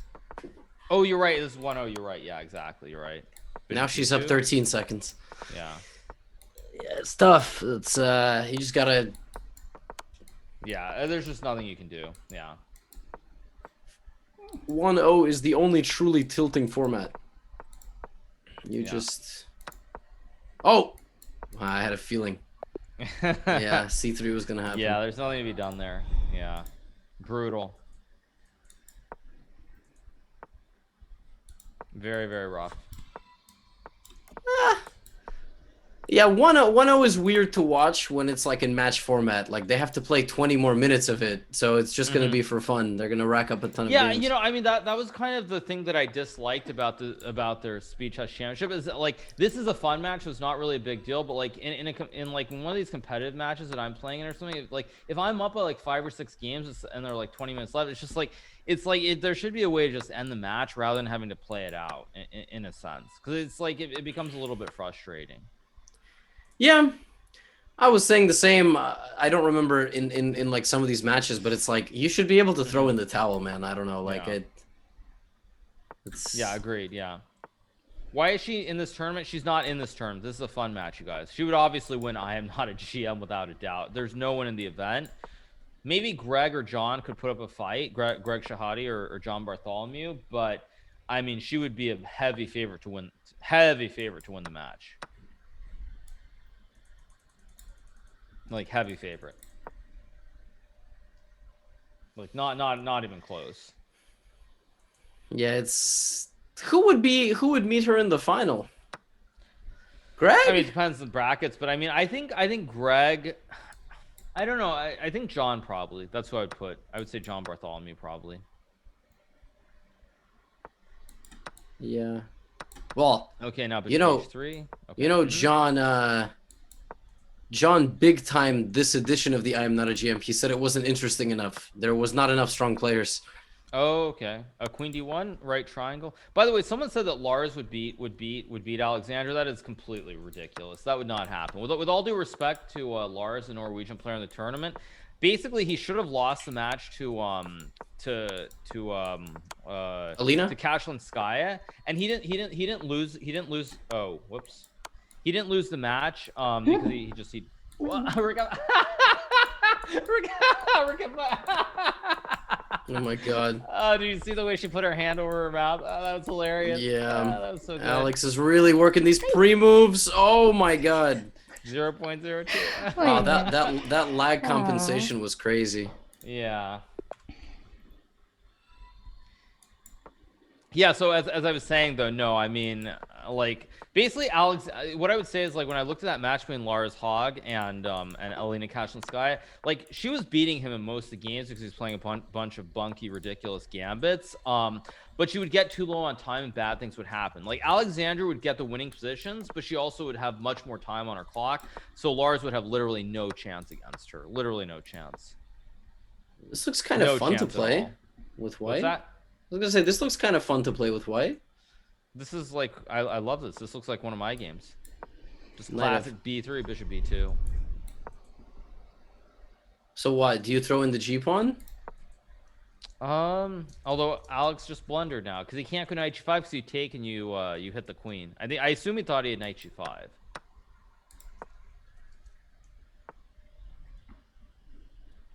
Oh, you're right. This is 1-0. You're right. Yeah, exactly. You're right. Now she's up 13 seconds. Yeah. Yeah, it's tough. It's, you just gotta... Yeah, there's just nothing you can do. Yeah. 1-0 is the only truly tilting format. You just... Oh! I had a feeling. Yeah, c3 was gonna happen. Yeah, there's nothing to be done there. Yeah. Brutal. Very, very rough. Yeah, 1-0 is weird to watch when it's like in match format. Like they have to play 20 more minutes of it, so it's just gonna be for fun. They're gonna rack up a ton of games. You know, I mean that was kind of the thing that I disliked about their Speed Chess Championship is that, like, this is a fun match, so it's not really a big deal. But like in one of these competitive matches that I'm playing in or something, like if I'm up by like 5 or 6 games and there are like 20 minutes left, it's just like there should be a way to just end the match rather than having to play it out in a sense, because it's like it becomes a little bit frustrating. Yeah, I was saying the same. I don't remember in like some of these matches, but it's like you should be able to throw in the towel, man. I don't know, like it's. Yeah, agreed. Yeah. Why is she in this tournament? She's not in this tournament. This is a fun match, you guys. She would obviously win I Am Not a GM without a doubt. There's no one in the event. Maybe Greg or John could put up a fight, Greg Shahadi or John Bartholomew, but I mean, she would be a heavy favorite to win the match. Like heavy favorite. Like not even close. Yeah, it's who would meet her in the final? Greg? I mean, it depends on brackets, but I mean, I think Greg. I don't know. I think John probably. That's who I would put. I would say John Bartholomew probably. Yeah. Well. Okay, now but you know, stage 3. Okay. You know, John big time this edition of the I Am Not a GM. He said it wasn't interesting enough. There was not enough strong players. Oh, okay. Queen D1, right triangle. By the way, someone said that Lars would beat Alexandra. That is completely ridiculous. That would not happen. With all due respect to Lars, the Norwegian player in the tournament, basically he should have lost the match to Alina, to Kashlinskaya, and he didn't lose. Oh, whoops. He didn't lose the match because he Oh my god. Oh, did you see the way she put her hand over her mouth? Oh, that was hilarious. Yeah. That was so good. Alex is really working these pre-moves. Oh my god. 0.02. Wow, that lag compensation was crazy. Yeah. Yeah, so as I was saying though, no, I mean, like basically Alex. What I would say is like when I looked at that match between Lars Hogg and Elena Kosteniuk, like she was beating him in most of the games because he was playing a bunch of bunky, ridiculous gambits. But she would get too low on time and bad things would happen. Like Alexandra would get the winning positions, but she also would have much more time on her clock. So Lars would have literally no chance against her. Literally no chance. This looks kind of fun to play with white. I was gonna say this looks kind of fun to play with white. This is like I love this. This looks like one of my games. Just classic B3, bishop B2. So what? Do you throw in the G pawn? Although Alex just blundered now because he can't go knight G5 because you take and you hit the queen. I assume he thought he had knight G5.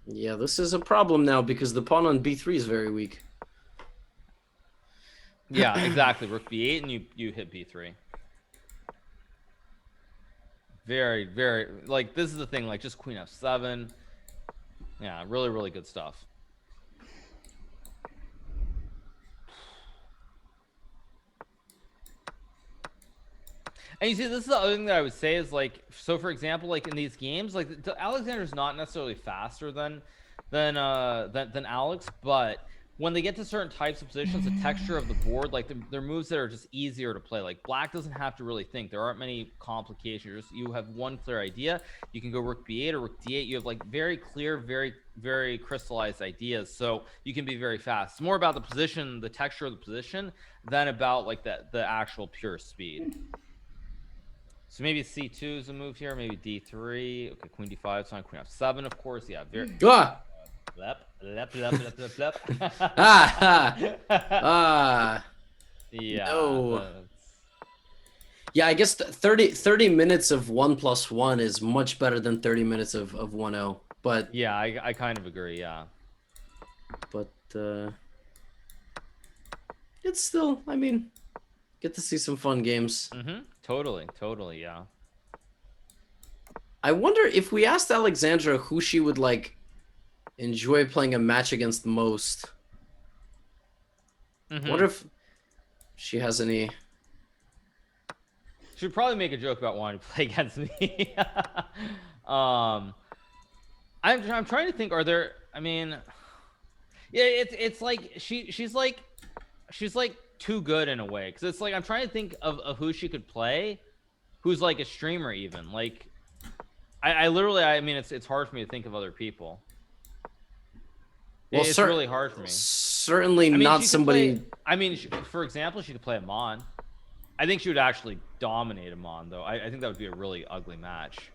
Yeah, this is a problem now because the pawn on B3 is very weak. Yeah, exactly. Rook B8 and you hit B3. Very, very like this is the thing. Like just queen F7. Yeah, really, really good stuff. And you see, this is the other thing that I would say is like, so for example, like in these games, like Alexander's not necessarily faster than Alex, but when they get to certain types of positions, the texture of the board, like they're moves that are just easier to play. Like black doesn't have to really think. There aren't many complications. You have one clear idea. You can go rook B8 or rook D8. You have like very clear, very, very crystallized ideas. So you can be very fast. It's more about the position, the texture of the position, than about like the actual pure speed. So maybe C2 is a move here. Maybe D3. Okay, queen D5. So on queen F7, of course. Yeah, very. Yeah. No. Yeah, I guess 30 minutes of 1+1 is much better than 30 minutes of 1-0. But yeah, I kind of agree. Yeah. But it's still, I mean, get to see some fun games. Totally, yeah. I wonder if we asked Alexandra who she would like enjoy playing a match against the most. What if she has any? She'd probably make a joke about wanting to play against me. I'm trying to think. Are there? I mean, yeah, it's like she's like too good in a way because it's like I'm trying to think of who she could play, who's like a streamer even. Like, I literally, I mean, it's hard for me to think of other people. Well, it's really hard for me. Certainly not somebody. I mean, for example, she could play Amon. I think she would actually dominate Amon, though. I think that would be a really ugly match.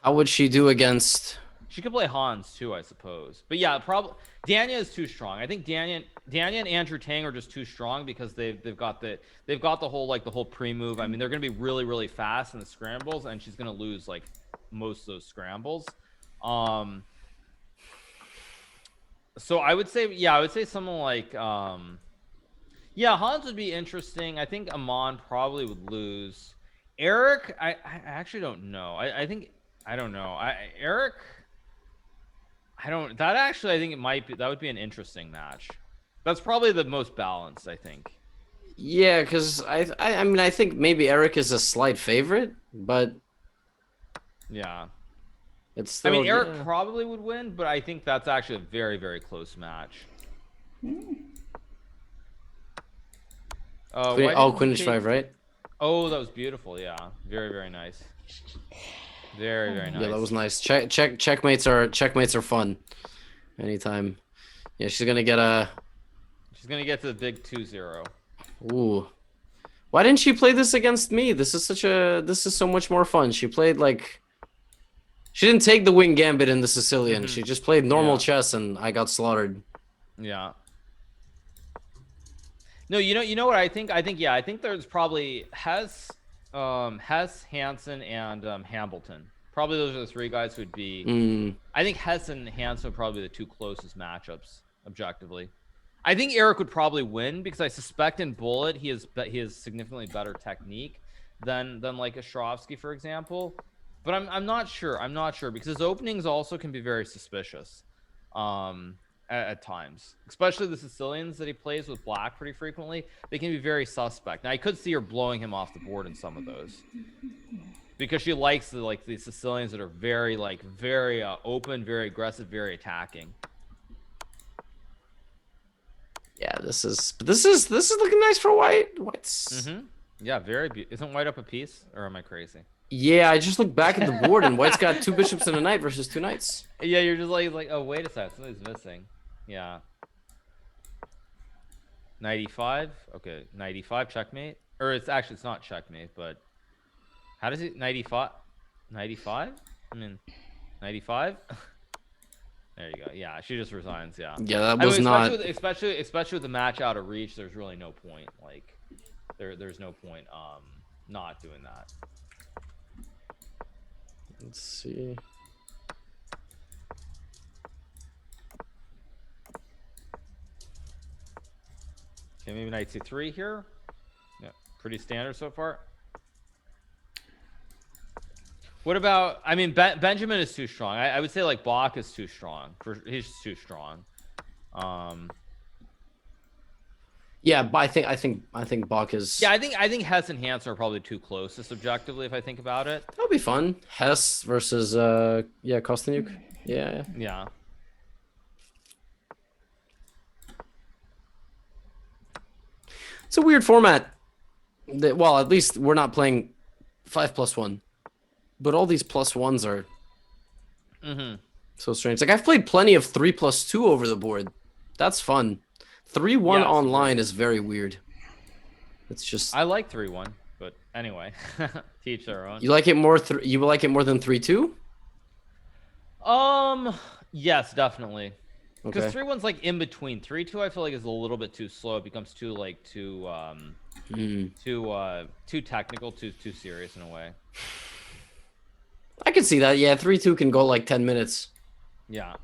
How would she do against? She could play Hans too, I suppose. But yeah, probably Danya is too strong. I think Danya and Andrew Tang are just too strong because they've got the whole pre-move. I mean, they're gonna be really, really fast in the scrambles, and she's gonna lose like most of those scrambles. So I would say someone like Hans would be interesting. I think Amon probably would lose. Eric, I actually don't know. I don't know. Eric, I don't. That actually, I think it might be. That would be an interesting match. That's probably the most balanced, I think. Yeah, because I mean, I think maybe Eric is a slight favorite, but yeah, it's still, I mean, Eric probably would win, but I think that's actually a very, very close match. Queen H5, right? Oh, that was beautiful. Yeah, very, very nice. Very, very nice. Yeah, that was nice. Checkmates are fun. Anytime. Yeah, she's gonna get to the big 2-0. Ooh. Why didn't she play this against me? This is so much more fun. She played like she didn't take the wing gambit in the Sicilian. She just played normal chess and I got slaughtered. Yeah. No, you know what I think? I think there's probably Hess, Hansen, and Hambleton. Probably those are the three guys who'd be. I think Hess and Hansen are probably the two closest matchups objectively. I think Eric would probably win because I suspect in Bullet he has significantly better technique than like Ostrovskiy, for example. But I'm not sure. I'm not sure because his openings also can be very suspicious. at times, especially the Sicilians that he plays with black pretty frequently. They can be very suspect. Now I could see her blowing him off the board in some of those because she likes the Sicilians that are very open, very aggressive, very attacking. Yeah, this is looking nice for white. White's. Yeah, isn't white up a piece, or am I crazy? Yeah, I just looked back at the board and white's got 2 bishops and a knight versus 2 knights. Yeah, you're just like, oh wait a second, something's missing. Yeah. 95. Okay, 95 checkmate, or it's not checkmate, but how does it 95? 95? I mean, 95. There you go. Yeah, she just resigns. Yeah. Yeah, that was not. Especially with the match out of reach. There's really no point. Like, there's no point not doing that. Let's see. Okay, maybe knight c3 here. Yeah, pretty standard so far. What about? I mean, Benjamin is too strong. I would say like Bach is too strong. He's too strong. Yeah, but I think Bach is. Yeah, I think Hess and Hansen are probably too close, just objectively, if I think about it. That'll be fun. Hess versus Kosteniuk. Yeah. Yeah. It's a weird format. Well, at least we're not playing 5+1, but all these +1s are so strange. Like I've played plenty of 3+2 over the board. That's fun. 3-1 online is very weird. It's just I like 3-1, but anyway, teach their own. You like it more? You like it more than 3-2? Yes, definitely. Because Okay. 3-1's like in between. 3-2 I feel like is a little bit too slow. It becomes too technical, too serious in a way. I can see that. Yeah, 3-2 can go like 10 minutes. Yeah.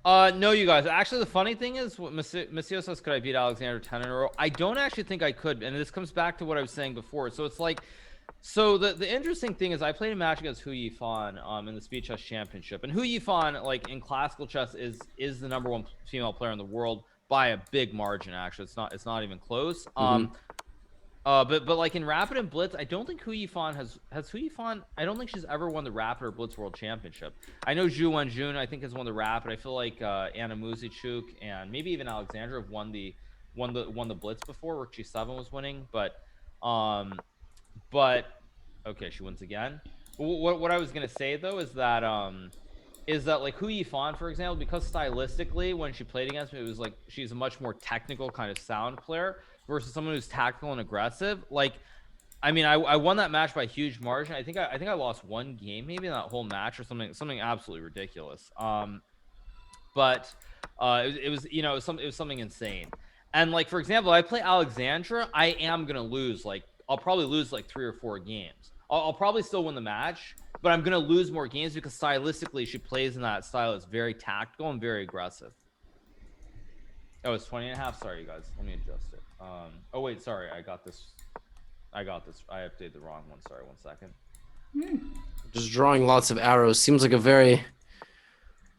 No, you guys. Actually, the funny thing is, Monsieur says, could I beat Alexandra 10 in a row? I don't actually think I could, and this comes back to what I was saying before. So it's like, the interesting thing is, I played a match against Hu Yifan in the Speed Chess Championship, and Hu Yifan, like in classical chess, is the #1 female player in the world by a big margin. Actually, it's not even close. But like in Rapid and Blitz, I don't think Hu Yifan has Hu Yifan. I don't think she's ever won the Rapid or Blitz World Championship. I know Zhu Wenjun, I think, has won the Rapid. I feel like Anna Muzichuk and maybe even Alexandra have won the Blitz before, where G7 was winning. But okay, she wins again. What I was gonna say though is that like Hu Yifan, for example, because stylistically when she played against me, it was like she's a much more technical kind of sound player versus someone who's tactical and aggressive. Like, I mean, I won that match by a huge margin. I think I lost one game maybe in that whole match or something absolutely ridiculous. But it was something insane. And like, for example, I play Alexandra, I am gonna lose. Like, I'll probably lose like 3 or 4 games. I'll probably still win the match, but I'm gonna lose more games because stylistically she plays in that style that's very tactical and very aggressive. Oh, it's 20.5. Sorry, you guys. Let me adjust it. Oh wait, sorry. I got this. I updated the wrong one. Sorry, 1 second. Just drawing lots of arrows seems like a very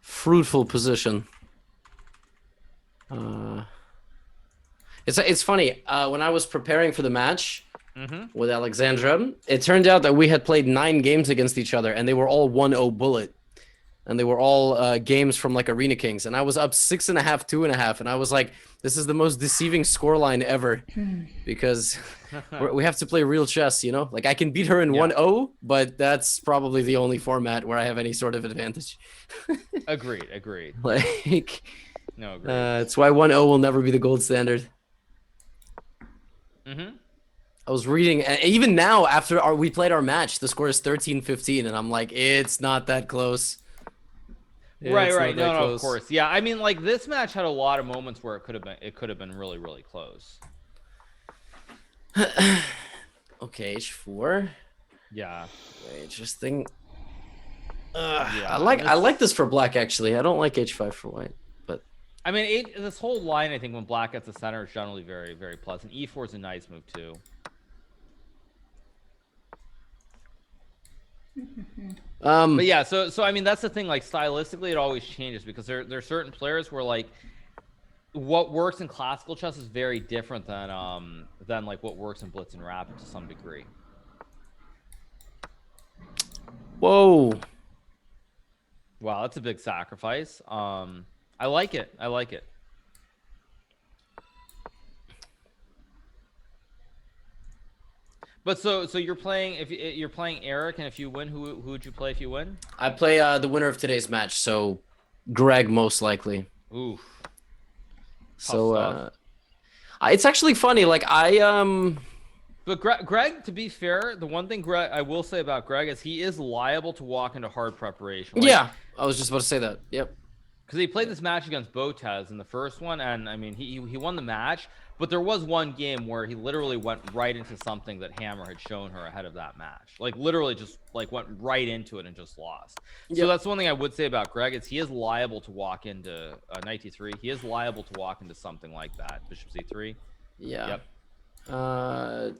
fruitful position. It's funny. When I was preparing for the match with Alexandra, it turned out that we had played 9 games against each other, and they were all 1-0 bullet. And they were all games from like Arena Kings. And I was up 6.5, 2.5. And I was like, this is the most deceiving scoreline ever. Because we have to play real chess, you know? Like I can beat her in 1-0, but that's probably the only format where I have any sort of advantage. Agreed. Like, no, agreed. That's why 1-0 will never be the gold standard. I was reading, and even now after we played our match, the score is 13-15. And I'm like, it's not that close. Yeah, right. No, of course. Yeah, I mean, like this match had a lot of moments where it could have been really, really close. Okay, H4. Yeah. Interesting. Yeah, I like this for black actually. I don't like H5 for white, but I mean, this whole line, I think, when black gets the center is generally very, very pleasant. E4 is a nice move too. But yeah, so I mean that's the thing. Like stylistically, it always changes because there are certain players where like what works in classical chess is very different than like what works in Blitz and Rapid to some degree. Whoa. Wow, that's a big sacrifice. I like it. I like it. But so you're playing, if you're playing Eric, and if you win, who would you play if you win? I play the winner of today's match, so Greg most likely. Ooh. So it's actually funny. Like But Greg, to be fair, the one thing I will say about Greg is he is liable to walk into hard preparation. Like, yeah, I was just about to say that. Yep. Because he played this match against Botez in the first one, and I mean he won the match, but there was one game where he literally went right into something that Hammer had shown her ahead of that match. Like literally just like went right into it and just lost. Yep. So that's one thing I would say about Greg is he is liable to walk into knight d3. He is liable to walk into something like that, bishop c3. Yeah. Yep.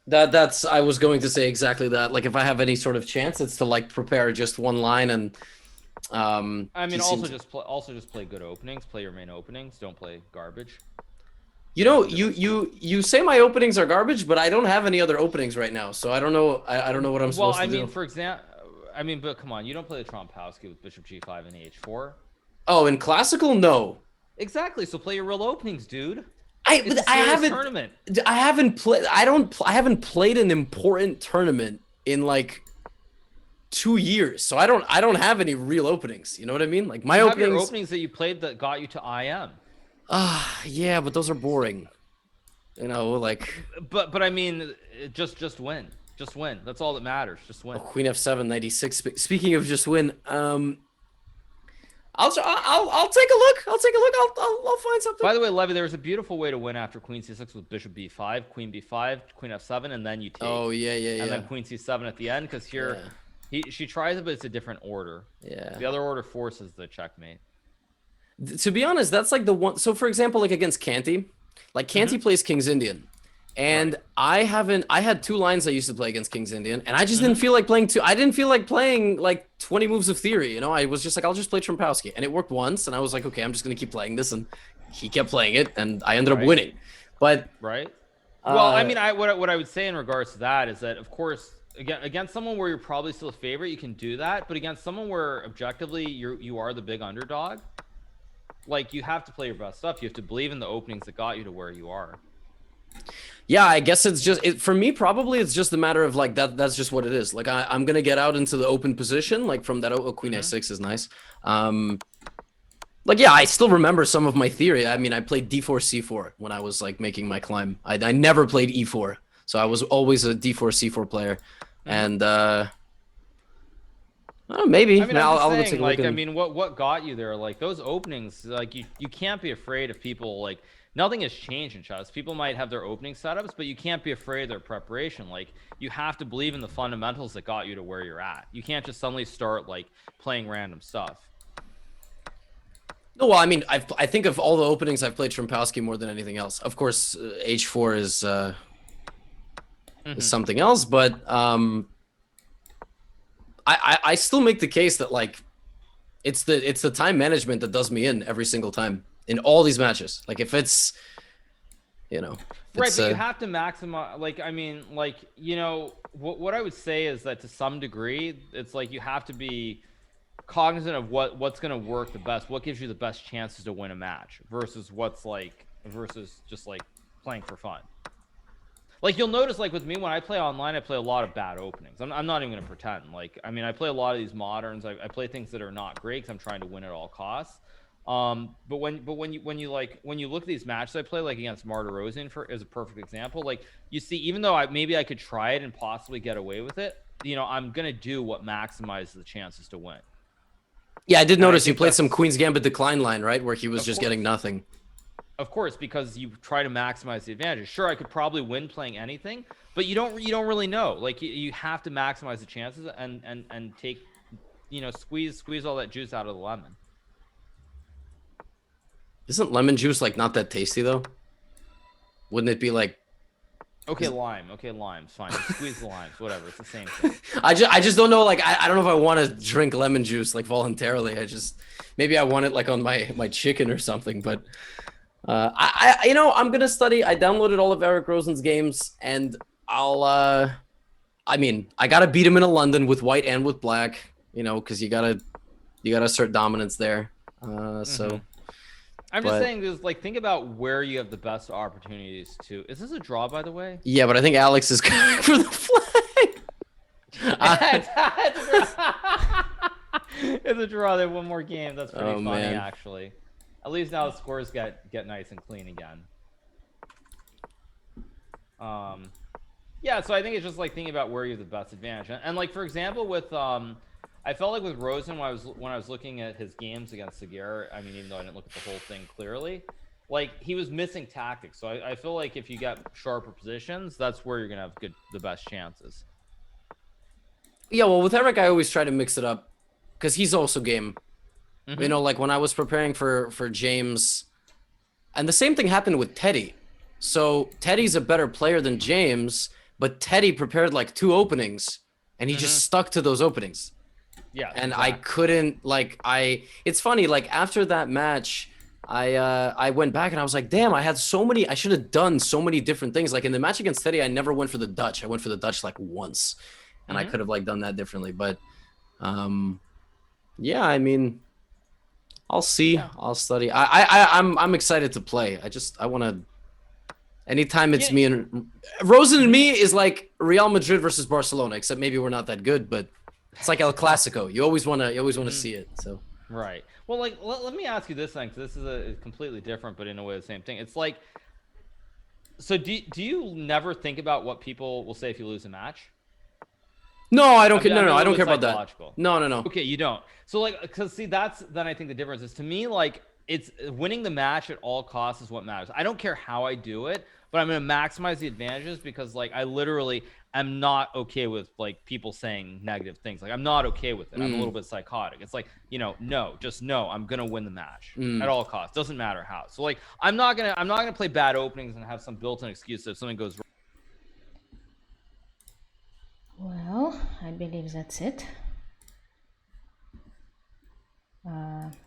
That's I was going to say exactly that. Like if I have any sort of chance, it's to like prepare just one line and. I mean, also just play good openings. Play your main openings. Don't play garbage. You know, you say my openings are garbage, but I don't have any other openings right now, so I don't know. I don't know what I'm supposed to do. Well, I mean, for example, but come on, you don't play the Trompowsky with Bishop G5 and H4. Oh, in classical, no. Exactly. So play your real openings, dude. I haven't. Tournament. I haven't played. I haven't played an important tournament in like 2 years, so I don't have any real openings. You know what I mean? Like my openings that you played that got you to IM. Yeah, but those are boring. You know, like. But I mean, just win. Just win. That's all that matters. Just win. Oh, Queen F7 96. Speaking of just win, I'll take a look. I'll find something. By the way, Levy, there was a beautiful way to win after Queen C6 with Bishop B5, Queen B5, Queen F7, and then you take. Oh yeah. And then Queen C7 at the end, because here. Yeah. She tries it, but it's a different order. Yeah. The other order forces the checkmate. To be honest, that's like the one. So, for example, like against Canty, like Canty plays King's Indian, and right. I had 2 lines I used to play against King's Indian, and I just didn't feel like playing I didn't feel like playing like 20 moves of theory. You know, I was just like, I'll just play Trompowsky, and it worked once, and I was like, okay, I'm just gonna keep playing this, and he kept playing it, and I ended up winning. But well, I mean, what I would say in regards to that is that, of course. Against someone where you're probably still a favorite, you can do that. But against someone where objectively you are the big underdog, like you have to play your best stuff. You have to believe in the openings that got you to where you are. Yeah, I guess it's just for me. Probably it's just a matter of like that. That's just what it is. Like I'm gonna get out into the open position. Like from that, Queen A6 is nice. Like yeah, I still remember some of my theory. I mean, I played D4 C4 when I was like making my climb. I never played E4. So I was always a D4 C4 player, and maybe I mean, I'll saying, take a like look. I mean, what got you there? Like those openings, like you can't be afraid of people. Like nothing has changed in chess. People might have their opening setups, but you can't be afraid of their preparation. Like you have to believe in the fundamentals that got you to where you're at. You can't just suddenly start like playing random stuff. No, well, I mean, I think of all the openings I've played Trompowsky more than anything else. Of course, H4 is. Something else, but I still make the case that like it's the time management that does me in every single time in all these matches. Like if it's right, but you have to maximize. Like I mean, like what I would say is that to some degree, it's like you have to be cognizant of what's going to work the best, what gives you the best chances to win a match versus versus just like playing for fun. Like you'll notice, like with me, when I play online, I play a lot of bad openings. I'm not even gonna pretend. Like I mean, I play a lot of these moderns. I play things that are not great because I'm trying to win at all costs. But when you look at these matches I play, like against Martirosian as a perfect example, like you see, even though maybe I could try it and possibly get away with it, I'm gonna do what maximizes the chances to win. Yeah, I did notice you played some Queen's Gambit decline line, right, where he was just getting nothing. Of course, because you try to maximize the advantage. Sure, I could probably win playing anything, but you don't really know. Like you have to maximize the chances and take, squeeze all that juice out of the lemon. Isn't lemon juice like not that tasty though? Wouldn't it be like Okay, lime. It's fine. Squeeze the limes, whatever. It's the same thing. I just don't know. Like, I don't know if I want to drink lemon juice like voluntarily. Maybe I want it like on my chicken or something. But I'm gonna study. I downloaded all of Eric Rosen's games, and I gotta beat him in London with white and with black. Because you gotta assert dominance there. So. I'm just saying, think about where you have the best opportunities to. Is this a draw, by the way? Yeah, but I think Alex is going for the flag. It's a draw. They have one more game. That's pretty funny, man. actually. At least now the scores get nice and clean again. Yeah, so I think it's just like thinking about where you have the best advantage, and like for example with I felt like with Rosen when I was looking at his games against Seguer, I mean, even though I didn't look at the whole thing clearly, like he was missing tactics. So I feel like if you get sharper positions, that's where you're gonna have the best chances. Yeah, well, with Eric, I always try to mix it up because he's also game. Mm-hmm. Like when I was preparing for James, and the same thing happened with Teddy. So Teddy's a better player than James, but Teddy prepared like 2 openings, and he just stuck to those openings. Yeah, and exactly. I couldn't it's funny, like after that match, I went back and I was like, damn, I should have done so many different things. Like in the match against Teddy, I never went for the Dutch. I went for the Dutch like once, and I could have like done that differently. But yeah, I mean, I'll see. Yeah. I'll study. I'm excited to play. I want to. Anytime it's me and Rosen and me is like Real Madrid versus Barcelona, except maybe we're not that good, but. It's like El Clasico. You always want to see it. So right. Well, like let me ask you this thing, because this is completely different, but in a way the same thing. It's like, so do you never think about what people will say if you lose a match? No, I don't. No, I don't care about that. No. Okay, you don't. So like, because see, then I think the difference is, to me, like it's winning the match at all costs is what matters. I don't care how I do it, but I'm going to maximize the advantages, because like I literally am not okay with like people saying negative things. Like I'm not okay with it. I'm a little bit psychotic. It's like, no, I'm going to win the match at all costs. Doesn't matter how. So like I'm not going to play bad openings and have some built-in excuse if something goes wrong. Well, I believe that's it.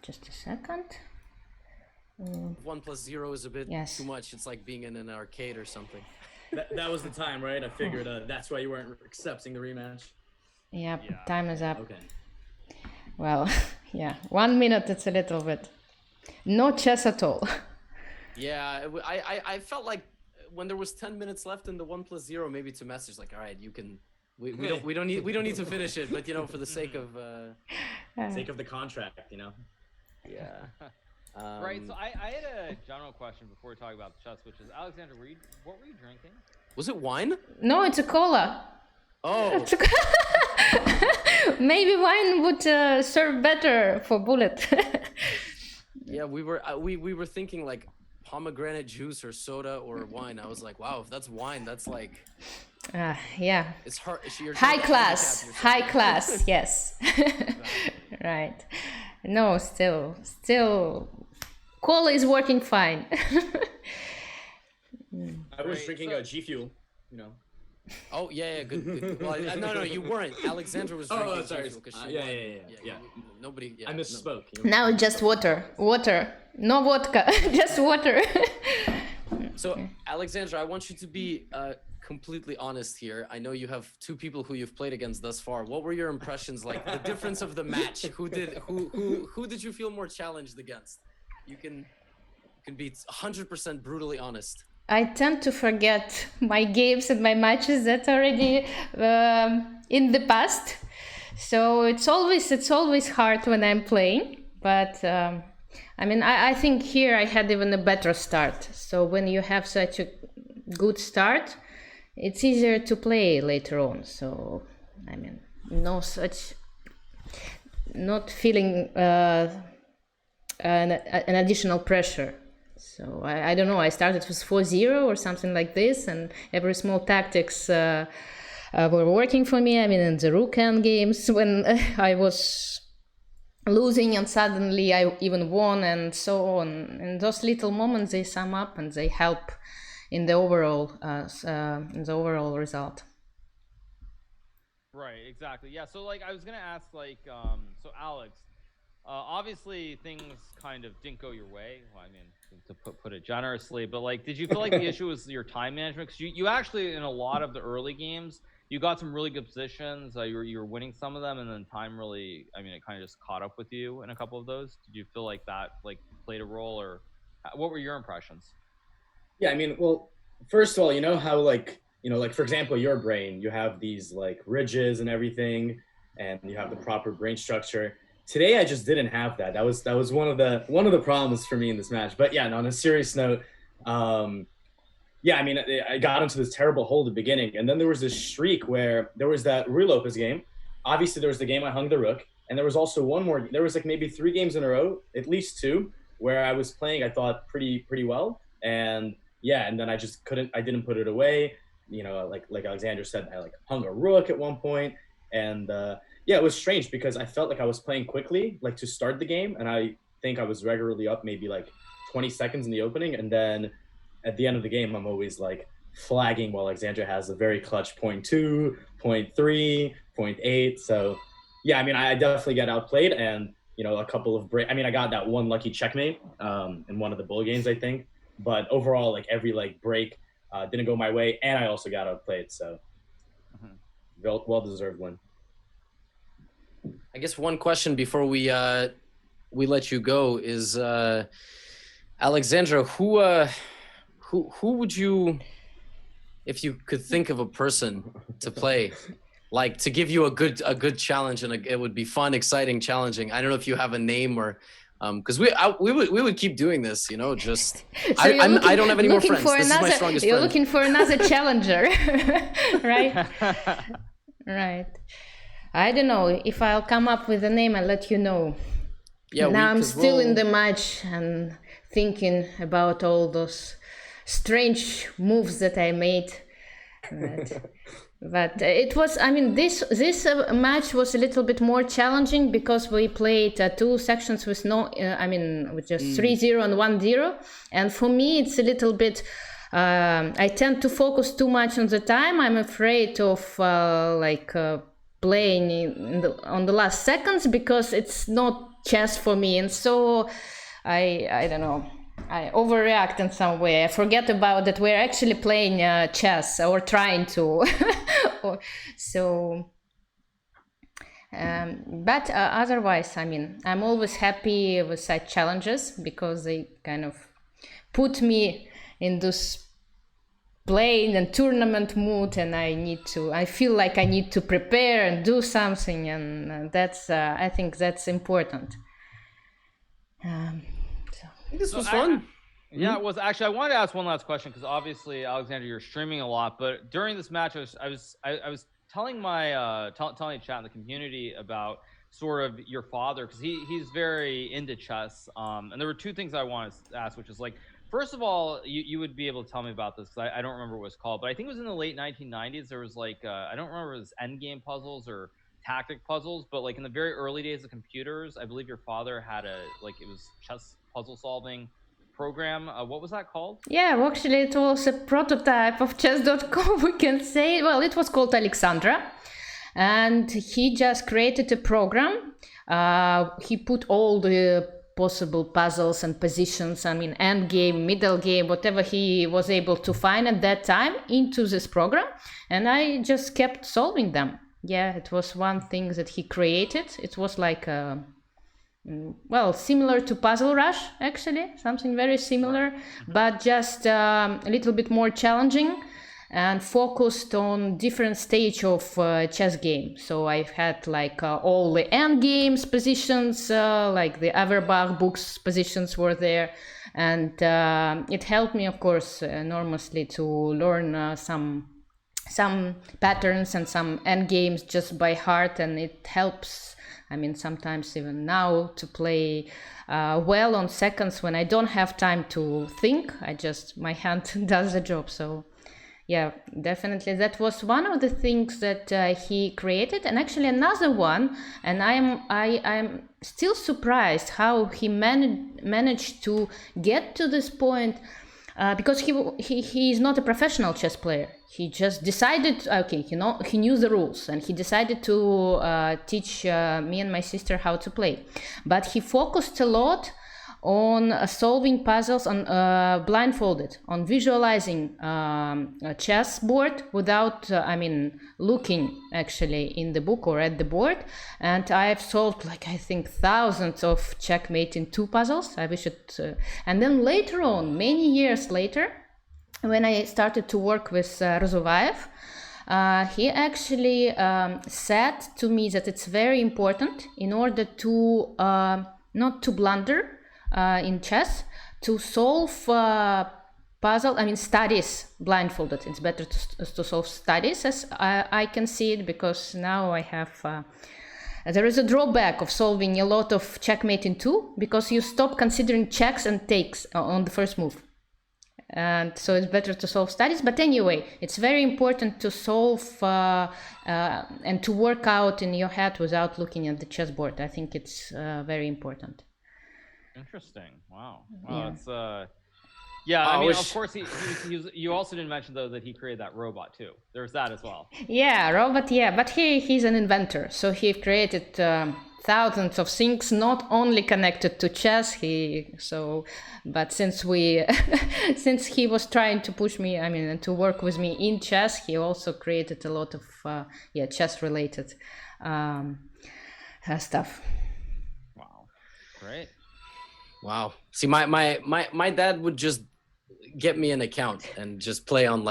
Just a second. 1+0 is a bit too much. It's like being in an arcade or something. That was the time, right? I figured that's why you weren't accepting the rematch. Yep, yeah. Time is up. Okay. Well, yeah, 1 minute, it's a little bit. No chess at all. Yeah, I felt like when there was 10 minutes left in the 1+0, maybe to message like, all right, you can. We don't need to finish it, but for the sake of the contract, Yeah. Right, so I had a general question before we talk about chess, which is, Alexandra, what were you drinking? Was it wine? No, it's a cola. Oh. Maybe wine would serve better for Bullet. Yeah, we were thinking like pomegranate juice or soda or wine. I was like, wow, if that's wine, that's like. Yeah. It's hard. High class. Yes. Right. No, still, cola is working fine. I was drinking G Fuel, Oh yeah, good. Well, no, you weren't. Alexandra was drinking. Oh, sorry. Yeah. Nobody. Yeah, I misspoke. Now just water, no vodka, just water. So, Alexandra, I want you to be completely honest here. I know you have 2 people who you've played against thus far. What were your impressions like? The difference of the match. Who did you feel more challenged against? You can be 100% brutally honest. I tend to forget my games and my matches that already in the past. So it's always hard when I'm playing. But I think here I had even a better start. So when you have such a good start, it's easier to play later on. So not feeling an additional pressure. So I don't know, I started with 4-0 or something like this, and every small tactics were working for me. In the rook end games when I was losing and suddenly I even won and so on. And those little moments, they sum up and they help in the overall result. Right, exactly. Yeah, so like I was gonna ask, like, so Alex, obviously things kind of didn't go your way. Well, I mean, to put it generously, but like, did you feel like the issue was your time management? Because you actually, in a lot of the early games, you got some really good positions. You were winning some of them, and then time really, I mean, it kind of just caught up with you in a couple of those. Did you feel like that like played a role, or what were your impressions? Yeah, I mean, well, first of all, you know how like, like for example, your brain, you have these like ridges and everything, and you have the proper brain structure. Today, I just didn't have that. That was one of the problems for me in this match. But yeah, on a serious note, yeah, I mean, I got into this terrible hole at the beginning, and then there was this streak where there was that Rui Lopez game. Obviously, there was the game I hung the rook, and there was also one more. There was like maybe 3 games in a row, at least 2, where I was playing, I thought, pretty well, and yeah, and then I just couldn't. I didn't put it away. Like Alexandra said, I like hung a rook at one point, and yeah, it was strange because I felt like I was playing quickly, like to start the game, and I think I was regularly up maybe like 20 seconds in the opening, and then at the end of the game, I'm always like flagging while Alexandra has a very clutch 0.2, 0.3, 0.8. So yeah, I mean, I definitely get outplayed, and a couple of I mean, I got that one lucky checkmate in one of the bull games, I think. But overall, like every like break didn't go my way, and I also got outplayed. So well deserved win. I guess one question before we let you go is, Alexandra, who would you, if you could think of a person to play, like to give you a good challenge, and it would be fun, exciting, challenging. I don't know if you have a name or. Because we would keep doing this, just so I don't have any more friends. This is my strongest You're friend. looking for another challenger, right? Right. I don't know if I'll come up with a name. I'll let you know. Yeah. Now I'm still in the match and thinking about all those strange moves that I made. But it was, I mean, this match was a little bit more challenging because we played 2 sections with with just 3-0 and 1-0. And for me, it's a little bit, I tend to focus too much on the time. I'm afraid of playing on the last seconds because it's not chess for me. And so I don't know. I overreact in some way. I forget about that we're actually playing chess or trying to. But otherwise, I mean, I'm always happy with such challenges because they kind of put me in this playing and tournament mood, and I feel like I need to prepare and do something, and that's I think that's important. This was fun. Yeah, it was. Actually, I wanted to ask one last question because obviously, Alexander, you're streaming a lot. But during this match, I was telling my telling chat in the community about sort of your father because he's very into chess. And there were 2 things I wanted to ask, which is like, first of all, you would be able to tell me about this because I don't remember what it was called, but I think it was in the late 1990s. There was like I don't remember if it was endgame puzzles or tactic puzzles, but like in the very early days of computers, I believe your father had it was chess puzzle solving program. What was that called? Yeah, well, actually it was a prototype of chess.com, we can say. Well, it was called Alexandra, and he just created a program. He put all the possible puzzles and positions, I mean end game, middle game, whatever he was able to find at that time into this program, and I just kept solving them. Yeah, it was one thing that he created. It was like similar to Puzzle Rush, actually, something very similar, but just a little bit more challenging and focused on different stage of chess game. So I've had like all the end games positions, like the Averbach books positions were there, and it helped me, of course, enormously to learn some patterns and some end games just by heart, and it helps. I mean, sometimes even now to play well on seconds when I don't have time to think. My hand does the job. So yeah, definitely that was one of the things that he created. And actually another one, and I'm still surprised how he managed to get to this point because he is not a professional chess player. He just decided, okay, he knew the rules, and he decided to teach me and my sister how to play. But he focused a lot on solving puzzles on blindfolded, on visualizing a chessboard without, looking actually in the book or at the board. And I've solved I think thousands of checkmate in 2 puzzles. I wish it. And then later on, many years later, when I started to work with Rozovaev, he actually said to me that it's very important in order to not to blunder in chess, to solve studies blindfolded. It's better to solve studies, as I can see it, because now I have there is a drawback of solving a lot of checkmate in 2, because you stop considering checks and takes on the first move. And so it's better to solve studies. But anyway, it's very important to solve and to work out in your head without looking at the chessboard. I think it's very important. Interesting. Wow. Yeah. It's of course you also didn't mention though that he created that robot too. There's that as well. Yeah, robot. Yeah, but he's an inventor, so he created thousands of things, not only connected to chess. But since since he was trying to push me, and to work with me in chess, he also created a lot of chess related stuff. Wow. Great. Wow. See, my dad would just get me an account and just play on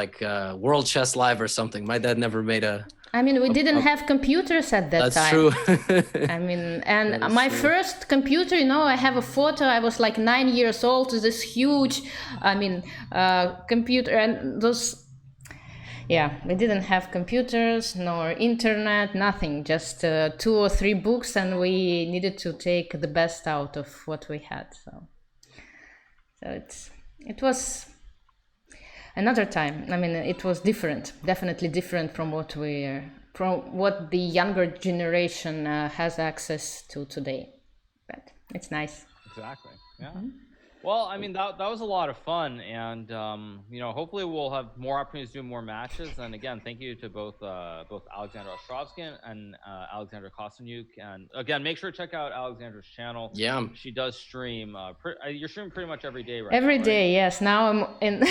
World Chess Live or something. My dad never made a... we didn't have computers at that time. That's true. And my first computer, I have a photo. I was 9 years old. This huge, computer, and those... Yeah, we didn't have computers, nor internet, nothing. Just 2 or 3 books, and we needed to take the best out of what we had. So it was another time. It was different, definitely different from what the younger generation has access to today. But it's nice. Exactly. Yeah. Mm-hmm. Well, that was a lot of fun, and hopefully we'll have more opportunities to do more matches. And again, thank you to both Alexandra Ostrovskiy and Alexandra Kosteniuk. And again, make sure to check out Alexandra's channel. Yeah, she does stream. You're streaming pretty much every day, right? Every day, yes. Now I'm in.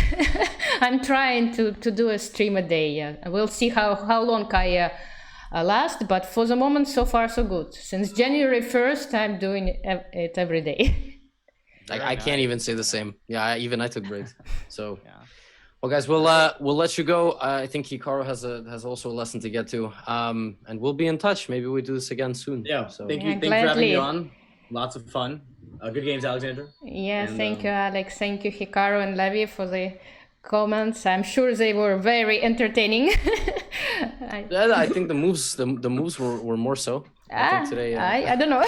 I'm trying to do a stream a day. Yeah, we'll see how long I last. But for the moment, so far so good. Since January 1st, I'm doing it every day. I can't even say the same. Yeah, I took breaks. So, well, guys, we'll let you go. I think Hikaru has also a lesson to get to. And we'll be in touch. Maybe we do this again soon. Yeah. So thank you for having me on. Lots of fun. Good games, Alexandra. Yeah. And, thank you, Alex. Thank you, Hikaru and Levy, for the comments. I'm sure they were very entertaining. I think the moves were more so. I think today. I don't know.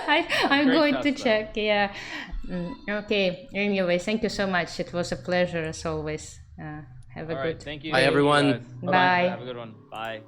I'm going to check. Yeah. Okay. Anyway, thank you so much. It was a pleasure as always. Have a good. Thank you. Bye, everyone. Bye. Have a good one. Bye.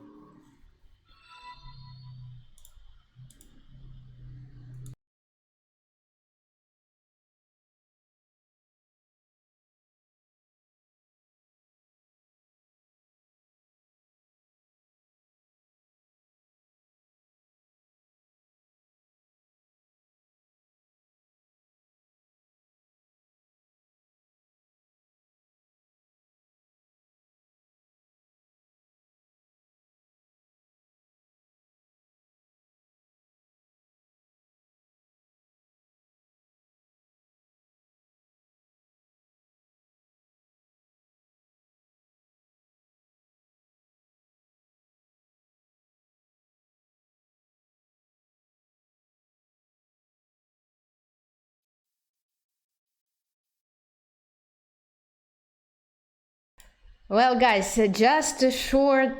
Well, guys, just a short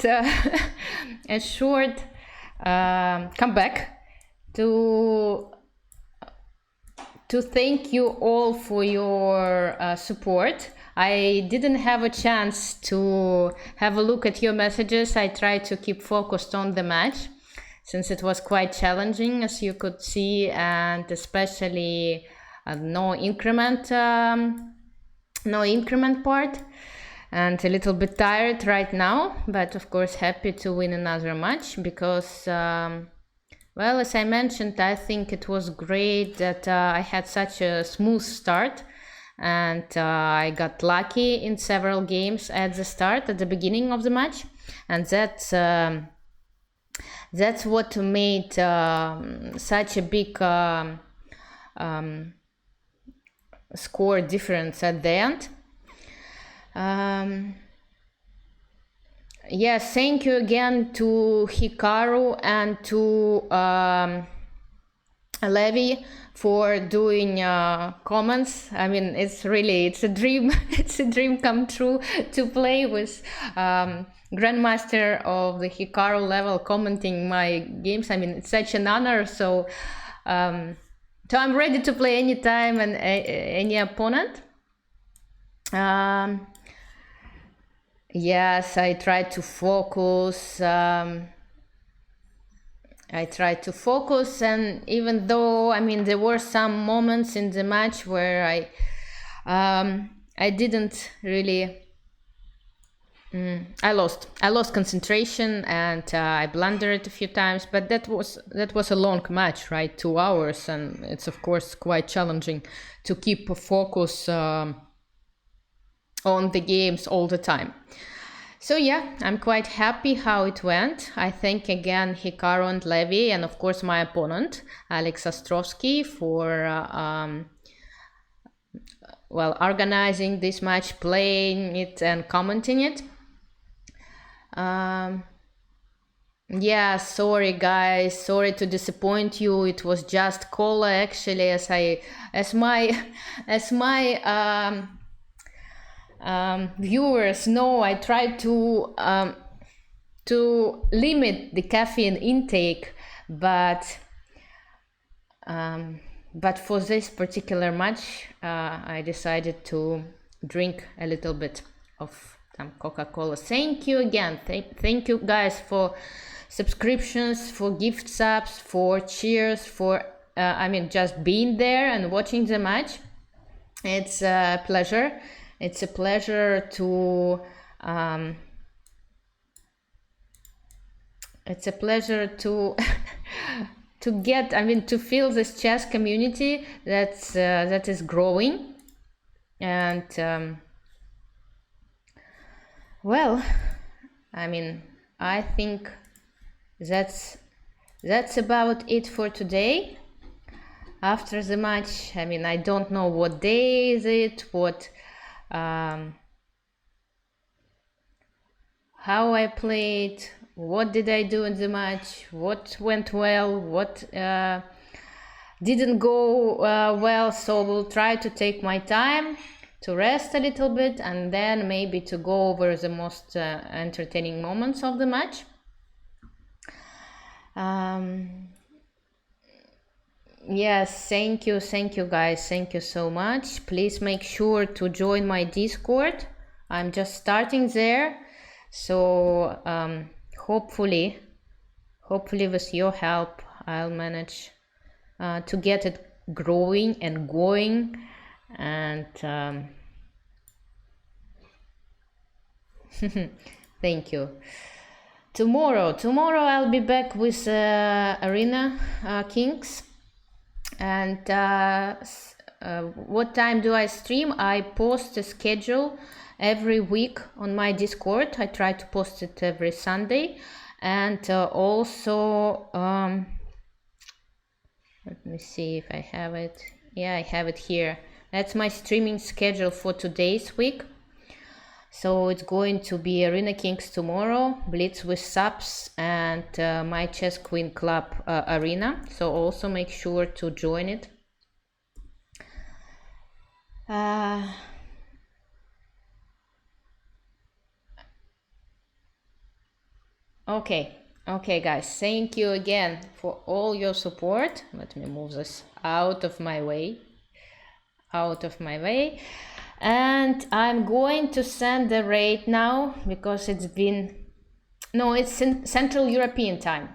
comeback to thank you all for your support. I didn't have a chance to have a look at your messages. I tried to keep focused on the match since it was quite challenging, as you could see, and especially no increment no increment part, and a little bit tired right now, but of course happy to win another match because well, as I mentioned, I think it was great that I had such a smooth start, and I got lucky in several games at the start, at the beginning of the match, and that's what made such a big score difference at the end. Yes, thank you again to Hikaru and to Levy for doing comments. I mean, it's a dream. It's a dream come true to play with Grandmaster of the Hikaru level commenting my games. I mean, it's such an honor. So I'm ready to play anytime and any opponent. Yes, I try to focus. And even though, I mean, there were some moments in the match where I didn't really. I lost concentration and I blundered a few times, but that was a long match, right? 2 hours, and it's of course quite challenging to keep a focus on the games all the time. So yeah, I'm quite happy how it went. I thank again Hikaru and Levy, and of course my opponent Alex Ostrovskiy for well, organizing this match, playing it and commenting it. Yeah, sorry guys, sorry to disappoint you. It was just cola actually, as my viewers know, I try to limit the caffeine intake, but for this particular match I decided to drink a little bit of some Coca-Cola. Thank you again. Thank you guys for subscriptions, for gift subs, for cheers, for I mean, just being there and watching the match. It's a pleasure. It's a pleasure to to get, I mean, to feel this chess community that is growing. And well, I mean, I think that's about it for today. After the match, I mean, I don't know what day is it, how I played, what did I do in the match, what went well, what didn't go well. So we'll try to take my time to rest a little bit and then maybe to go over the most entertaining moments of the match. Yes, thank you guys, thank you so much. Please make sure to join my Discord. I'm just starting there, so hopefully with your help I'll manage to get it growing and going. And thank you. Tomorrow I'll be back with Arena Kings. And what time do I stream? I post a schedule every week on my Discord. I try to post it every Sunday. And also, let me see if I have it. Yeah, I have it here. That's my streaming schedule for today's week. So it's going to be Arena Kings tomorrow, Blitz with subs, and my ChessQueen Club Arena. So also make sure to join it. Okay, guys. Thank you again for all your support. Let me move this out of my way. And I'm going to send the raid now because it's in Central European time.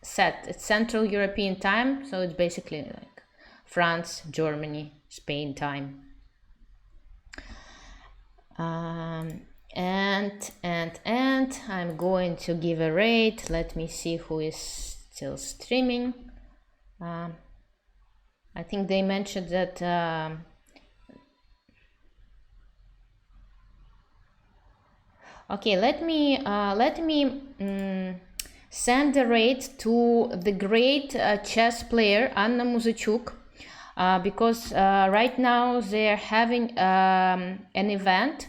It's Central European time, so it's basically like France, Germany, Spain time. And I'm going to give a rate. Let me see who is still streaming. I think they mentioned that okay, let me send a rate to the great chess player Anna Muzachuk, because right now they're having an event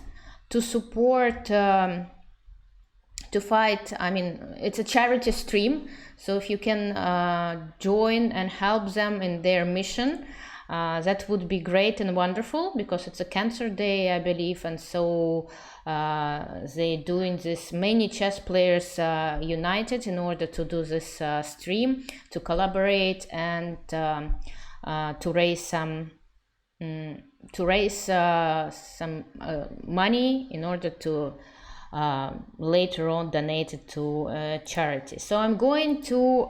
to support to fight. I mean, it's a charity stream, so if you can join and help them in their mission, that would be great and wonderful, because it's a cancer day, I believe, and so they're doing this, many chess players united in order to do this stream, to collaborate and to raise some money in order to later on donate it to charity. So I'm going to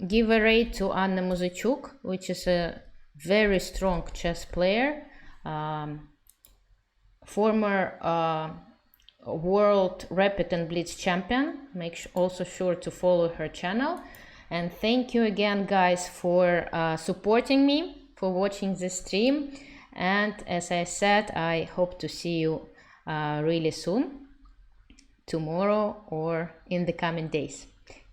give a rate to Anna Muzachuk, which is a very strong chess player, former world Rapid and Blitz champion. Make also sure to follow her channel. And thank you again, guys, for supporting me, for watching this stream. And as I said, I hope to see you really soon, tomorrow or in the coming days.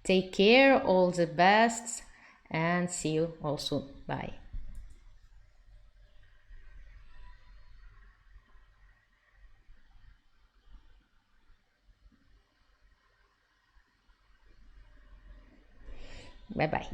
Take care, all the best, and see you all soon. Bye. Bye-bye.